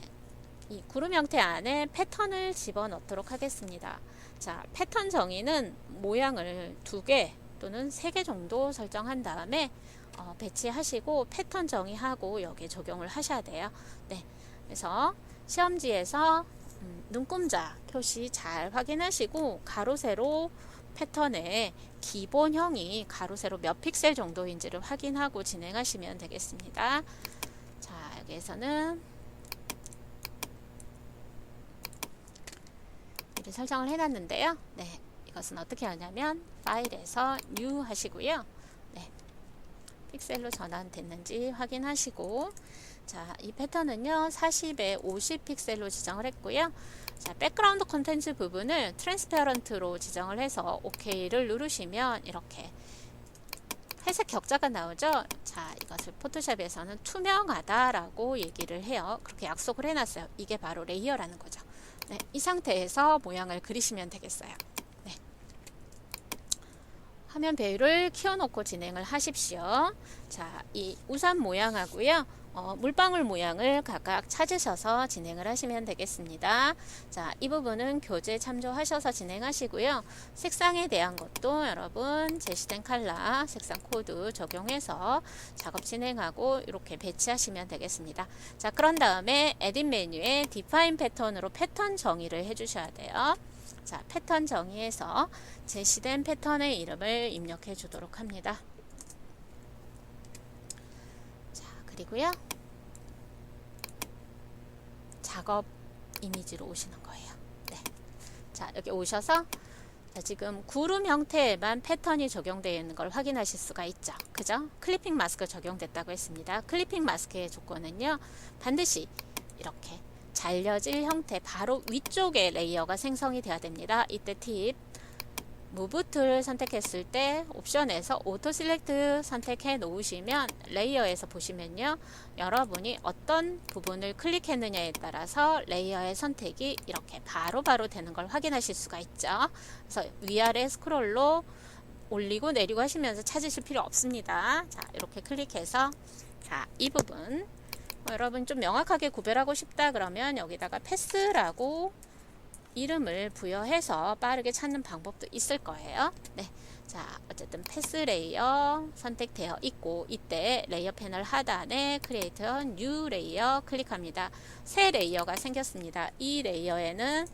이 구름 형태 안에 패턴을 집어넣도록 하겠습니다. 자, 패턴 정의는 모양을 2개 또는 3개 정도 설정한 다음에 배치하시고 패턴 정의하고 여기에 적용을 하셔야 돼요. 네, 그래서 시험지에서 눈금자 표시 잘 확인하시고 가로 세로 패턴의 기본형이 가로 세로 몇 픽셀 정도인지를 확인하고 진행하시면 되겠습니다. 자, 여기에서는 이렇게 설정을 해놨는데요. 네, 이것은 어떻게 하냐면 파일에서 New 하시고요. 네, 픽셀로 전환됐는지 확인하시고, 자, 이 패턴은요 40에 50 픽셀로 지정을 했고요. 자, 백그라운드 컨텐츠 부분을 트랜스페어런트로 지정을 해서 OK를 누르시면 이렇게 회색 격자가 나오죠. 자, 이것을 포토샵에서는 투명하다라고 얘기를 해요. 그렇게 약속을 해놨어요. 이게 바로 레이어라는 거죠. 네, 이 상태에서 모양을 그리시면 되겠어요. 네. 화면 배율을 키워놓고 진행을 하십시오. 자, 이 우산 모양하고요. 물방울 모양을 각각 찾으셔서 진행을 하시면 되겠습니다. 자, 이 부분은 교재 참조하셔서 진행하시고요. 색상에 대한 것도 여러분 제시된 컬러, 색상 코드 적용해서 작업 진행하고 이렇게 배치하시면 되겠습니다. 자, 그런 다음에 에딧 메뉴에 디파인 패턴으로 패턴 정의를 해주셔야 돼요. 자, 패턴 정의에서 제시된 패턴의 이름을 입력해 주도록 합니다. 그리고요, 작업 이미지로 오시는 거예요. 네. 자, 여기 오셔서 자, 지금 구름 형태에만 패턴이 적용되어 있는 걸 확인하실 수가 있죠. 그죠? 클리핑 마스크 적용됐다고 했습니다. 클리핑 마스크의 조건은요, 반드시 이렇게 잘려질 형태 바로 위쪽에 레이어가 생성이 돼야 됩니다. 이때 팁, 무브 툴 선택했을 때 옵션에서 오토 실렉트 선택해 놓으시면 레이어에서 보시면요, 여러분이 어떤 부분을 클릭했느냐에 따라서 레이어의 선택이 이렇게 바로바로 되는 걸 확인하실 수가 있죠. 그래서 위아래 스크롤로 올리고 내리고 하시면서 찾으실 필요 없습니다. 자, 이렇게 클릭해서 자, 이 부분 여러분 좀 명확하게 구별하고 싶다 그러면 여기다가 패스라고 이름을 부여해서 빠르게 찾는 방법도 있을 거예요. 네. 자, 어쨌든 패스 레이어 선택되어 있고, 이때 레이어 패널 하단에 Create a New 레이어 클릭합니다. 새 레이어가 생겼습니다. 이 레이어에는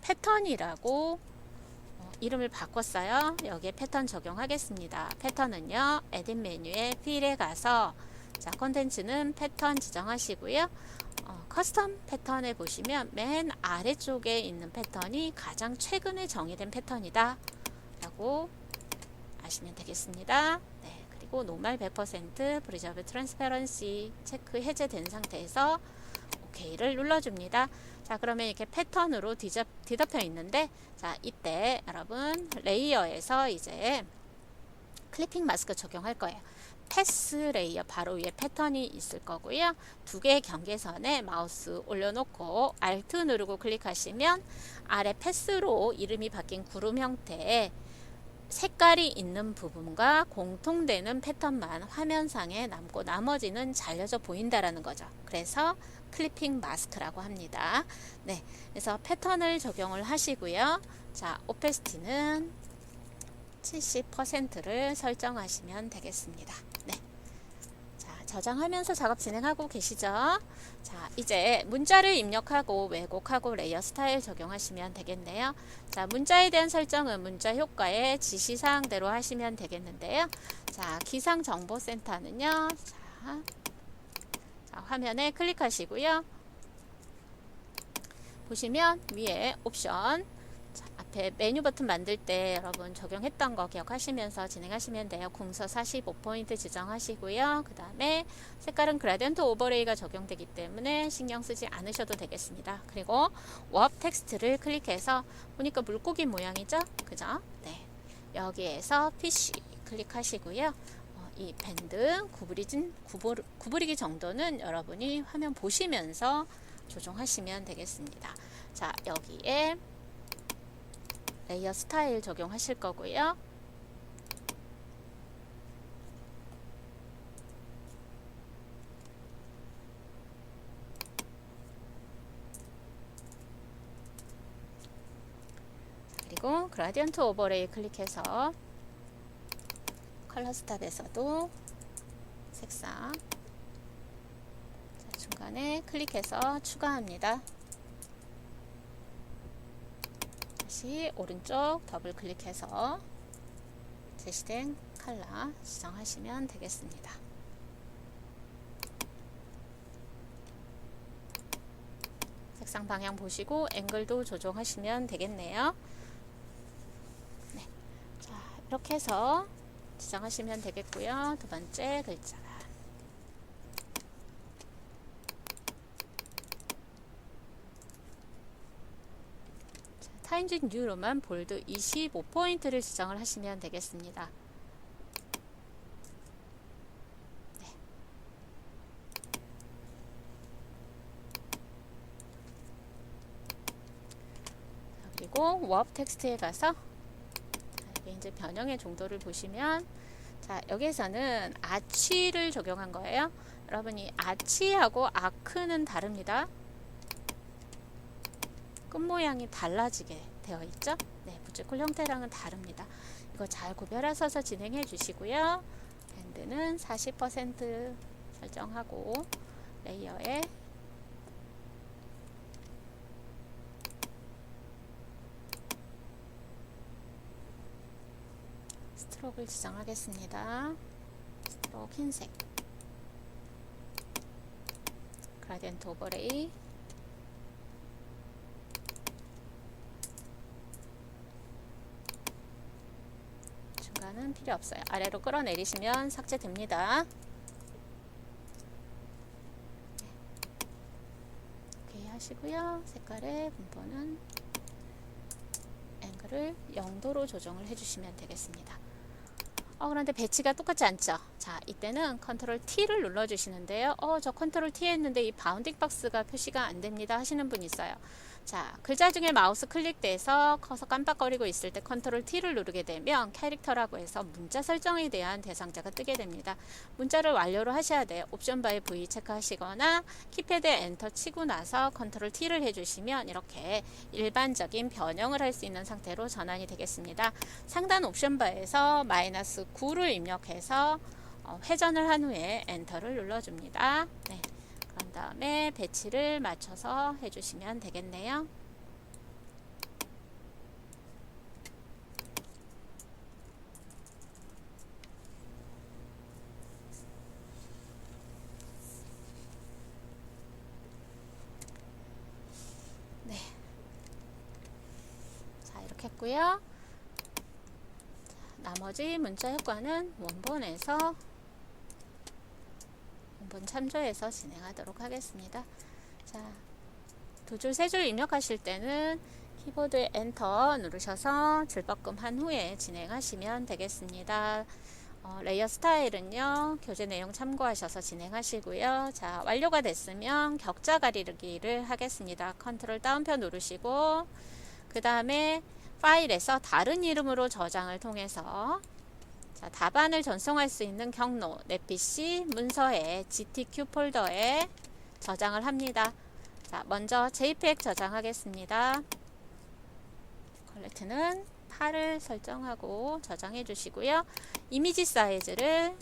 패턴이라고 이름을 바꿨어요. 여기에 패턴 적용하겠습니다. 패턴은요, 에딧 메뉴에 필에 가서 자, 콘텐츠는 패턴 지정하시고요. 커스텀 패턴에 보시면 맨 아래쪽에 있는 패턴이 가장 최근에 정의된 패턴이다 라고 아시면 되겠습니다. 네, 그리고 노멀 100% 프리저브 트랜스페런시 체크 해제된 상태에서 OK를 눌러줍니다. 자, 그러면 이렇게 패턴으로 뒤덮여 있는데, 자, 이때 여러분 레이어에서 이제 클리핑 마스크 적용할 거예요. 패스 레이어 바로 위에 패턴이 있을 거고요. 2개의 경계선에 마우스 올려놓고 Alt 누르고 클릭하시면 아래 패스로 이름이 바뀐 구름 형태의 색깔이 있는 부분과 공통되는 패턴만 화면상에 남고 나머지는 잘려져 보인다라는 거죠. 그래서 클리핑 마스크라고 합니다. 네, 그래서 패턴을 적용을 하시고요. 자, 오페시티는 70%를 설정하시면 되겠습니다. 네. 자, 저장하면서 작업 진행하고 계시죠? 자, 이제 문자를 입력하고 왜곡하고 레이어 스타일 적용하시면 되겠네요. 자, 문자에 대한 설정은 문자 효과의 지시사항대로 하시면 되겠는데요. 자, 기상정보센터는요. 자, 화면에 클릭하시고요. 보시면 위에 옵션, 자, 앞에 메뉴 버튼 만들 때 여러분 적용했던 거 기억하시면서 진행하시면 돼요. 궁서 45포인트 지정하시고요. 그 다음에 색깔은 그라디언트 오버레이가 적용되기 때문에 신경 쓰지 않으셔도 되겠습니다. 그리고 워업 텍스트를 클릭해서 보니까 물고기 모양이죠? 그죠? 네. 여기에서 PC 클릭하시고요. 이 밴드 구부리기 정도는 여러분이 화면 보시면서 조정하시면 되겠습니다. 자, 여기에 레이어 스타일 적용하실 거고요. 그리고 그라디언트 오버레이 클릭해서 컬러 스탑에서도 색상, 자, 중간에 클릭해서 추가합니다. 다시 오른쪽 더블 클릭해서 제시된 컬러 지정하시면 되겠습니다. 색상 방향 보시고 앵글도 조정하시면 되겠네요. 네. 자, 이렇게 해서 지정하시면 되겠고요. 두 번째 글자. 타임즈 뉴로만 볼드 25포인트를 지정을 하시면 되겠습니다. 네. 그리고 워업 텍스트에 가서 이게 이제 변형의 정도를 보시면, 자, 여기에서는 아치를 적용한 거예요. 여러분이 아치하고 아크는 다릅니다. 끝 모양이 달라지게 되어 있죠. 네, 부채꼴 형태랑은 다릅니다. 이거 잘 구별하셔서 진행해 주시고요. 밴드는 40% 설정하고 레이어에 스트로크를 지정하겠습니다. 스트로크 흰색, 그라디언트 오버레이, 중간은 필요 없어요. 아래로 끌어내리시면 삭제됩니다. 오케이 하시고요. 색깔의 분포는 앵글을 0도로 조정을 해주시면 되겠습니다. 그런데 배치가 똑같지 않죠? 자, 이때는 컨트롤 T를 눌러주시는데요. 저 컨트롤 T 했는데 이 바운딩 박스가 표시가 안 됩니다 하시는 분 있어요. 자, 글자 중에 마우스 클릭돼서 커서 깜빡거리고 있을 때 컨트롤 T를 누르게 되면 캐릭터라고 해서 문자 설정에 대한 대상자가 뜨게 됩니다. 문자를 완료로 하셔야 돼요. 옵션 바에 V 체크하시거나 키패드에 엔터 치고 나서 컨트롤 T를 해주시면 이렇게 일반적인 변형을 할 수 있는 상태로 전환이 되겠습니다. 상단 옵션 바에서 -9를 입력해서 회전을 한 후에 엔터를 눌러줍니다. 네. 그런 다음에 배치를 맞춰서 해주시면 되겠네요. 네. 자, 이렇게 했고요. 나머지 문자 효과는 원본에서 원본 참조해서 진행하도록 하겠습니다. 자, 두 줄, 세 줄 입력하실 때는 키보드에 엔터 누르셔서 줄바꿈 한 후에 진행하시면 되겠습니다. 레이어 스타일은요, 교재 내용 참고하셔서 진행하시고요. 자, 완료가 됐으면 격자 가리기를 하겠습니다. 컨트롤 다운표 누르시고, 그 다음에 파일에서 다른 이름으로 저장을 통해서, 자, 답안을 전송할 수 있는 경로, 내 PC 문서에 GTQ 폴더에 저장을 합니다. 자, 먼저 JPEG 저장하겠습니다. 컬렉트는 8을 설정하고 저장해 주시고요. 이미지 사이즈를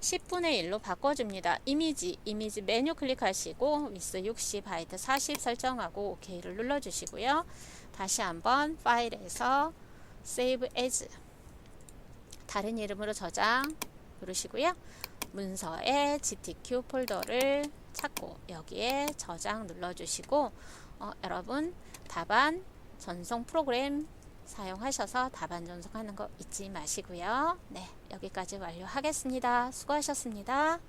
10분의 1로 바꿔줍니다. 이미지 메뉴 클릭하시고 위스 60, 하이트 40 설정하고 OK를 눌러주시고요. 다시 한번 파일에서 Save As 다른 이름으로 저장 누르시고요. 문서에 GTQ 폴더를 찾고 여기에 저장 눌러주시고 여러분 답안 전송 프로그램 사용하셔서 답안 전송하는 거 잊지 마시고요. 네, 여기까지 완료하겠습니다. 수고하셨습니다.